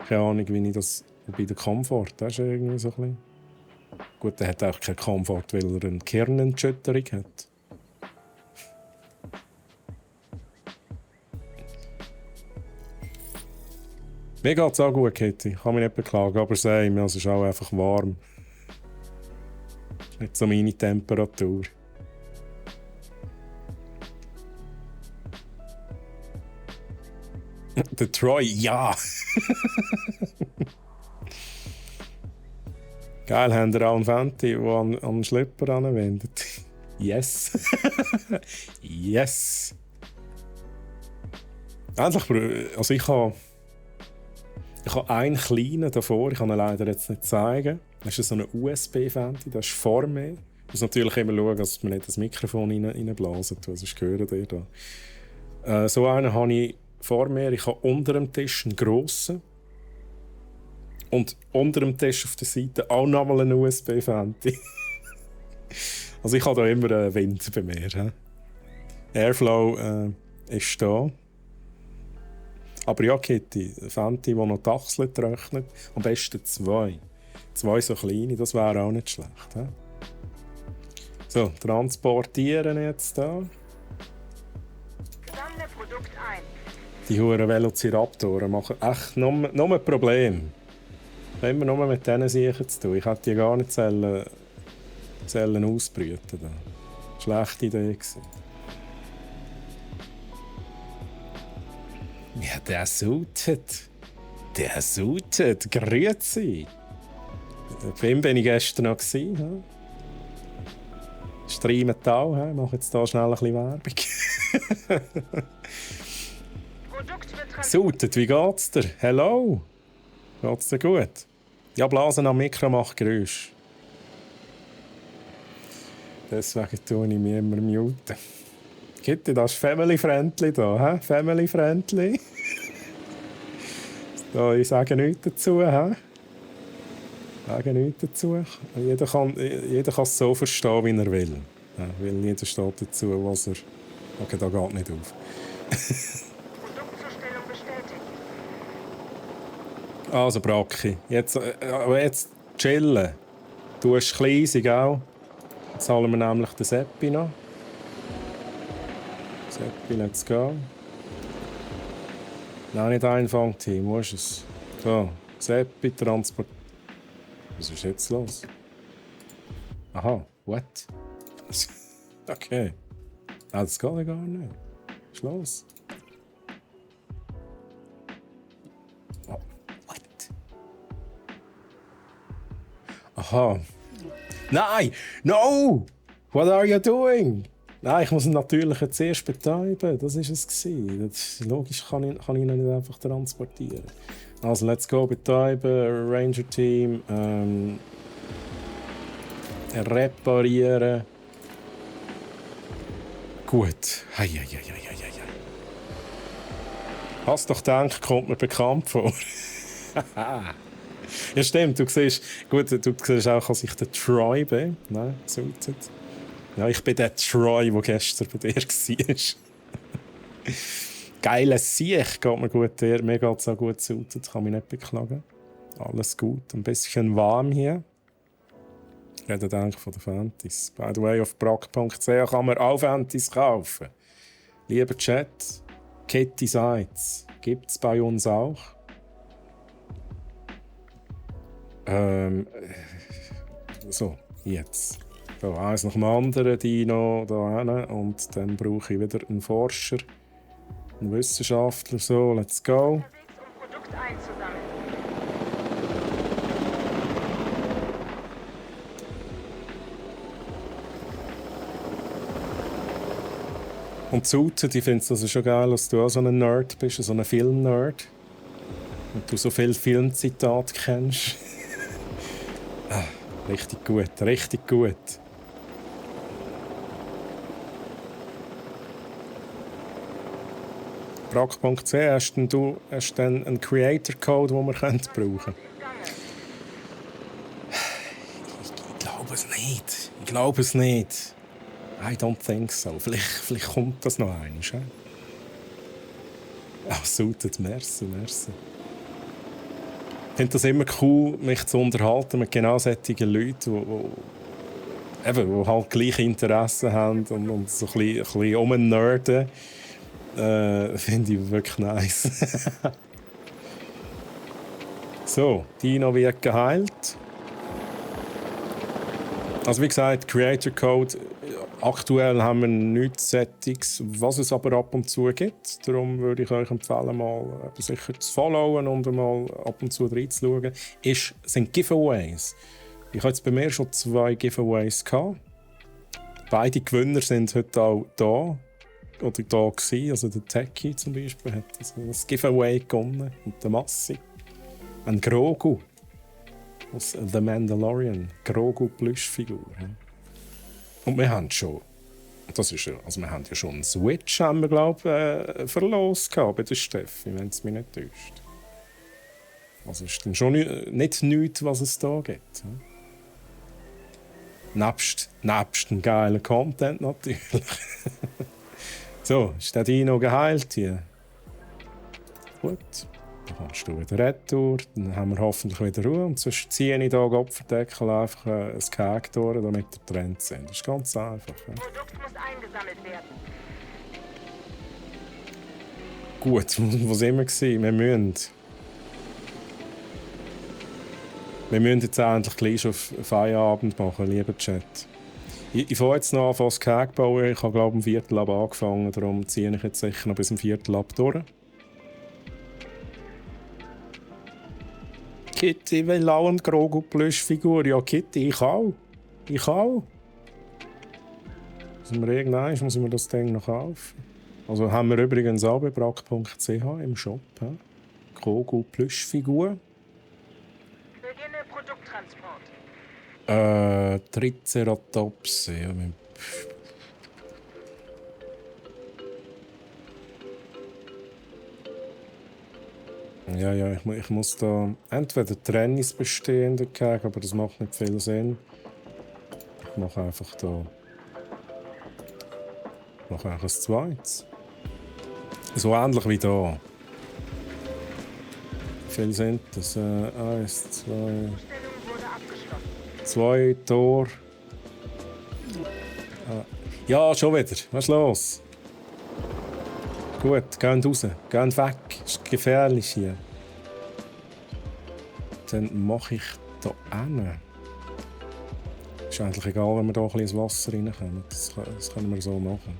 Keine Ahnung, wie ich das bei der Komfort, das ist irgendwie so ein bisschen... Gut, der hat auch keinen Komfort, weil er eine Kernentschütterung hat. Mir geht es auch gut, Kitty. Ich kann mich nicht beklagen, aber es ist auch einfach warm. Nicht so meine Temperatur. Der Troy, ja! Geil, haben wir auch einen Fenty, der an den Schlepper anwendet. Yes! Yes! Endlich, also ich habe einen kleinen davor, ich kann ihn leider jetzt nicht zeigen. Das ist so ein USB-Fenty, das ist vor mir. Ich muss natürlich immer schauen, dass man nicht das Mikrofon reinblasen, sonst hören ihr da. So einen habe ich vor mir. Ich habe unter dem Tisch einen grossen. Und unter dem Tisch auf der Seite auch nochmal einen USB-Fenty. Also ich habe da immer Wind bei mir. He? Airflow ist da. Aber ja, Kitty, ein Fenty, der noch die Achseln trocknet. Am besten 2. 2 so kleine, das wäre auch nicht schlecht. He? So, transportieren jetzt da. Sammle Produkt ein. Die huren Velociraptoren machen echt nur ein Problem. Immer nur mit diesen Sachen zu tun. Ich hätte die gar nicht Zellen ausbrüten. Schlechte Idee gewesen. Ja, der suitet. Grüezi. Bei ihm war ich gestern noch. Streamet auch. Ich mache jetzt hier schnell ein bisschen Werbung. Suitet, wie geht's dir? Hello? Geht's dir gut? Ja, Blasen am Mikro macht Geräusch. Deswegen tue ich mich immer muten. Kitty, das ist Family-Friendly da, hä? Family-Friendly. So, ich sage nichts dazu, hä? Jeder kann es so verstehen, wie er will. Ja, weil jeder steht dazu, was er... Okay, da geht nicht auf. Produktzustellung bestätigt. Also, Bracki, jetzt chillen. Du hast Kleisig auch. Jetzt holen wir nämlich den Seppi noch. Seppi, let's go. Nein, nicht einfangen, Team, wo ist es? So, Seppi, Transport. Was ist jetzt los? Aha, what? Okay. Das geht ja gar nicht. Was ist los? Oh, what? Aha. Nein! No! What are you doing? Nein, ich muss ihn natürlich jetzt erst betreiben. Das war es. Das, logisch kann ich ihn nicht einfach transportieren. Also, let's go betreiben, Ranger-Team, reparieren. Gut. Hei. Hast doch gedacht, kommt mir bekannt vor. Ja, stimmt, du siehst auch, als ich den Troy bin. Nein, Ja, ich bin der Troy, der gestern bei dir war. Geiler Sieg, geht mir gut her. Mir geht es auch gut zu, das kann mich nicht beklagen. Alles gut, ein bisschen warm hier. Ich rede eigentlich von den Fantis. By the way, auf brack.ch kann man auch Fantis kaufen. Lieber Chat, Kitty Seitz, gibt es bei uns auch? So, jetzt. Da eins nach dem anderen, Dino da hin. Und dann brauche ich wieder einen Forscher, einen Wissenschaftler. So, let's go. Unterwegs, um Produkt einzusammeln. Und Suten, ich finde es also schon geil, dass du auch so ein Nerd bist, so ein Film-Nerd. Und du so viele Filmzitate kennst. Richtig gut, richtig gut. brack.ch, hast du einen Creator-Code, den wir brauchen können? Ich glaube es nicht. Ich glaube es nicht. I don't think so. Vielleicht kommt das noch einmal. Ach, Sutet, merci. Ich finde das immer cool, mich zu unterhalten mit genau solchen Leuten, die halt gleiche Interessen haben und so ein bisschen rumnerden. Finde ich wirklich nice. So, Dino wird geheilt. Also wie gesagt, Creator Code, aktuell haben wir nichts Settings, was es aber ab und zu gibt. Darum würde ich euch empfehlen, mal sicher zu followen und mal ab und zu reinzuschauen. Sind Giveaways. Ich hatte jetzt bei mir schon 2 Giveaways gehabt. Beide Gewinner sind heute auch da. Oder da gewesen. Also der Techie zum Beispiel hat ein Giveaway gewonnen. Und der Massi. Ein Grogu. Aus The Mandalorian. Grogu Plüschfigur. Und wir haben schon. Wir haben ja schon einen Switch, haben wir, glaube ich, verlost bei der Steffi, wenn es mich nicht täuscht. Also ist dann schon nicht nichts, was es da gibt. Nebst dem geilen Content natürlich. So, ist der Dino geheilt hier? Gut. Dann kommst du wieder retour, dann haben wir hoffentlich wieder Ruhe. Und sonst ziehe ich hier Kopferdeckel einfach ein Gehege durch, damit wir getrennt sind. Das ist ganz einfach. Ja. Produkt muss eingesammelt werden. Gut, wo sind wir? Wir müssen jetzt endlich gleich auf Feierabend machen, lieber Chat. Ich fange jetzt noch an, das Gehege bauen. Ich habe, glaube ich, um 4 ab angefangen. Darum ziehe ich jetzt sicher noch bis um 4 ab durch. Kitty will auch eine Grogu-Plüschfigur. Ja, Kitty, ich auch. Irgendwann muss ich mir das Ding noch kaufen. Also haben wir übrigens auch bei brack.ch im Shop. Grogu-Plüschfigur. Beginne Produkttransport. Triceratops. Ja, Ja, ich muss da entweder Tennis bestehen dagegen, aber das macht nicht viel Sinn. Ich mache einfach da. Ich mache einfach ein zweites. So ähnlich wie da. Wie viel sind das? 1, 2. Stellung wurde abgeschlossen. 2 Tore. Ja, schon wieder. Was ist los? Gut, gehen raus. Gehen weg. Es ist gefährlich hier. Dann mache ich da hin. Ist eigentlich egal, wenn wir hier ein bisschen ins Wasser reinkommen. Das können wir so machen.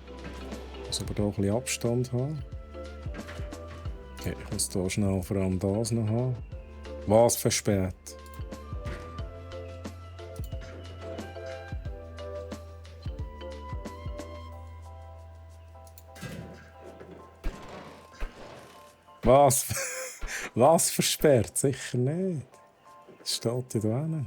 Ich muss aber hier ein bisschen Abstand haben. Okay, ich muss hier schnell vor allem das noch haben. Was versperrt? Was versperrt? Sicher nicht. Das steht ja da hinten.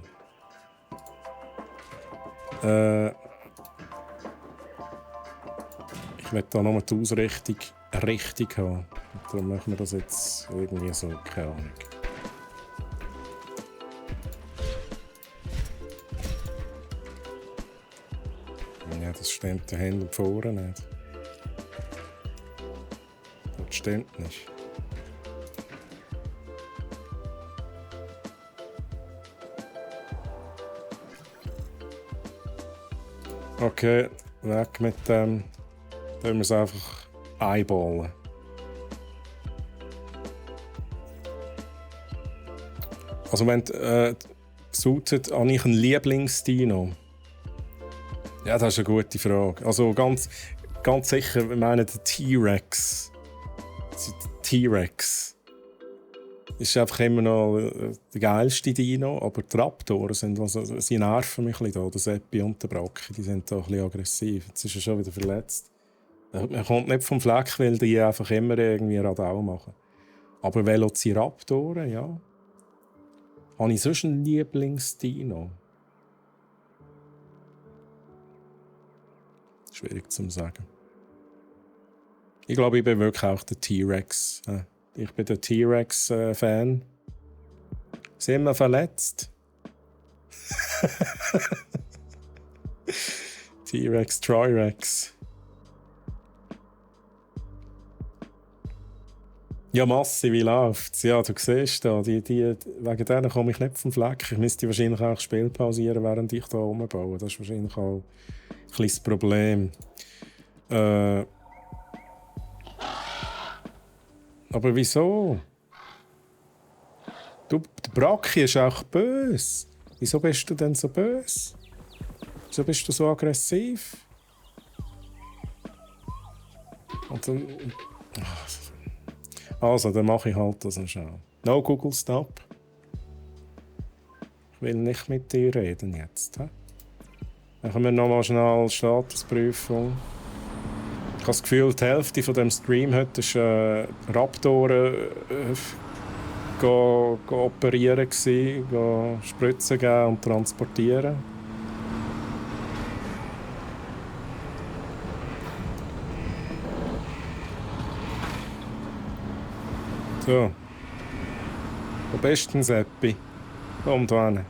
Ich will hier nur die Ausrichtung richtig haben. Darum machen wir das jetzt irgendwie so, keine Ahnung. Ja, das stimmt da hinten und vorne nicht. Das stimmt nicht. Okay, weg mit dem. Dann müssen wir es einfach eyeballen. Also wenn sucht habe ich einen Lieblingsdino? Ja, das ist eine gute Frage. Also ganz sicher, ich meine der T-Rex. Der T-Rex ist einfach immer noch der geilste Dino, aber die Raptoren sind, sie nerven mich ein bisschen da. Der Seppi und der Brocchi, die sind da ein bisschen aggressiv. Jetzt ist er schon wieder verletzt. Man kommt nicht vom Fleck, weil die einfach immer irgendwie Radau machen. Aber Velociraptoren, ja. Habe ich sonst einen Lieblingsdino? Schwierig zu sagen. Ich glaube, ich bin wirklich auch der T-Rex. Ich bin der T-Rex-Fan. Sind wir verletzt? T-Rex, Trirex. Ja, Massi, wie läuft's? Ja, du siehst da, wegen denen komme ich nicht vom Fleck. Ich müsste wahrscheinlich auch das Spiel pausieren, während ich hier umbaue. Das ist wahrscheinlich auch ein kleines Problem. Aber wieso? Du, der Brocchi ist auch böse. Wieso bist du denn so böse? Wieso bist du so aggressiv? Und dann... Also, dann mache ich halt das schon. No Google Stop. Ich will nicht mit dir reden jetzt. He? Machen wir nochmal schnell Statusprüfung. Ich habe das Gefühl, die Hälfte von dem Stream heute ist Raptoren operieren gsi, Spritzen geben und transportieren. So. Wo bist du denn, Seppi? Komm da hin.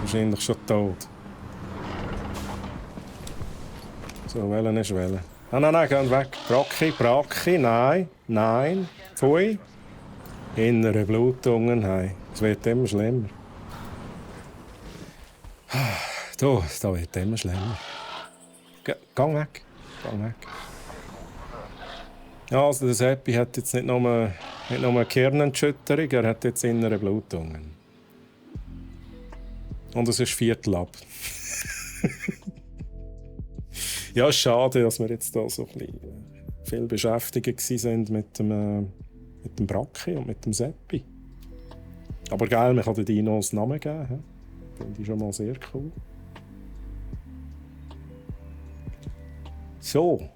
Wahrscheinlich schon tot. So, wählen ist wählen. Nein, geh weg. Brocchi, nein. Pfui. Innere Blutungen, nein. Es wird immer schlimmer. Da wird immer schlimmer. Geh weg. Also der Seppi hat jetzt nicht nur eine Gehirnerschütterung, er hat jetzt innere Blutungen. Und es ist Viertel ab. Ja, schade, dass wir jetzt da so ein bisschen viel beschäftigt sind mit dem Brocchi und mit dem Seppi. Aber geil, man kann den Dinos Namen geben. Finde ich schon mal sehr cool. So,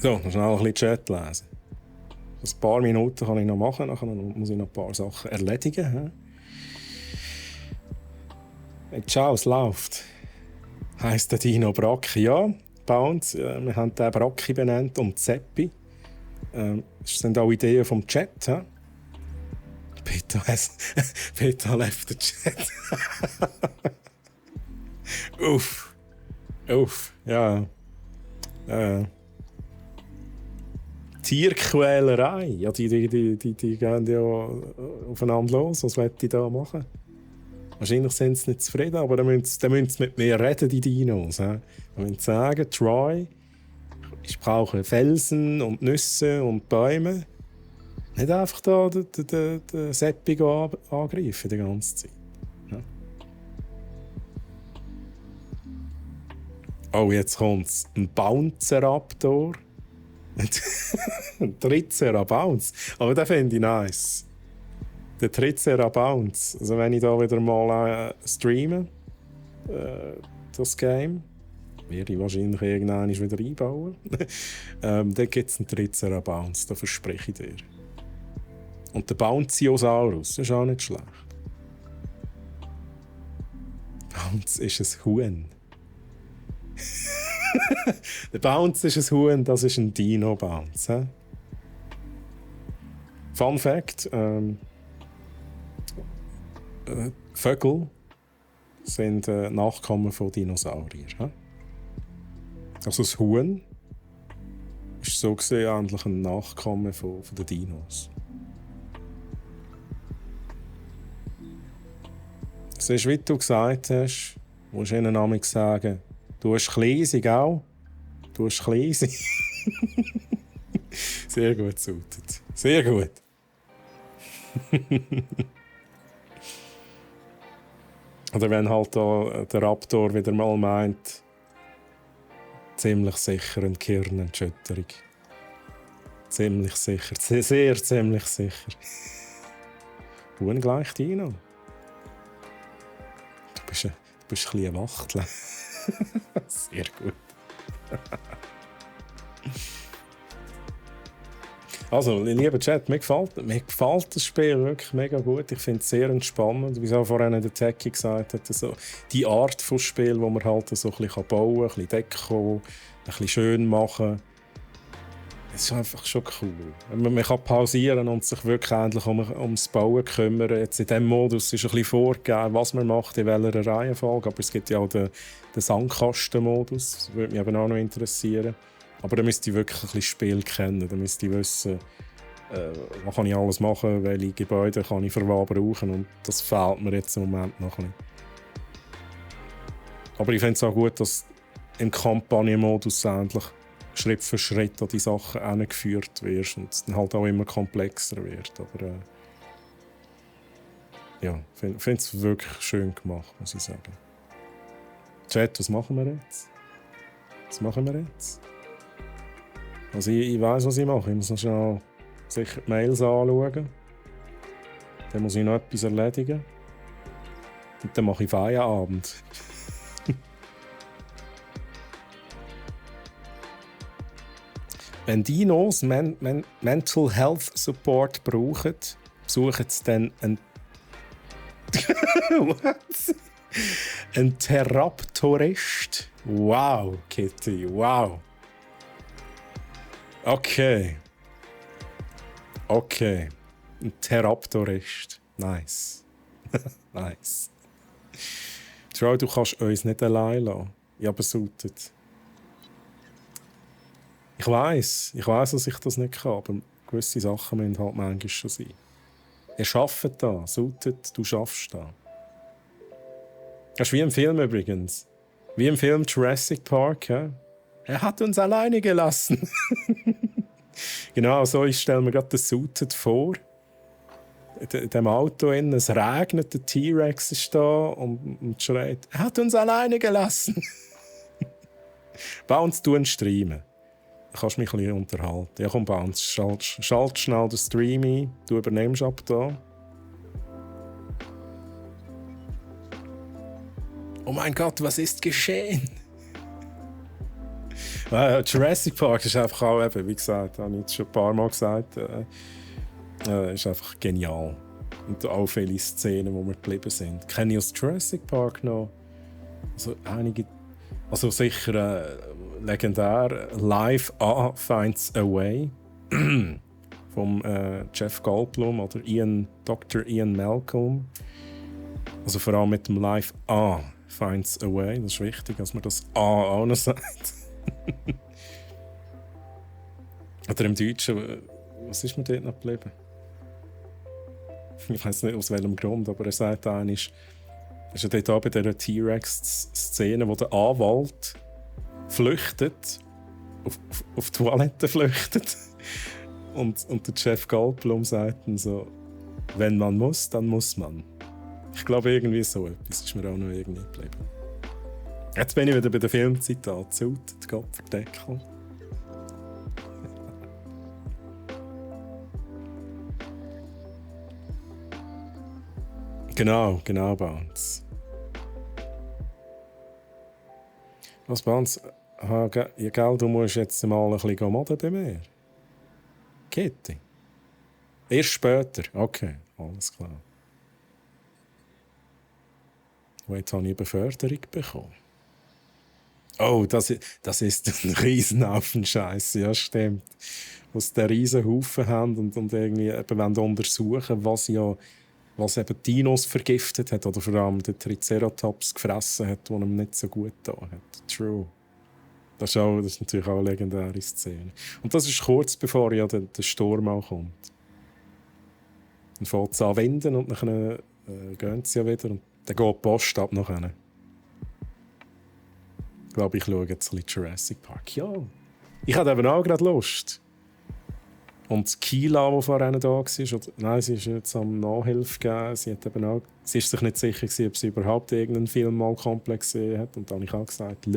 noch schnell ein bisschen Chat lesen. Ein paar Minuten kann ich noch machen, nachher muss ich noch ein paar Sachen erledigen. Hey, ciao, es läuft. Heisst der Dino Brocchi? Ja, Bounce. Wir haben den Brocchi benannt und Seppi. Das sind auch Ideen vom Chat. Peter left den Chat. Uff, ja. Tierquälerei. Ja, die gehen ja aufeinander los. Was wollen die da machen? Wahrscheinlich sind sie nicht zufrieden, aber dann müssen sie mit mir reden, die Dinos. Dann müssen sie sagen, Troy, ich brauche Felsen und Nüsse und Bäume. Nicht einfach da den Seppi angreifen die ganze Zeit. Ja. Oh, jetzt kommt's. Ein Bounceraptor. Ein Triceratops. Aber den finde ich nice. Der Triceratops. Also wenn ich da wieder mal streame, das Game, werde ich wahrscheinlich irgendwann wieder einbauen. Dann gibt es einen Triceratops, das verspreche ich dir. Und der Bounciosaurus, das ist auch nicht schlecht. Bounce ist ein Huhn. Der Bounce ist ein Huhn, das ist ein Dino-Bounce. Fun Fact: Vögel sind Nachkommen von Dinosauriern. He? Also das Huhn ist so gesehen eigentlich ein Nachkomme von den Dinos. Es ist, wie du gesagt hast, musst du ihnen nämlich sagen, du hast Kleisi, gell? Du hast Kleisi. Sehr gut, Sautet. Sehr gut. Oder wenn halt da der Raptor wieder mal meint, ziemlich sicher eine Gehirnerschütterung. Ziemlich sicher. Sehr ziemlich sicher. Huhn gleich Dino. Du bist ein bisschen Wachtel. Sehr gut. Also, lieber Chat, mir gefällt das Spiel wirklich mega gut. Ich finde es sehr entspannend. Wie auch vorhin der Techie gesagt hat, also die Art von Spiel, wo man halt so ein bisschen bauen kann, ein bisschen Deko, ein bisschen schön machen. Es ist einfach schon cool. Man kann pausieren und sich wirklich endlich ums Bauen kümmern. Jetzt in diesem Modus ist ein bisschen vorgegeben, was man macht, in welcher Reihenfolge. Aber es gibt ja auch den Sandkastenmodus. Das würde mich aber auch noch interessieren. Aber da müsste ich wirklich ein bisschen das Spiel kennen. Da müsste ich wissen, was kann ich alles machen, welche Gebäude kann ich für was brauchen. Und das fehlt mir jetzt im Moment noch ein bisschen. Aber ich finde es auch gut, dass im Kampagnenmodus endlich Schritt für Schritt an die Sachen hingeführt wird und es dann halt auch immer komplexer wird. Aber ja, ich finde es wirklich schön gemacht, muss ich sagen. Chat, was machen wir jetzt? Was machen wir jetzt? Also ich weiss, was ich mache. Ich muss noch schnell sicher die Mails anschauen. Dann muss ich noch etwas erledigen. Und dann mache ich Feierabend. Wenn Dinos Mental Health Support brauchen, besuchen sie dann einen ein Theraptorist. Wow, Kitty, wow. Okay. Ein Theraptorist. Nice. Nice. Trau, du kannst uns nicht allein lassen. Ja, aber Sautet. Ich weiss, dass ich das nicht kann, aber gewisse Sachen müssen halt manchmal schon sein. Ihr arbeitet da, Sautet, du schaffst da. Das ist wie im Film übrigens. Wie im Film Jurassic Park. Ja? Er hat uns alleine gelassen. Genau so, ich stelle mir gerade den Sautet vor. In dem Auto, es regnet, der T-Rex ist da und schreit, er hat uns alleine gelassen. Bounce, du streamen. Du kannst mich ein bisschen unterhalten. Ja, komm, Bounce, schalt schnell den Stream ein. Du übernimmst ab da. Oh mein Gott, was ist geschehen? Jurassic Park ist einfach auch, eben, wie gesagt, habe ich jetzt schon ein paar Mal gesagt, ist einfach genial. Und auch viele Szenen, wo wir geblieben sind. Kenne ich aus Jurassic Park noch? Also einige, also sicher legendär Life A Finds a Way vom Jeff Goldblum oder Dr. Ian Malcolm. Also vor allem mit dem Life A Finds a Way. Das ist wichtig, dass man das A auch noch sagt. Oder im Deutschen, was ist mir dort noch geblieben? Ich weiß nicht aus welchem Grund, aber er sagt eigentlich, ist ja dort auch bei dieser T-Rex-Szene, wo der Anwalt flüchtet, auf die Toilette flüchtet. Und der Jeff Goldblum sagt dann so, wenn man muss, dann muss man. Ich glaube, irgendwie so etwas ist mir auch noch irgendwie geblieben. Jetzt bin ich wieder bei den Filmzitaten. Sautet, Gott verdeckel. Genau, Bounce. Was, Bounce? Ja, gell, du musst jetzt mal ein bisschen modden bei mir. Kitty? Erst später? Okay, alles klar. Und jetzt habe ich eine Beförderung bekommen. Oh, das ist ein Riesenhaufen Scheiße, ja, stimmt. Was der riesen Haufen haben und irgendwie eben untersuchen, was ja was eben Dinos vergiftet hat oder vor allem den Triceratops gefressen hat, der ihm nicht so gut da hat. True. Das ist natürlich auch eine legendäre Szene. Und das ist kurz bevor ja der Sturm auch kommt. Dann fängt es an zu winden und dann gehen sie ja wieder und dann geht die Post ab nachher. Ich glaube, ich schaue jetzt ein bisschen Jurassic Park. Ja, ich hatte eben auch gerade Lust. Und Kila, die vorhin da war, nein, sie ist jetzt am Nachhilfe gegeben. Sie ist sich nicht sicher gewesen, ob sie überhaupt irgendeinen Film mal komplex gesehen hat. Und dann habe ich auch gesagt,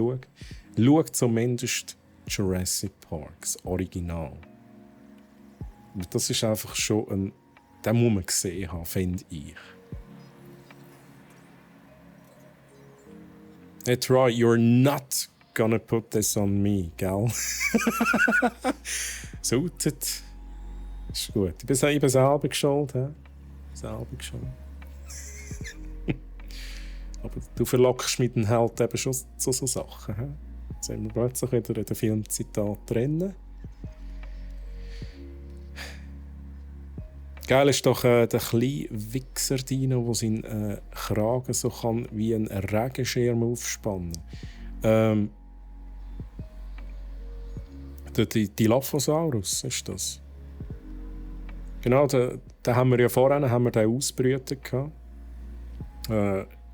schau zumindest Jurassic Park, das Original. Und das ist einfach schon den muss man gesehen haben, finde ich. Hey Troy, you're not gonna put this on me, gell? Sautet. Ist gut. Ich bin selber geschuld. Selber geschuld. Aber du verlockst mit dem Held eben schon zu so Sachen. He? Jetzt sind wir plötzlich wieder in den Filmzitat drin. Geil ist doch der kleine Wichser-Dino, der seinen Kragen so kann wie ein Regenschirm aufspannen kann. Der Dilophosaurus ist das. Genau, den haben wir ja vorhin ausbrüten gehabt.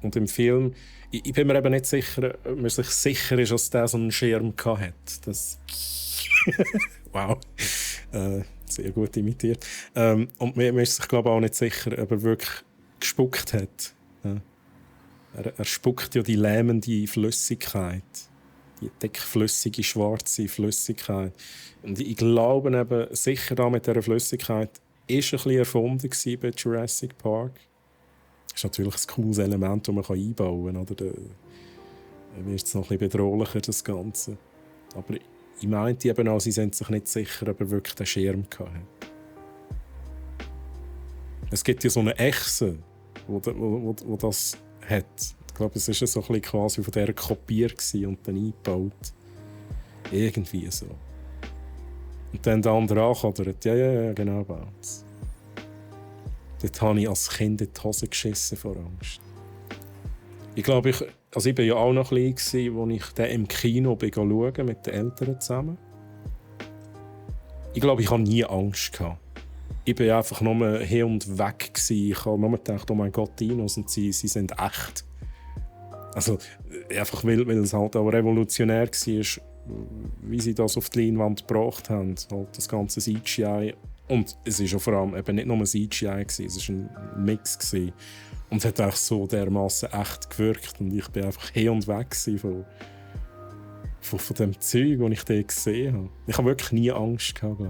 Und im Film, ich bin mir eben nicht sicher, ob man sich sicher ist, dass der so einen Schirm hatte. Das wow. Sehr gut imitiert. Und man ist sich, glaube ich, auch nicht sicher, ob er wirklich gespuckt hat. Er spuckt ja die lähmende Flüssigkeit. Die dickflüssige, schwarze Flüssigkeit. Und ich glaube eben, sicher da mit dieser Flüssigkeit war ein bisschen erfunden bei Jurassic Park. Das ist natürlich ein cooles Element, das man einbauen kann. Oder dann wird es noch ein bisschen bedrohlicher, das Ganze. Aber ich meinte eben auch, sie sind sich nicht sicher, ob er wirklich den Schirm hatte. Es gibt ja so eine Echse, wo das hat. Ich glaube, es war so ein bisschen quasi von dieser kopiert und dann eingebaut. Irgendwie so. Und dann der andere ankodert. Ja, genau das. Dort habe ich als Kind in die Hose geschissen vor Angst. Ich glaube, ich war ja auch noch klein, als ich den im Kino schauen mit den Eltern zusammen. Ich glaube, ich hatte nie Angst. Ich war einfach nur hin und weg. Ich habe nur gedacht, oh mein Gott, Dinos, und sie sind echt. Also, einfach weil es halt auch revolutionär war, wie sie das auf die Leinwand gebracht haben. Halt das ganze CGI. Und es war vor allem eben nicht nur CGI, es war ein Mix. Und es hat auch so dermassen echt gewirkt. Und ich war einfach hin und weg von dem Zeug, das ich dort gesehen habe. Ich habe wirklich nie Angst gehabt.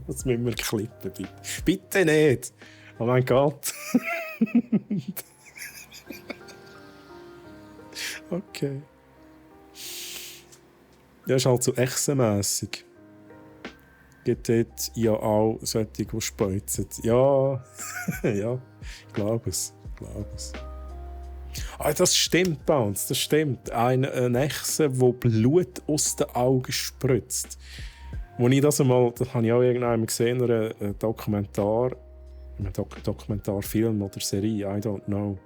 Das müssen wir klippen, bitte. Bitte nicht! Oh mein Gott! Okay. Ja, ist halt so echsenmässig. Gibt dort ja auch solche, die speuzen. Ja, ja, ich glaube es. Ah, das stimmt, Bounce, das stimmt. Eine Echse, die Blut aus den Augen spritzt. Als ich das habe ich auch irgendwann gesehen, in einem Dokumentarfilm oder Serie, I don't know.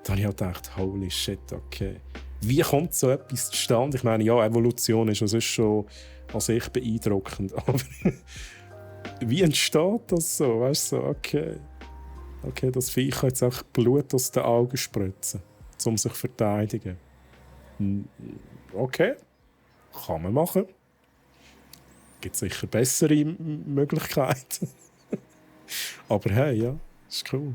Da habe ich auch gedacht, holy shit, okay. Wie kommt so etwas zustande? Ich meine, ja, Evolution ist schon an sich beeindruckend, aber wie entsteht das so? Weißt du, so, okay, das Viech kann jetzt auch Blut aus den Augen spritzen, um sich zu verteidigen. Okay, kann man machen. Gibt sicher bessere Möglichkeiten. Aber hey, ja, ist cool.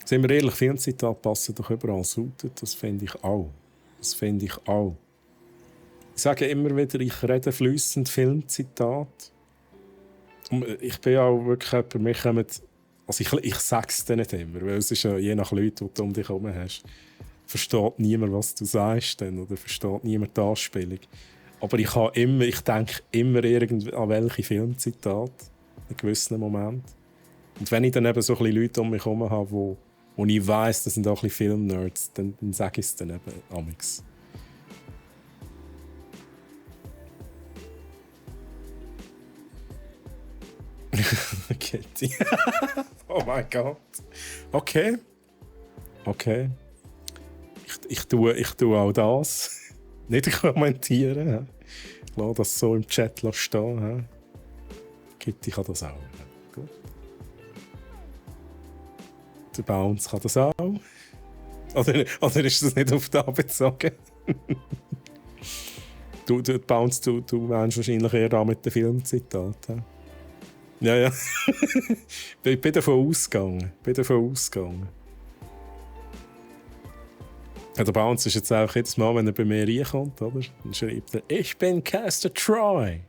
Sind wir ehrlich, Filmzitate passen doch überall sautet. Das finde ich auch. Ich sage immer wieder, ich rede fließend Filmzitat. Ich bin auch wirklich jemand, mir kommen, also ich sage es dir nicht immer, weil es ist ja je nach Leuten, die du um dich herum hast, versteht niemand, was du sagst dann, oder versteht niemand die Anspielung. Aber ich denke immer irgendwie an welche Filmzitate in gewissen Momenten. Und wenn ich dann eben so ein bisschen Leute um mich herum habe, wo ich weiss, das sind auch ein bisschen Filmnerds, dann sage ich es dann eben amix. Spaghetti. Oh mein Gott. Okay. Ich tue auch das. Nicht kommentieren. Ich lasse das so im Chat stehen. Kitty kann das auch. Gut. Der Bounce kann das auch. Oder ist das nicht auf da bezogen? Du Bounce, du meinst wahrscheinlich eher da mit den Filmzitaten. Ja. Bin davon ausgegangen. Ja, der Bounce ist jetzt auch jedes Mal, wenn er bei mir reinkommt, oder? Dann schreibt er, ich bin Caster Troy.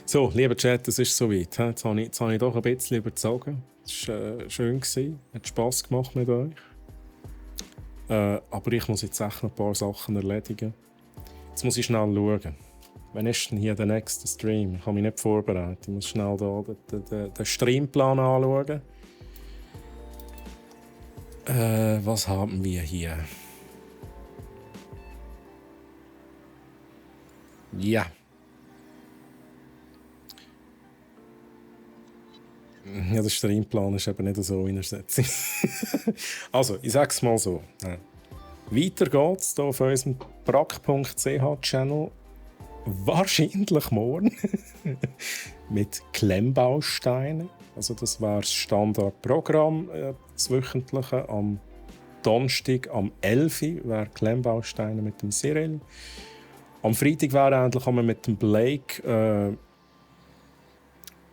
So, lieber Chat, es ist soweit. Jetzt habe ich doch ein bisschen überzogen. Es war schön, hat Spass gemacht mit euch. Aber ich muss jetzt echt noch ein paar Sachen erledigen. Jetzt muss ich schnell schauen. Wann ist denn hier der nächste Stream? Ich habe mich nicht vorbereitet. Ich muss schnell da den Streamplan anschauen. Was haben wir hier? Ja. Ja, der Streamplan ist eben nicht so in der Setzung. Also, ich sage es mal so. Weiter geht's hier auf unserem brack.ch-Channel. Wahrscheinlich morgen. Mit Klemmbausteinen. Also, das wäre das Standardprogramm, das wöchentliche. Am Donnerstag am 11. Uhr wäre Klemmbausteine mit dem Cyril. Am Freitag wäre endlich mit dem Blake.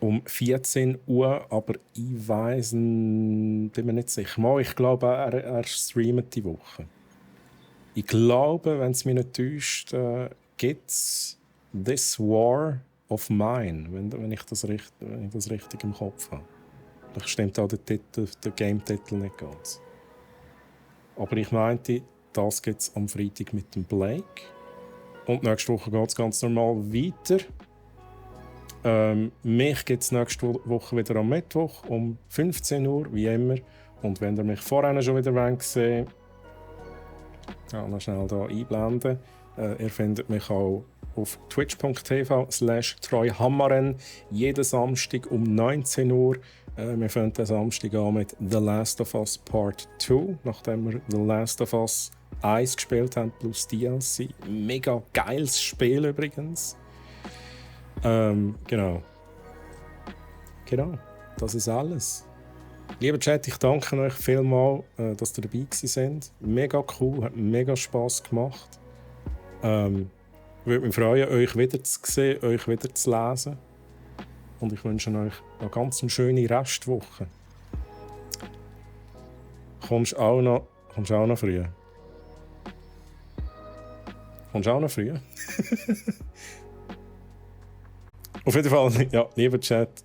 Um 14 Uhr, aber ich weiss, bin mir nicht sicher. Ich glaube, er streamt die Woche. Ich glaube, wenn es mich nicht täuscht, gibt es This War of Mine, wenn ich das richtig im Kopf habe. Vielleicht stimmt auch der Game-Titel nicht ganz. Aber ich meinte, das gibt es am Freitag mit dem Blake. Und nächste Woche geht es ganz normal weiter. Mich gibt es nächste Woche wieder am Mittwoch um 15 Uhr, wie immer. Und wenn ihr mich vorher schon wieder sehen wollt, noch schnell hier einblenden. Ihr findet mich auch auf twitch.tv/treuhammeren jeden Samstag um 19 Uhr. Wir fangen den Samstag an mit The Last of Us Part 2, nachdem wir The Last of Us 1 gespielt haben plus DLC. Mega geiles Spiel übrigens. Genau, das ist alles. Lieber Chat, ich danke euch vielmals, dass ihr dabei seid. Mega cool, hat mega Spass gemacht. Würde mich freuen, euch wieder zu sehen, euch wieder zu lesen. Und ich wünsche euch eine ganz schöne Restwoche. Kommst du auch noch früh? Kommst du auch noch früh? Auf jeden Fall, ja, lieber Chat,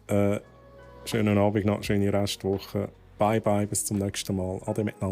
schönen Abend noch, schöne Restwoche. Bye bye, bis zum nächsten Mal. Ade miteinander.